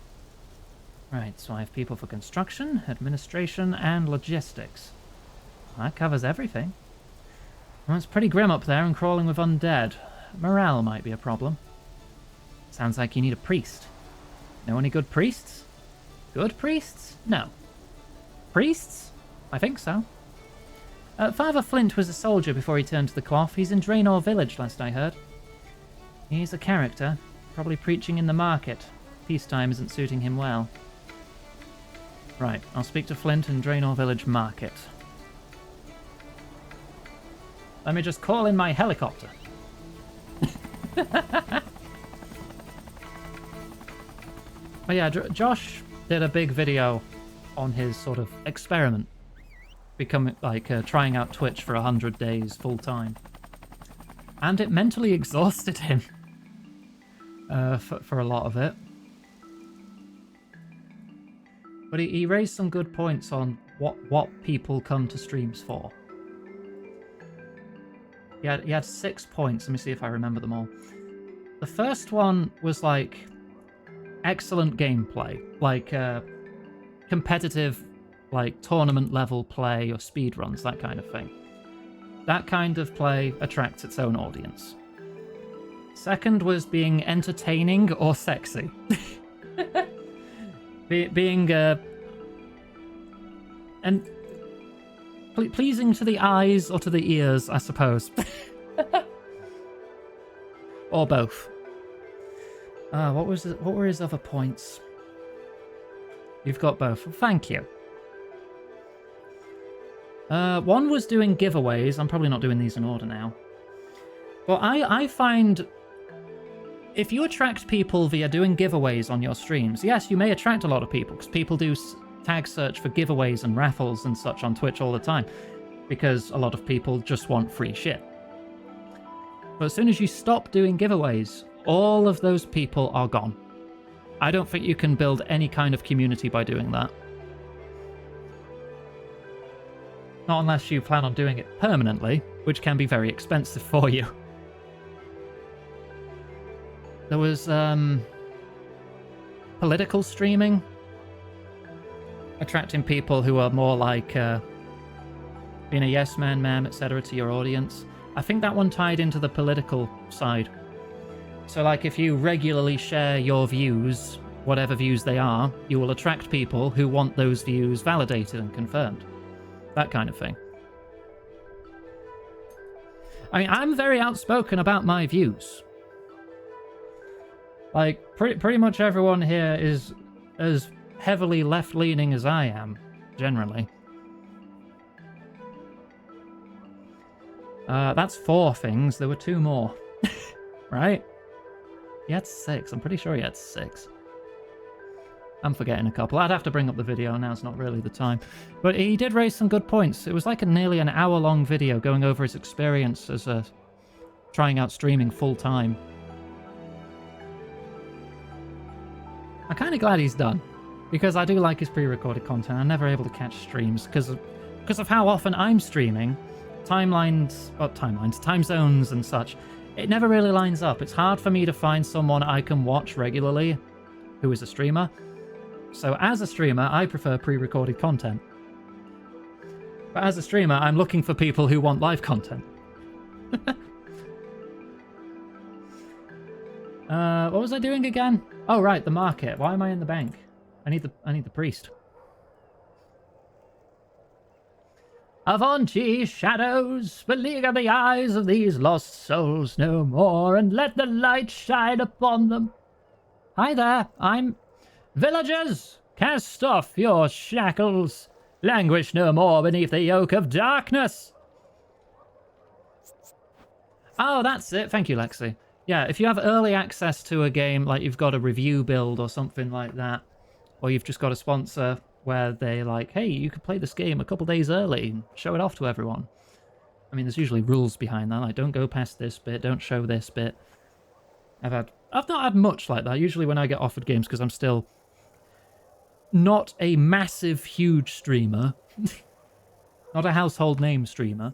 A: Right, so I have people for construction, administration, and logistics. That covers everything. Well, it's pretty grim up there and crawling with undead. Morale might be a problem. Sounds like you need a priest. Know any good priests? Good priests? No. Priests? I think so. Father Flint was a soldier before he turned to the cloth. He's in Draenor village, last I heard. He's a character. Probably preaching in the market. Peacetime isn't suiting him well. Right, I'll speak to Flint in Draenor village market. Let me just call in my helicopter. But yeah, Josh did a big video on his sort of experiment. Becoming, like, trying out Twitch for 100 days full time. And it mentally exhausted him. For a lot of it. But he raised some good points on what people come to streams for. He had 6 points. Let me see if I remember them all. The first one was like excellent gameplay, like competitive, like tournament level play or speed runs, that kind of thing. That kind of play attracts its own audience. Second was being entertaining or sexy. being and pleasing to the eyes or to the ears, I suppose. Or both. What were his other points? You've got both. Thank you. One was doing giveaways. I'm probably not doing these in order now. But I find if you attract people via doing giveaways on your streams, yes, you may attract a lot of people, because people do tag search for giveaways and raffles and such on Twitch all the time, because a lot of people just want free shit. But as soon as you stop doing giveaways, all of those people are gone. I don't think you can build any kind of community by doing that. Not unless you plan on doing it permanently, which can be very expensive for you. There was political streaming, attracting people who are more like being a yes man, ma'am, etc. to your audience. I think that one tied into the political side. So like if you regularly share your views, whatever views they are, you will attract people who want those views validated and confirmed. That kind of thing. I mean, I'm very outspoken about my views. Like, pretty much everyone here is as heavily left-leaning as I am, generally. That's 4 things. There were 2 more. Right? He had 6. I'm pretty sure he had 6. I'm forgetting a couple. I'd have to bring up the video. Now's not really the time. But he did raise some good points. It was like nearly an hour-long video going over his experience as trying out streaming full-time. I'm kind of glad he's done, because I do like his pre-recorded content. I'm never able to catch streams because of how often I'm streaming. Time zones and such. It never really lines up. It's hard for me to find someone I can watch regularly who is a streamer. So as a streamer, I prefer pre-recorded content. But as a streamer, I'm looking for people who want live content. What was I doing again? Oh, right, the market. Why am I in the bank? I need the priest. Avaunt ye, shadows, beleaguer the eyes of these lost souls no more, and let the light shine upon them. Hi there, I'm... Villagers, cast off your shackles. Languish no more beneath the yoke of darkness. Oh, that's it. Thank you, Lexi. Yeah, if you have early access to a game, like you've got a review build or something like that, or you've just got a sponsor where they like, hey, you could play this game a couple days early and show it off to everyone. I mean, there's usually rules behind that, like don't go past this bit, don't show this bit. I've not had much like that. Usually when I get offered games, because I'm still not a massive, huge streamer, not a household name streamer.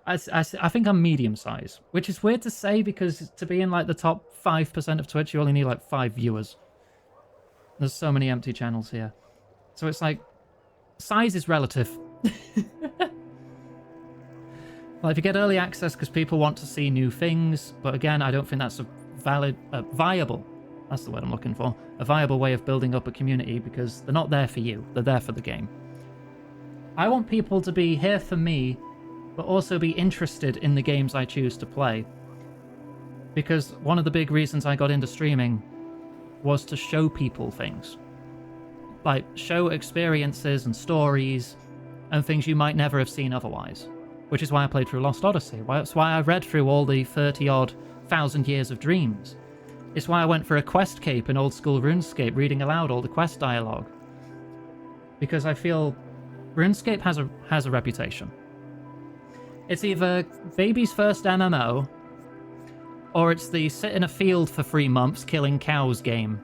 A: I think I'm medium size, which is weird to say because to be in like the top 5% of Twitch, you only need like 5 viewers. There's so many empty channels here. So it's like, size is relative. Well, if you get early access because people want to see new things, but again, I don't think that's a viable, that's the word I'm looking for, a viable way of building up a community because they're not there for you, they're there for the game. I want people to be here for me, but also be interested in the games I choose to play. Because one of the big reasons I got into streaming was to show people things. Like, show experiences and stories and things you might never have seen otherwise. Which is why I played through Lost Odyssey. That's why I read through all the 30-odd thousand years of dreams. It's why I went for a quest cape in old school Runescape, reading aloud all the quest dialogue. Because I feel Runescape has a reputation. It's either baby's first MMO, or it's the sit in a field for 3 months killing cows game.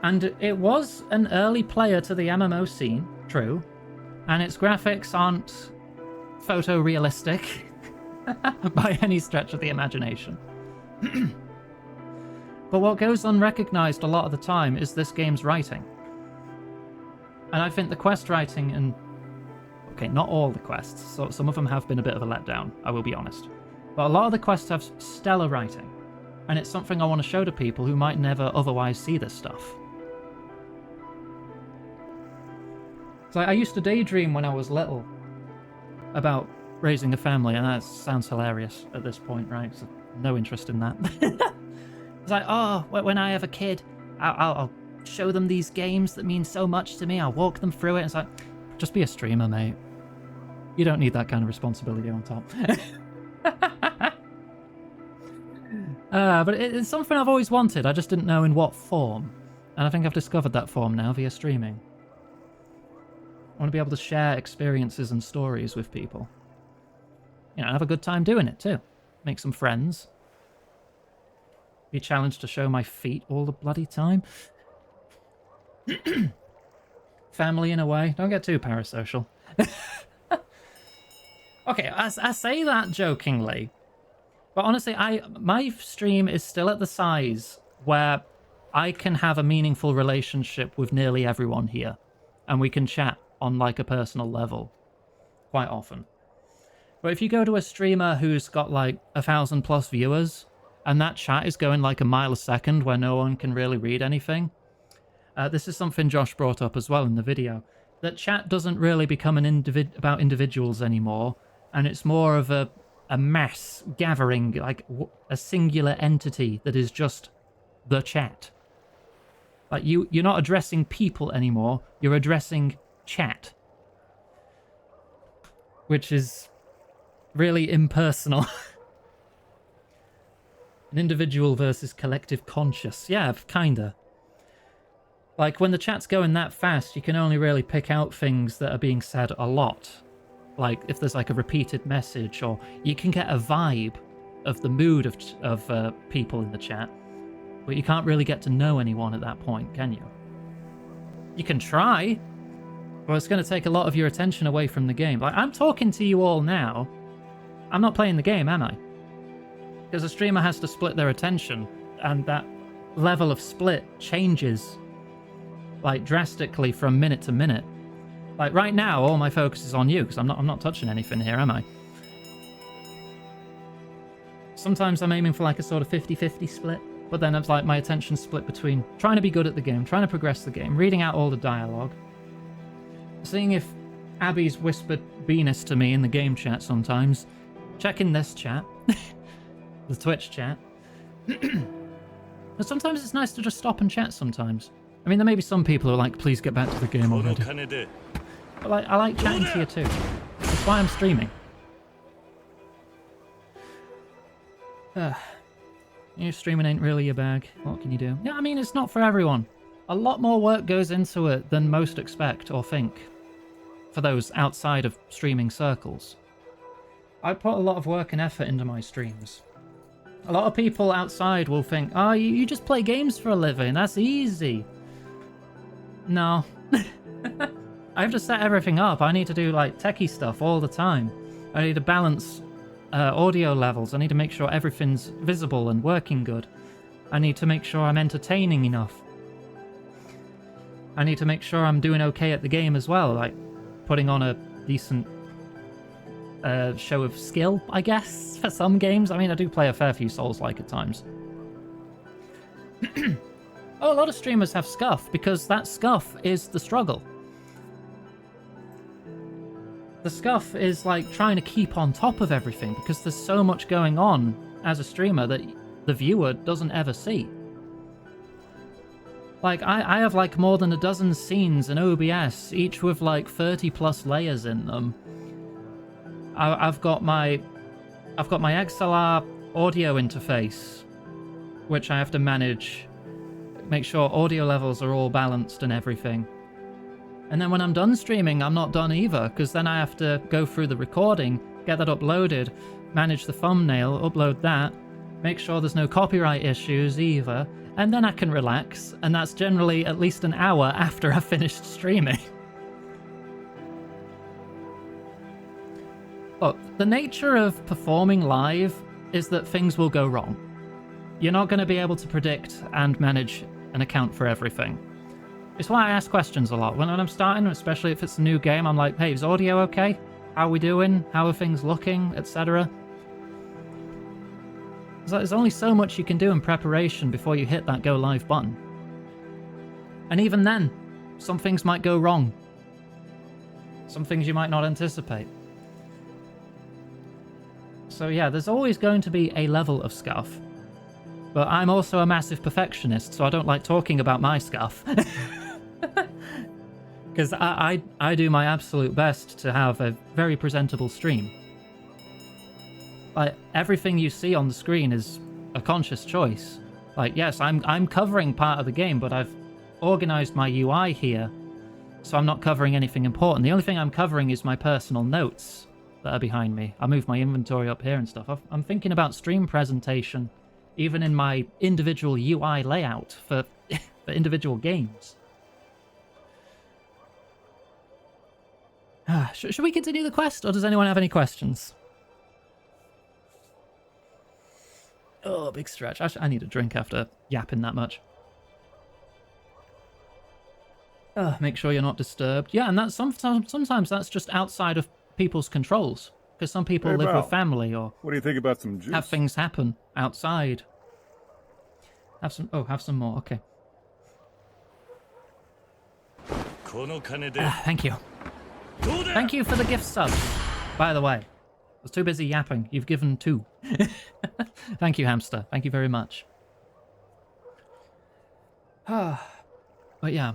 A: And it was an early player to the MMO scene, true. And its graphics aren't photorealistic by any stretch of the imagination. But what goes unrecognized a lot of the time is this game's writing. And I think the quest writing and... Okay, not all the quests. So some of them have been a bit of a letdown, I will be honest. But a lot of the quests have stellar writing. And it's something I want to show to people who might never otherwise see this stuff. So I used to daydream when I was little about raising a family, and that sounds hilarious at this point, right? So no interest in that. It's like, oh, when I have a kid, I'll show them these games that mean so much to me. I'll walk them through it. It's like, just be a streamer, mate. You don't need that kind of responsibility on top. But it's something I've always wanted. I just didn't know in what form. And I think I've discovered that form now via streaming. I want to be able to share experiences and stories with people. You know, have a good time doing it too. Make some friends. Be challenged to show my feet all the bloody time. Family in a way. Don't get too parasocial. Okay, I say that jokingly. But honestly, my stream is still at the size where I can have a meaningful relationship with nearly everyone here. And we can chat on like a personal level quite often. But if you go to a streamer who's got like 1,000+ viewers and that chat is going like a mile a second where no one can really read anything, this is something Josh brought up as well in the video, that chat doesn't really become about individuals anymore, and it's more of a mass gathering, like a singular entity that is just the chat. Like you're not addressing people anymore, you're addressing chat, which is really impersonal. An individual versus collective conscious. Yeah, kinda. Like when the chat's going that fast, you can only really pick out things that are being said a lot. Like if there's like a repeated message, or you can get a vibe of the mood of people in the chat, but you can't really get to know anyone at that point, can you? You can try. Well, it's going to take a lot of your attention away from the game. Like, I'm talking to you all now. I'm not playing the game, am I? Because a streamer has to split their attention, and that level of split changes, like, drastically from minute to minute. Like, right now, all my focus is on you, because I'm not touching anything here, am I? Sometimes I'm aiming for, like, a sort of 50-50 split, but then it's like my attention's split between trying to be good at the game, trying to progress the game, reading out all the dialogue, seeing if Abby's whispered Venus to me in the game chat sometimes, checking this chat, the Twitch chat. But sometimes it's nice to just stop and chat sometimes. I mean, there may be some people who are like, please get back to the game already. But like, I like chatting to you too. That's why I'm streaming. Your streaming ain't really your bag. What can you do? Yeah, I mean, it's not for everyone. A lot more work goes into it than most expect or think. For those outside of streaming circles. I put a lot of work and effort into my streams. A lot of people outside will think, oh, you just play games for a living, that's easy. No. I have to set everything up. I need to do like techie stuff all the time. I need to balance audio levels. I need to make sure everything's visible and working good. I need to make sure I'm entertaining enough. I need to make sure I'm doing okay at the game as well, like putting on a decent show of skill, I guess, for some games. I mean, I do play a fair few Souls-like at times. Oh, a lot of streamers have scuff, because that scuff is the struggle. The scuff is like trying to keep on top of everything, because there's so much going on as a streamer that the viewer doesn't ever see. Like, I have like more than a dozen scenes in OBS, each with like 30 plus layers in them. I've got my XLR audio interface, which I have to manage, make sure audio levels are all balanced and everything. And then when I'm done streaming, I'm not done either, because then I have to go through the recording, get that uploaded, manage the thumbnail, upload that, make sure there's no copyright issues either, and then I can relax, and that's generally at least an hour after I've finished streaming. Look, the nature of performing live is that things will go wrong. You're not going to be able to predict and manage and account for everything. It's why I ask questions a lot. When I'm starting, especially if it's a new game, I'm like, hey, is audio okay? How are we doing? How are things looking? Etc. There's only so much you can do in preparation before you hit that go live button. And even then, some things might go wrong. Some things you might not anticipate. So yeah, there's always going to be a level of scuff. But I'm also a massive perfectionist, so I don't like talking about my scuff. Because I do my absolute best to have a very presentable stream. Like, everything you see on the screen is a conscious choice. Like, yes, I'm covering part of the game, but I've organized my UI here, so I'm not covering anything important. The only thing I'm covering is my personal notes that are behind me. I move my inventory up here and stuff. I'm thinking about stream presentation, even in my individual UI layout for, for individual games. Should we continue the quest, or does anyone have any questions? Oh, big stretch. I need a drink after yapping that much. Make sure you're not disturbed. Yeah, and that's sometimes that's just outside of people's controls, because some people live with family, or
G: what do you think about some juice?
A: Have things happen outside. Have some more. Okay. Thank you. Thank you for the gift sub. By the way, I was too busy yapping. You've given 2. Thank you, hamster. Thank you very much. But yeah.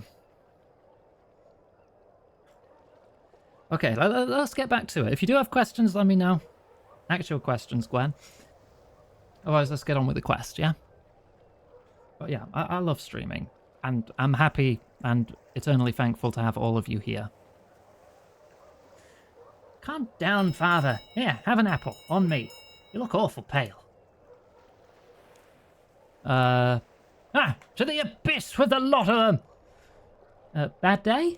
A: Okay, let's get back to it. If you do have questions, let me know. Actual questions, Gwen. Otherwise, let's get on with the quest, yeah? But yeah, I love streaming. And I'm happy and eternally thankful to have all of you here. Calm down, father. Here, have an apple. On me. You look awful pale. To the abyss with the lot of them! Bad day?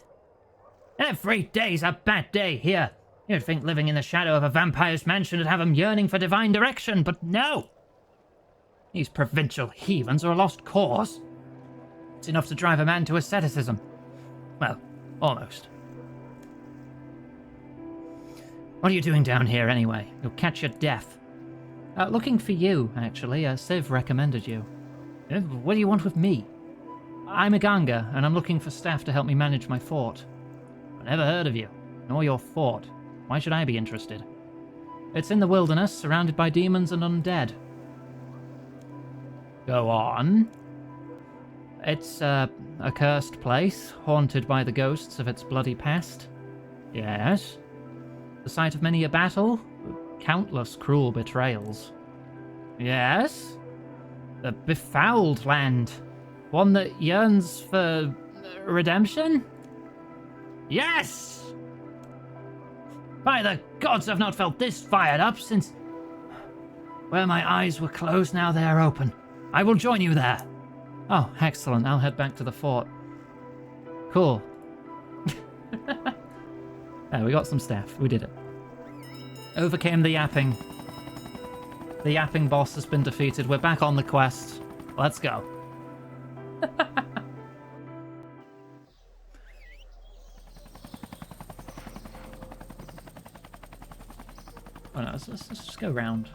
A: Every day's a bad day here. You'd think living in the shadow of a vampire's mansion would have them yearning for divine direction, but no! These provincial heathens are a lost cause. It's enough to drive a man to asceticism. Well, almost. What are you doing down here, anyway? You'll catch your death. Looking for you, actually. Civ recommended you. What do you want with me? I'm a Ganga, and I'm looking for staff to help me manage my fort. I never heard of you, nor your fort. Why should I be interested? It's in the wilderness, surrounded by demons and undead. Go on. It's a cursed place, haunted by the ghosts of its bloody past. Yes. The site of many a battle, countless cruel betrayals. Yes? The befouled land. One that yearns for redemption? Yes! By the gods, I've not felt this fired up since... Where my eyes were closed, now they are open. I will join you there. Oh, excellent. I'll head back to the fort. Cool. We got some staff. We did it. Overcame the yapping. The yapping boss has been defeated. We're back on the quest. Let's go. Oh no, let's just go round.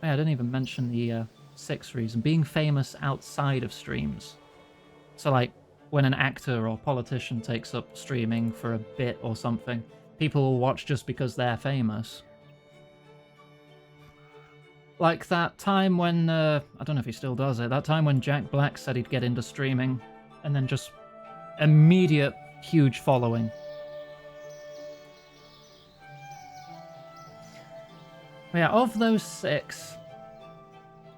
A: Yeah, I didn't even mention the sixth reason. Being famous outside of streams. So like, when an actor or politician takes up streaming for a bit or something, people will watch just because they're famous. Like that time when, I don't know if he still does it, that time when Jack Black said he'd get into streaming, and then just immediate huge following. But yeah, of those 6,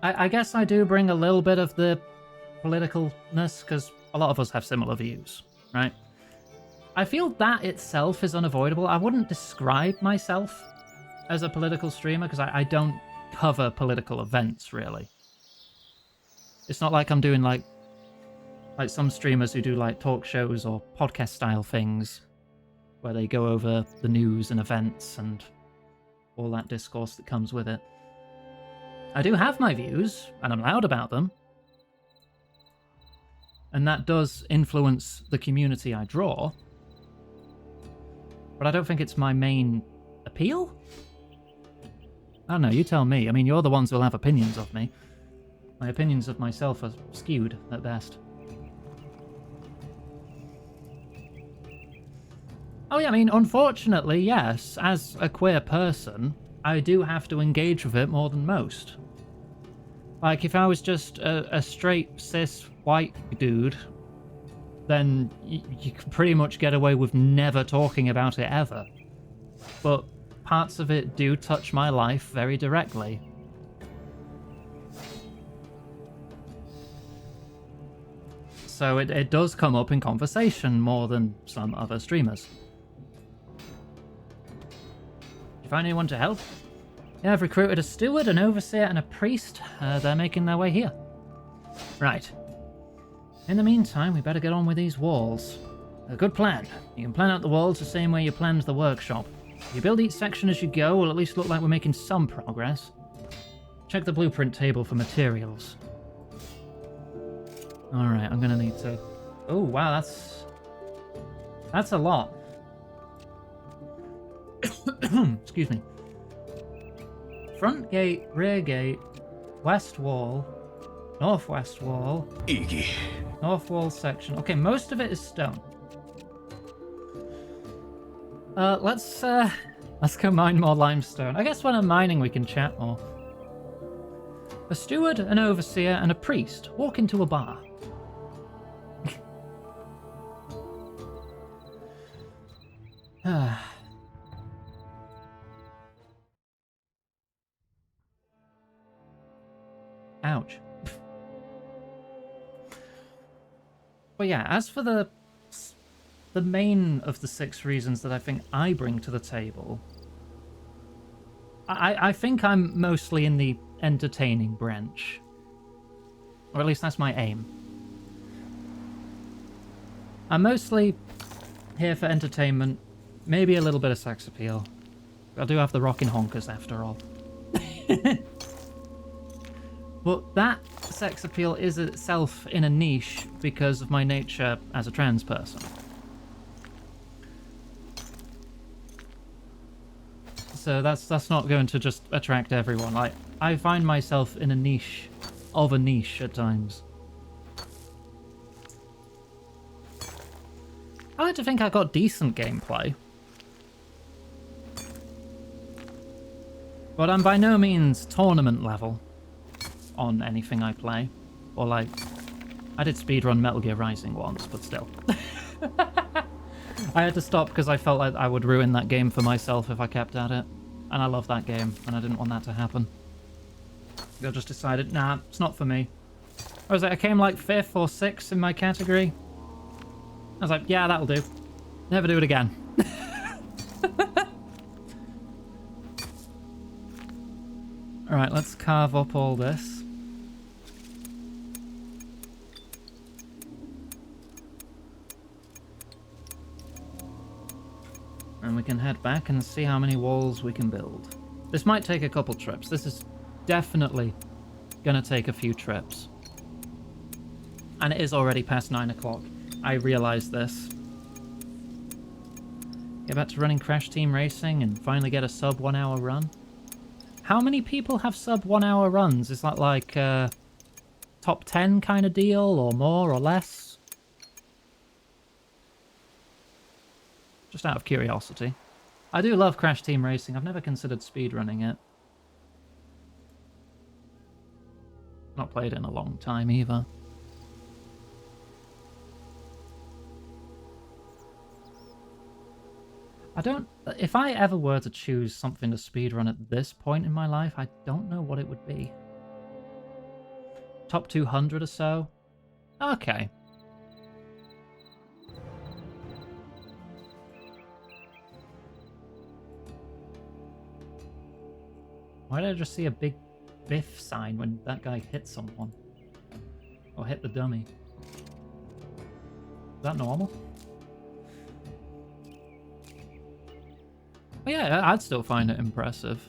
A: I guess I do bring a little bit of the politicalness, because a lot of us have similar views, right? I feel that itself is unavoidable. I wouldn't describe myself as a political streamer, because I don't cover political events, really. It's not like I'm doing like some streamers who do like talk shows or podcast style things, where they go over the news and events and all that discourse that comes with it. I do have my views, and I'm loud about them. And that does influence the community I draw. But I don't think it's my main appeal? I don't know, you tell me. I mean, you're the ones who'll have opinions of me. My opinions of myself are skewed at best. Oh yeah, I mean, unfortunately, yes, as a queer person, I do have to engage with it more than most. Like, if I was just a straight, cis, white dude, then you could pretty much get away with never talking about it ever. But parts of it do touch my life very directly. So it does come up in conversation more than some other streamers. Did you find anyone to help? Yeah, I've recruited a steward, an overseer, and a priest. They're making their way here. Right. In the meantime, we better get on with these walls. A good plan. You can plan out the walls the same way you planned the workshop. If you build each section as you go, we'll at least look like we're making some progress. Check the blueprint table for materials. Alright, I'm gonna need to... Oh, wow, that's a lot. Excuse me. Front gate, rear gate, west wall, northwest wall,
H: Iggy.
A: north wall section. Okay, most of it is stone. Let's go mine more limestone. I guess when I'm mining we can chat more. A steward, an overseer, and a priest walk into a bar. Ouch. But yeah, as for the main of the 6 reasons that I think I bring to the table, I think I'm mostly in the entertaining branch. Or at least that's my aim. I'm mostly here for entertainment, maybe a little bit of sex appeal. I do have the rockin' honkers after all. But that sex appeal is itself in a niche because of my nature as a trans person. So that's not going to just attract everyone. Like, I find myself in a niche of a niche at times. I like to think I got decent gameplay. But I'm by no means tournament level on anything I play. Or like, I did speedrun Metal Gear Rising once, but still. I had to stop because I felt like I would ruin that game for myself if I kept at it. And I love that game, and I didn't want that to happen. I just decided, nah, it's not for me. What was it? I came like 5th or 6th in my category. I was like, yeah, that'll do. Never do it again. Alright, let's carve up all this. And we can head back and see how many walls we can build. This might take a couple trips. This is definitely gonna take a few trips. And it is already past 9 o'clock. I realise this. Get back to running Crash Team Racing and finally get a sub 1 hour run. How many people have sub 1 hour runs? Is that like a top 10 kind of deal, or more or less? Just out of curiosity. I do love Crash Team Racing. I've never considered speedrunning it. Not played it in a long time either. If I ever were to choose something to speedrun at this point in my life, I don't know what it would be. Top 200 or so? Okay. Why did I just see a big biff sign when that guy hit someone? Or hit the dummy? Is that normal? But yeah, I'd still find it impressive.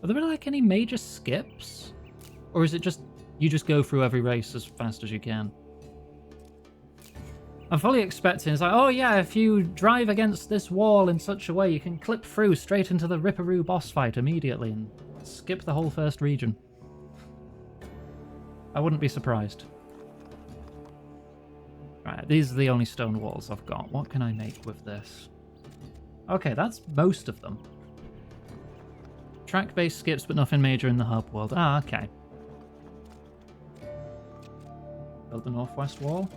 A: Are there like any major skips? Or is it just, you just go through every race as fast as you can? I'm fully expecting, it's like, oh yeah, if you drive against this wall in such a way, you can clip through straight into the Ripperoo boss fight immediately and skip the whole first region. I wouldn't be surprised. Right, these are the only stone walls I've got. What can I make with this? Okay, that's most of them. Track-based skips, but nothing major in the hub world. Ah, okay. Build the northwest wall.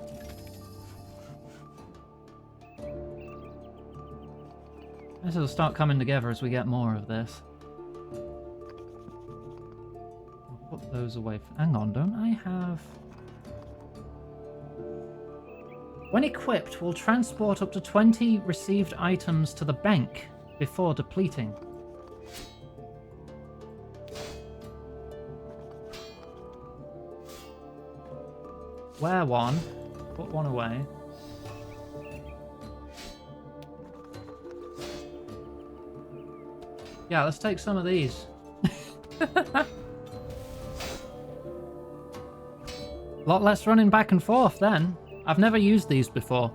A: This will start coming together as we get more of this. I'll put those away. Hang on, don't I have... When equipped, will transport up to 20 received items to the bank before depleting. Wear one, put one away. Yeah, let's take some of these. A lot less running back and forth then. I've never used these before.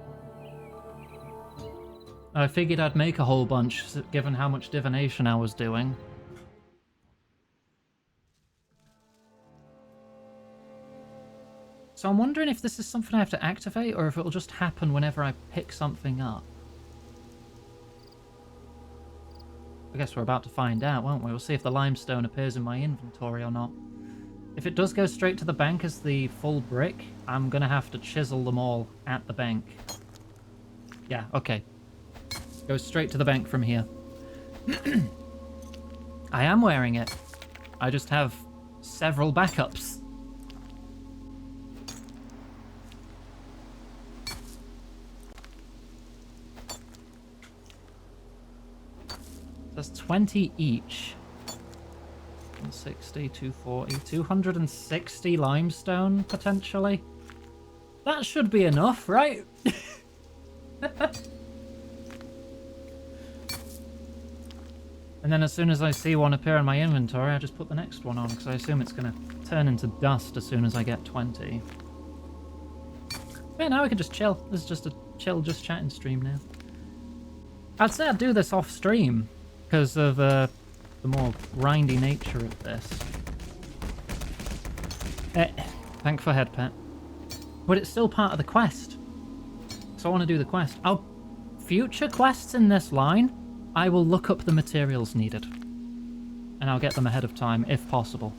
A: I figured I'd make a whole bunch, given how much divination I was doing. So I'm wondering if this is something I have to activate, or if it'll just happen whenever I pick something up. I guess we're about to find out, won't we? We'll see if the limestone appears in my inventory or not. If it does go straight to the bank as the full brick, I'm gonna have to chisel them all at the bank. Yeah, okay. Goes straight to the bank from here. I am wearing it. I just have several backups. That's 20 each. 160, 240, 260 limestone, potentially. That should be enough, right? And then as soon as I see one appear in my inventory, I just put the next one on, because I assume it's going to turn into dust as soon as I get 20. Yeah, now we can just chill. This is just a chill, just chatting stream now. I'd say I'd do this off stream, because of the more grindy nature of this. Thanks for head pet. But it's still part of the quest. So I want to do the quest. Future quests in this line, I will look up the materials needed. And I'll get them ahead of time, if possible.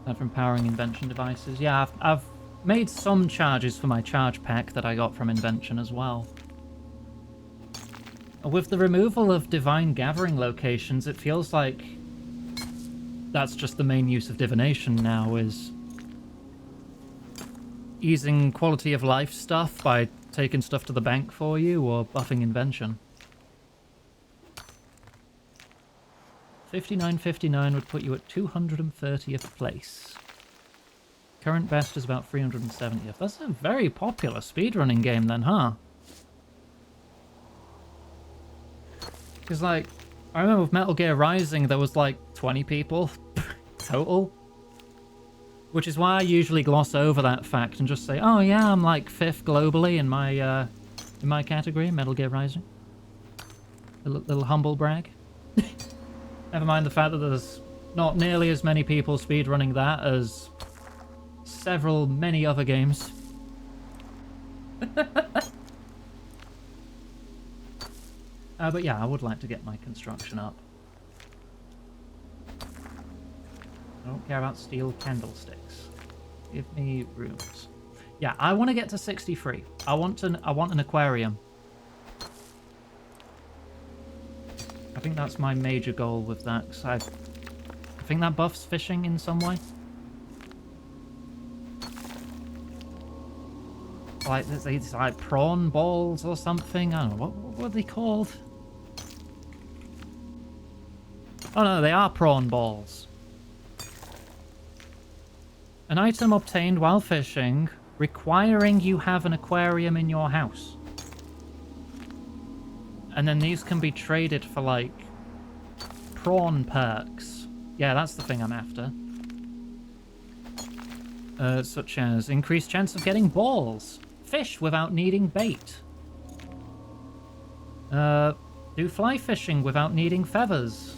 A: And from powering invention devices. Yeah, I've made some charges for my charge pack that I got from invention as well. With the removal of divine gathering locations, it feels like that's just the main use of divination now, is easing quality of life stuff by taking stuff to the bank for you or buffing invention. 59.59 would put you at 230th place. Current best is about 370th. That's a very popular speedrunning game then, huh? Because, like, I remember with Metal Gear Rising, there was, like, 20 people total. Which is why I usually gloss over that fact and just say, oh yeah, I'm, like, 5th globally in my category, Metal Gear Rising. A little humble brag. Never mind the fact that there's not nearly as many people speedrunning that as many other games. But yeah, I would like to get my construction up. I don't care about steel candlesticks. Give me rooms. Yeah, I want to get to 63. I want an aquarium. I think that's my major goal with that, because I think that buffs fishing in some way. Like, there's these, like, prawn balls or something. I don't know, what are they called? Oh no, they are prawn balls. An item obtained while fishing, requiring you have an aquarium in your house. And then these can be traded for, like, prawn perks. Yeah, that's the thing I'm after. Such as increased chance of getting balls. Fish without needing bait. Do fly fishing without needing feathers.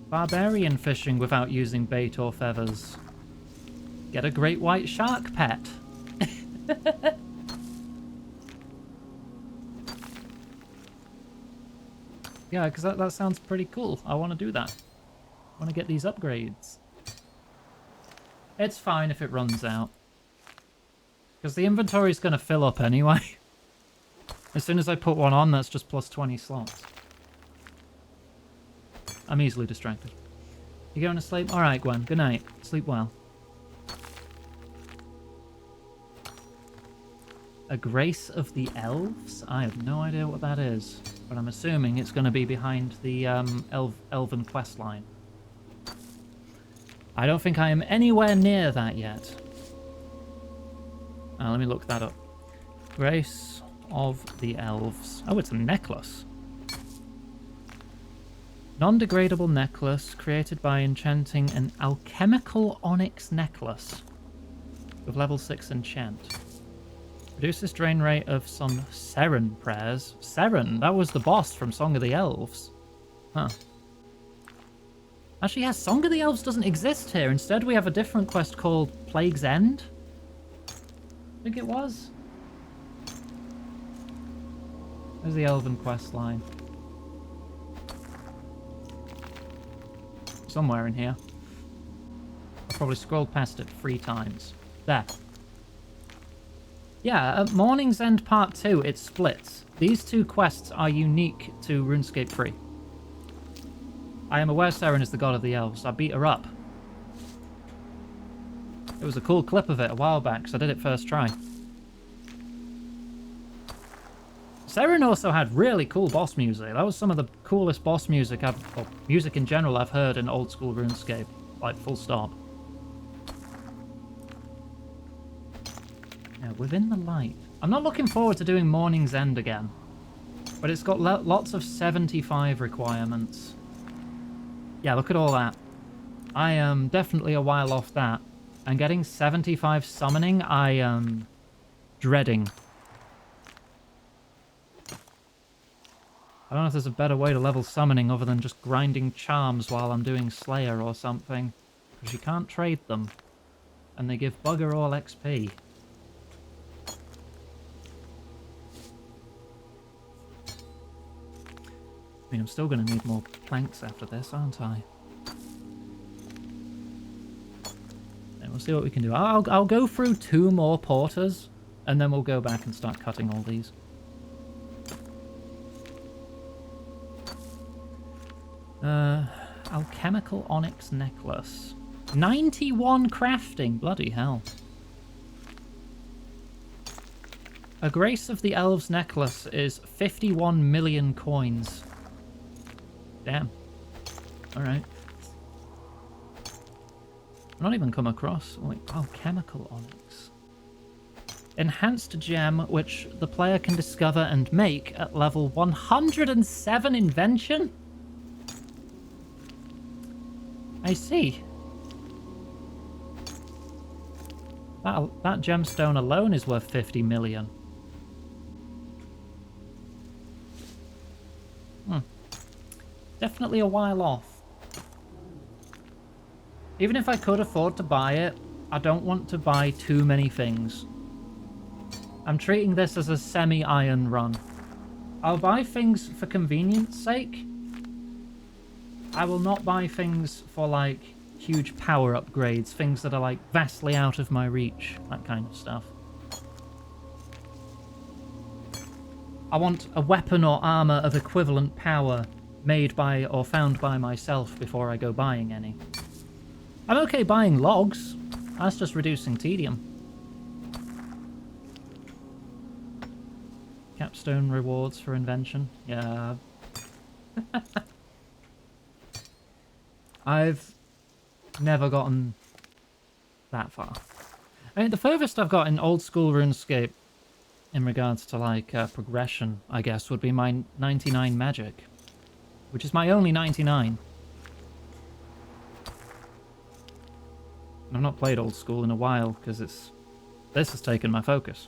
A: Barbarian fishing without using bait or feathers. Get a great white shark pet. Yeah, because that sounds pretty cool. I want to do that. I want to get these upgrades. It's fine if it runs out. Because the inventory is going to fill up anyway. As soon as I put one on, that's just plus 20 slots. I'm easily distracted. You going to sleep? Alright, Gwen. Good night. Sleep well. A Grace of the Elves? I have no idea what that is. But I'm assuming it's going to be behind the Elven quest line. I don't think I am anywhere near that yet. Let me look that up. Grace of the Elves. Oh, it's a necklace. Non-degradable necklace created by enchanting an alchemical onyx necklace with level 6 enchant. Reduces drain rate of some Seren prayers. Seren? That was the boss from Song of the Elves. Huh. Actually, yeah, Song of the Elves doesn't exist here. Instead, we have a different quest called Plague's End. I think it was. There's the Elven quest line. Somewhere in here. I probably scrolled past it 3 times. There. Yeah, at Morning's End Part 2, it splits. These 2 quests are unique to RuneScape 3. I am aware Seren is the god of the elves. I beat her up. It was a cool clip of it a while back, so I did it first try. Seren also had really cool boss music. That was some of the coolest boss music or music in general I've heard in old school RuneScape. Like, full stop. Yeah, Within the Light. I'm not looking forward to doing Morning's End again. But it's got lots of 75 requirements. Yeah, look at all that. I am definitely a while off that. And getting 75 summoning, I am dreading. I don't know if there's a better way to level summoning other than just grinding charms while I'm doing Slayer or something. Because you can't trade them. And they give bugger all XP. I mean, I'm still going to need more planks after this, aren't I? And we'll see what we can do. I'll go through 2 more porters and then we'll go back and start cutting all these. Alchemical onyx necklace. 91 crafting, bloody hell. A Grace of the Elves necklace is 51 million coins. Damn. Alright. I've not even come across, like, alchemical onyx. Enhanced gem, which the player can discover and make at level 107 invention? I see. That gemstone alone is worth 50 million. Definitely a while off. Even if I could afford to buy it, I don't want to buy too many things. I'm treating this as a semi-iron run. I'll buy things for convenience sake. I will not buy things for, like, huge power upgrades, things that are, like, vastly out of my reach, that kind of stuff. I want a weapon or armor of equivalent power made by or found by myself before I go buying any. I'm okay buying logs. That's just reducing tedium. Capstone rewards for invention. Yeah. I've never gotten that far. I mean, the furthest I've got in old school RuneScape in regards to, like, progression, I guess, would be my 99 magic. Which is my only 99. I've not played old school in a while, because this has taken my focus.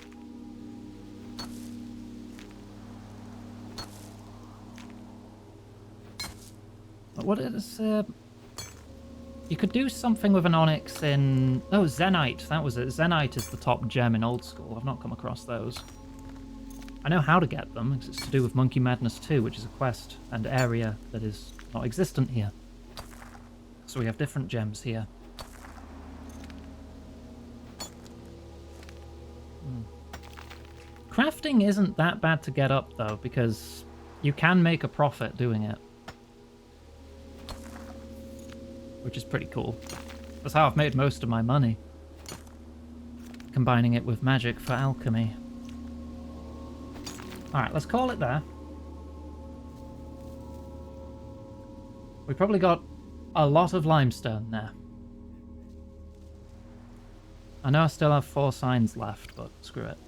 A: But what is... you could do something with an onyx in... Oh, Zenite, that was it. Zenite is the top gem in old school. I've not come across those. I know how to get them, because it's to do with Monkey Madness 2, which is a quest and area that is not existent here. So we have different gems here. Crafting isn't that bad to get up, though, because you can make a profit doing it. Which is pretty cool. That's how I've made most of my money. Combining it with magic for alchemy. Alright, let's call it there. We probably got a lot of limestone there. I know I still have 4 signs left, but screw it.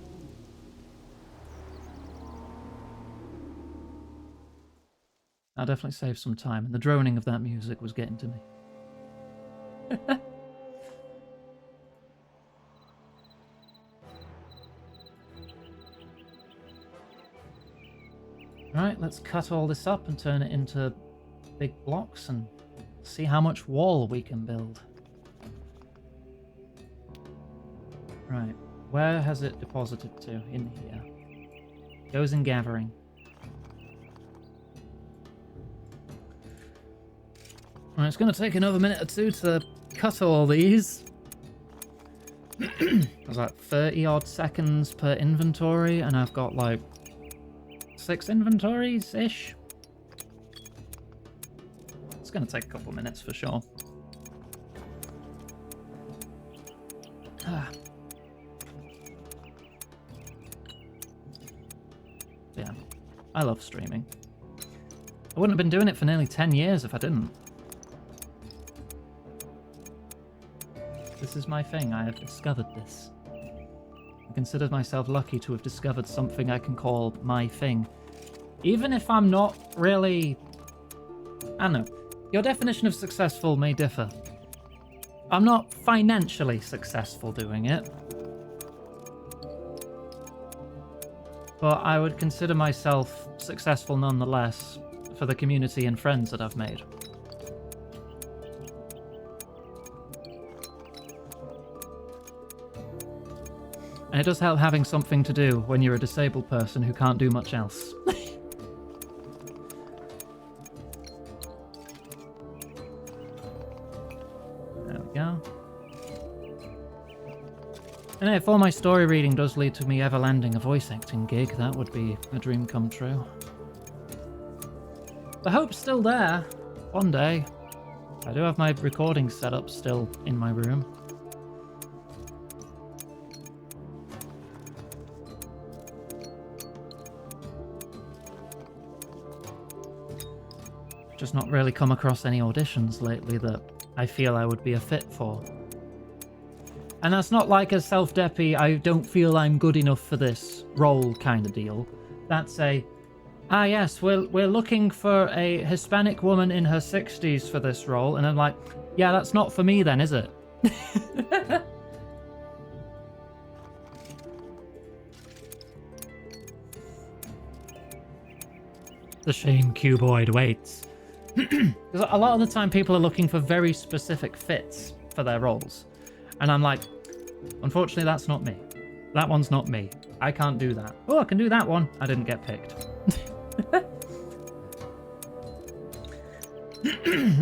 A: I'll definitely save some time, and the droning of that music was getting to me. Right, let's cut all this up and turn it into big blocks and see how much wall we can build. Right, where has it deposited to? In here. Goes in gathering. Right, it's going to take another minute or two to cut all these. There's like 30 odd seconds per inventory, and I've got like 6 inventories-ish. It's going to take a couple minutes for sure. Yeah, I love streaming. I wouldn't have been doing it for nearly 10 years if I didn't. This is my thing. I have discovered this. I consider myself lucky to have discovered something I can call my thing. Even if I'm not really... I don't know. Your definition of successful may differ. I'm not financially successful doing it. But I would consider myself successful nonetheless for the community and friends that I've made. And it does help having something to do when you're a disabled person who can't do much else. There we go. And if all my story reading does lead to me ever landing a voice acting gig, that would be a dream come true. The hope's still there. One day. I do have my recording setup still in my room. Just not really come across any auditions lately that I feel I would be a fit for. And that's not like a self-depy, I don't feel I'm good enough for this role kind of deal. That's a, yes, we're looking for a Hispanic woman in her 60s for this role. And I'm like, yeah, that's not for me then, is it? The shame cuboid waits. Because a lot of the time people are looking for very specific fits for their roles. And I'm like, unfortunately, that's not me. That one's not me. I can't do that. Oh, I can do that one. I didn't get picked.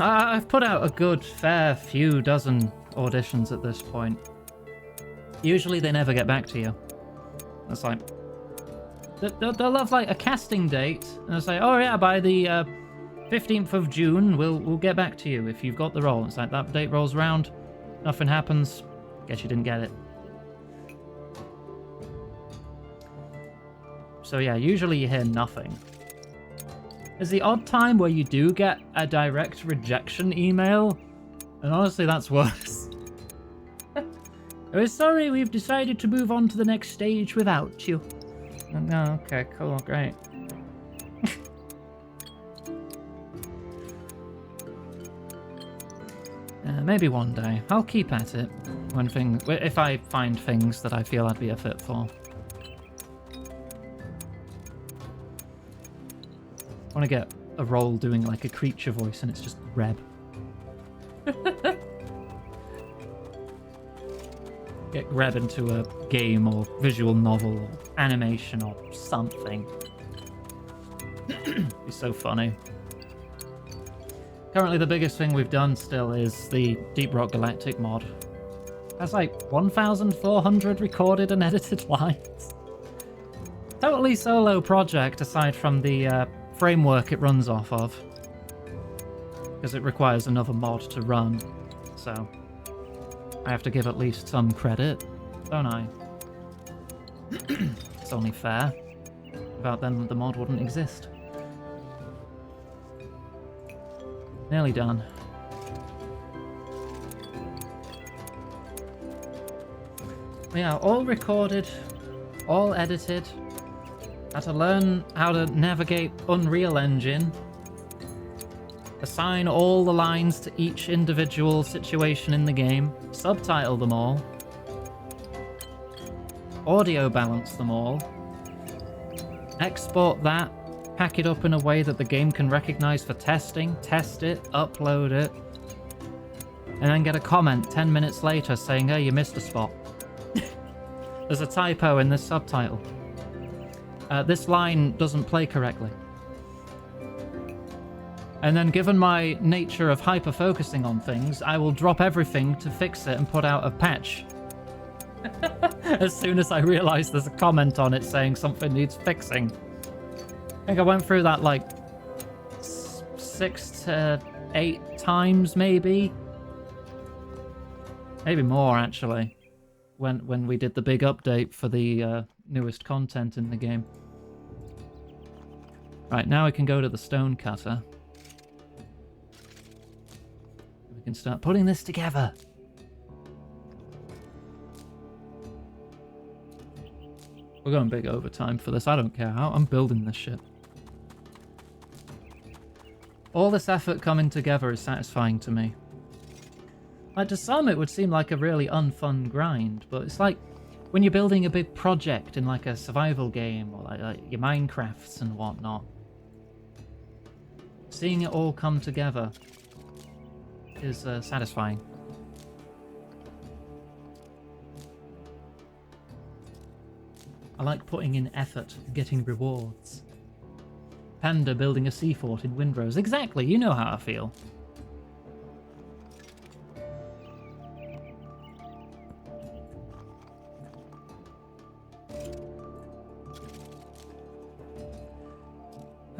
A: I've put out a good fair few dozen auditions at this point. Usually they never get back to you. It's like, they'll have like a casting date, and they'll say, oh yeah, by the 15th of June, we'll get back to you if you've got the role. It's like that date rolls around, nothing happens, guess you didn't get it. So yeah, usually you hear nothing. There's the odd time where you do get a direct rejection email, and honestly that's worse. We're sorry, we've decided to move on to the next stage without you. Oh, okay, cool, great. Maybe one day. I'll keep at it if I find things that I feel I'd be a fit for. I want to get a role doing like a creature voice and it's just Reb. Get Reb into a game or visual novel or animation or something. Be so funny. Currently the biggest thing we've done still is the Deep Rock Galactic mod. That's like 1,400 recorded and edited lines. Totally solo project aside from the framework it runs off of. Because it requires another mod to run. So I have to give at least some credit, don't I? It's only fair. Without them, the mod wouldn't exist. Nearly done. Yeah, all recorded, all edited. Had to learn how to navigate Unreal Engine. Assign all the lines to each individual situation in the game. Subtitle them all. Audio balance them all. Export that. Pack it up in a way that the game can recognize for testing. Test it. Upload it. And then get a comment 10 minutes later saying, hey, you missed a spot. There's a typo in this subtitle. This line doesn't play correctly. And then given my nature of hyper-focusing on things, I will drop everything to fix it and put out a patch. As soon as I realise there's a comment on it saying something needs fixing. I think I went through that like 6 to 8 times maybe. Maybe more actually. When we did the big update for the newest content in the game. Right, now we can go to the stone cutter. We can start putting this together. We're going big overtime for this. I don't care how. I'm building this shit. All this effort coming together is satisfying to me. Like, to some it would seem like a really unfun grind, but it's like when you're building a big project in like a survival game or like your Minecrafts and whatnot. Seeing it all come together is satisfying. I like putting in effort, getting rewards. Panda building a seafort in Windrose. Exactly, you know how I feel.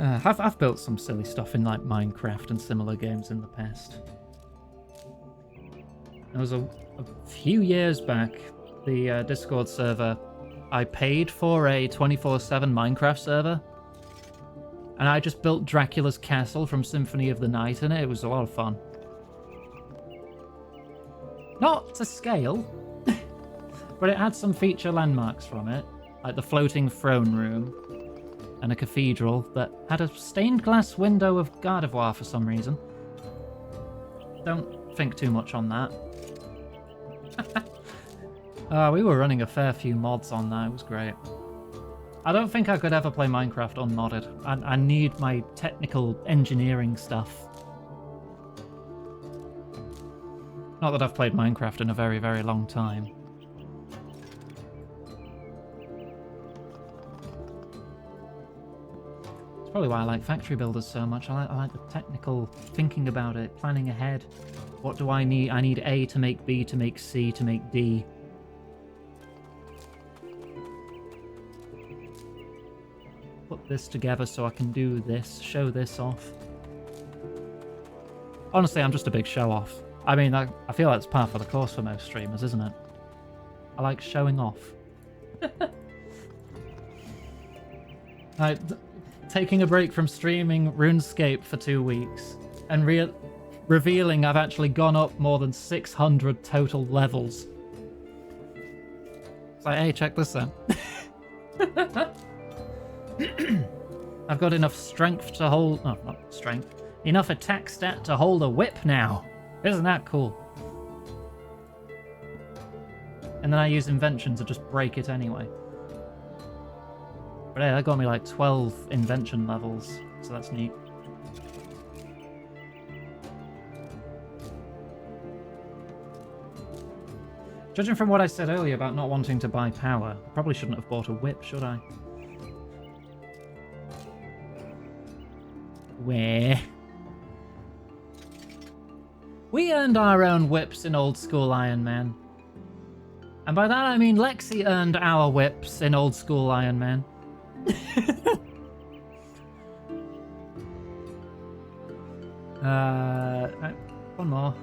A: I've built some silly stuff in like Minecraft and similar games in the past. There was a few years back, the Discord server, I paid for a 24/7 Minecraft server, and I just built Dracula's castle from Symphony of the Night in it. It was a lot of fun. Not to scale, but it had some feature landmarks from it, like the floating throne room and a cathedral that had a stained glass window of Gardevoir for some reason. Don't think too much on that. We were running a fair few mods on that. It was great. I don't think I could ever play Minecraft unmodded. I need my technical engineering stuff. Not that I've played Minecraft in a very, very long time. It's probably why I like factory builders so much. I like the technical thinking about it, planning ahead. What do I need? I need A to make B to make C to make D. Put this together so I can do this, show this off. Honestly, I'm just a big show-off. I mean, I feel like it's par for the course for most streamers, isn't it? I like showing off. Like, taking a break from streaming RuneScape for 2 weeks and revealing I've actually gone up more than 600 total levels. It's like, hey, check this out. I've got enough strength to hold... No, not strength. Enough attack stat to hold a whip now. Isn't that cool? And then I use invention to just break it anyway. But hey, that got me like 12 invention levels, so that's neat. Judging from what I said earlier about not wanting to buy power, I probably shouldn't have bought a whip, should I? Where? We earned our own whips in Old School Iron Man. And by that I mean Lexi earned our whips in Old School Iron Man. Right, one more.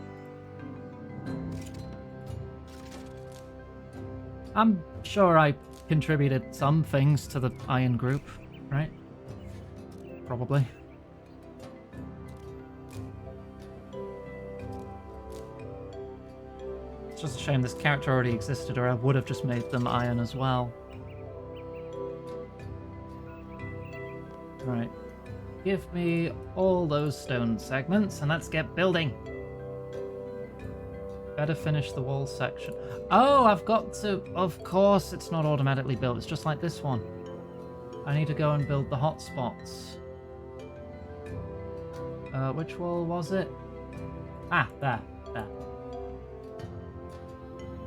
A: I'm sure I contributed some things to the Iron Group, right? Probably. It's just a shame this character already existed, or I would have just made them iron as well. Right. Give me all those stone segments, and let's get building. Better finish the wall section. Oh, I've got to... Of course it's not automatically built. It's just like this one. I need to go and build the hotspots. Which wall was it? Ah, there.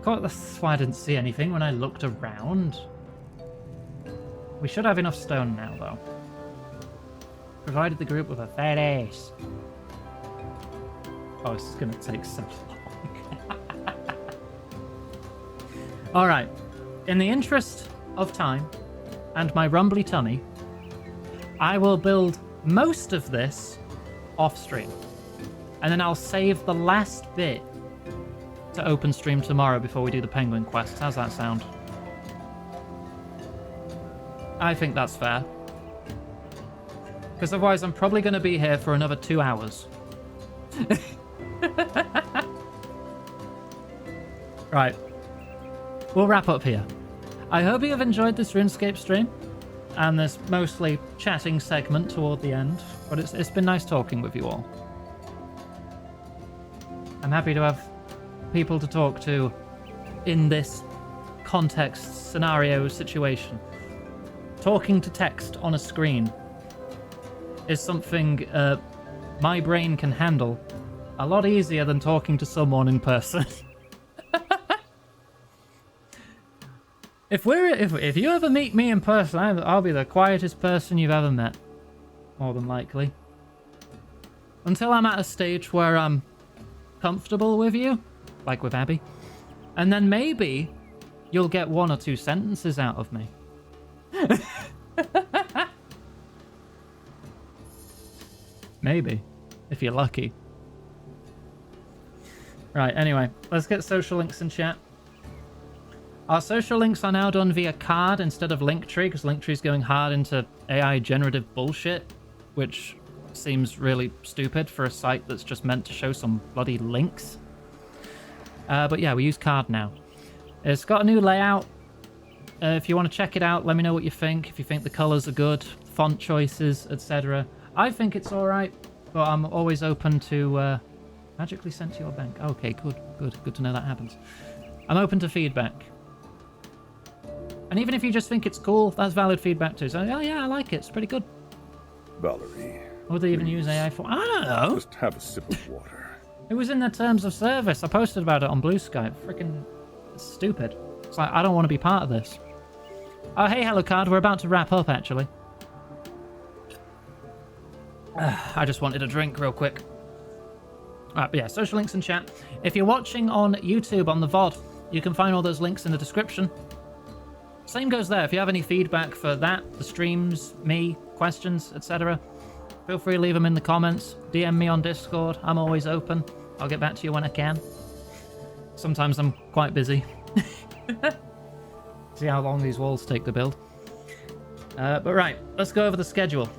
A: That's why I didn't see anything when I looked around. We should have enough stone now, though. Provided the group with a fat ass. Oh, this is going to take so long. Alright. In the interest of time and my rumbly tummy, I will build most of this off stream. And then I'll save the last bit to open stream tomorrow before we do the penguin quest. How's that sound? I think that's fair. Because otherwise I'm probably going to be here for another 2 hours. Right. We'll wrap up here. I hope you have enjoyed this RuneScape stream and this mostly chatting segment toward the end, but it's been nice talking with you all. I'm happy to have people to talk to in this context, scenario, situation. Talking to text on a screen is something my brain can handle a lot easier than talking to someone in person. If you ever meet me in person, I'll be the quietest person you've ever met, more than likely. Until I'm at a stage where I'm comfortable with you, like with Abby, and then maybe you'll get 1 or 2 sentences out of me. Maybe, if you're lucky. Right, anyway, let's get social links in chat. Our social links are now done via card instead of Linktree, because Linktree's going hard into AI generative bullshit, which seems really stupid for a site that's just meant to show some bloody links. But yeah, we use card now. It's got a new layout. If you want to check it out, let me know what you think. If you think the colours are good, font choices, etc. I think it's alright, but I'm always open to... magically sent to your bank. Okay, good to know that happens. I'm open to feedback. And even if you just think it's cool, that's valid feedback too. So, oh yeah, I like it. It's pretty good.
G: Valerie.
A: What would they even use AI for? I don't know.
G: Just have a sip of water.
A: It was in their terms of service. I posted about it on Blue Sky. Freaking stupid. It's like, I don't want to be part of this. Oh, hey, Hello Card. We're about to wrap up, actually. I just wanted a drink real quick. Alright, but yeah, social links in chat. If you're watching on YouTube on the VOD, you can find all those links in the description. Same goes there. If you have any feedback for that, the streams, me, questions, etc., feel free to leave them in the comments. DM me on Discord. I'm always open. I'll get back to you when I can. Sometimes I'm quite busy. See how long these walls take to build. But right, let's go over the schedule.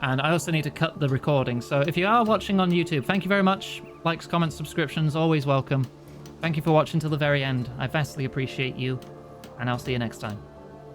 A: And I also need to cut the recording. So if you are watching on YouTube, thank you very much. Likes, comments, subscriptions, always welcome. Thank you for watching till the very end. I vastly appreciate you. And I'll see you next time.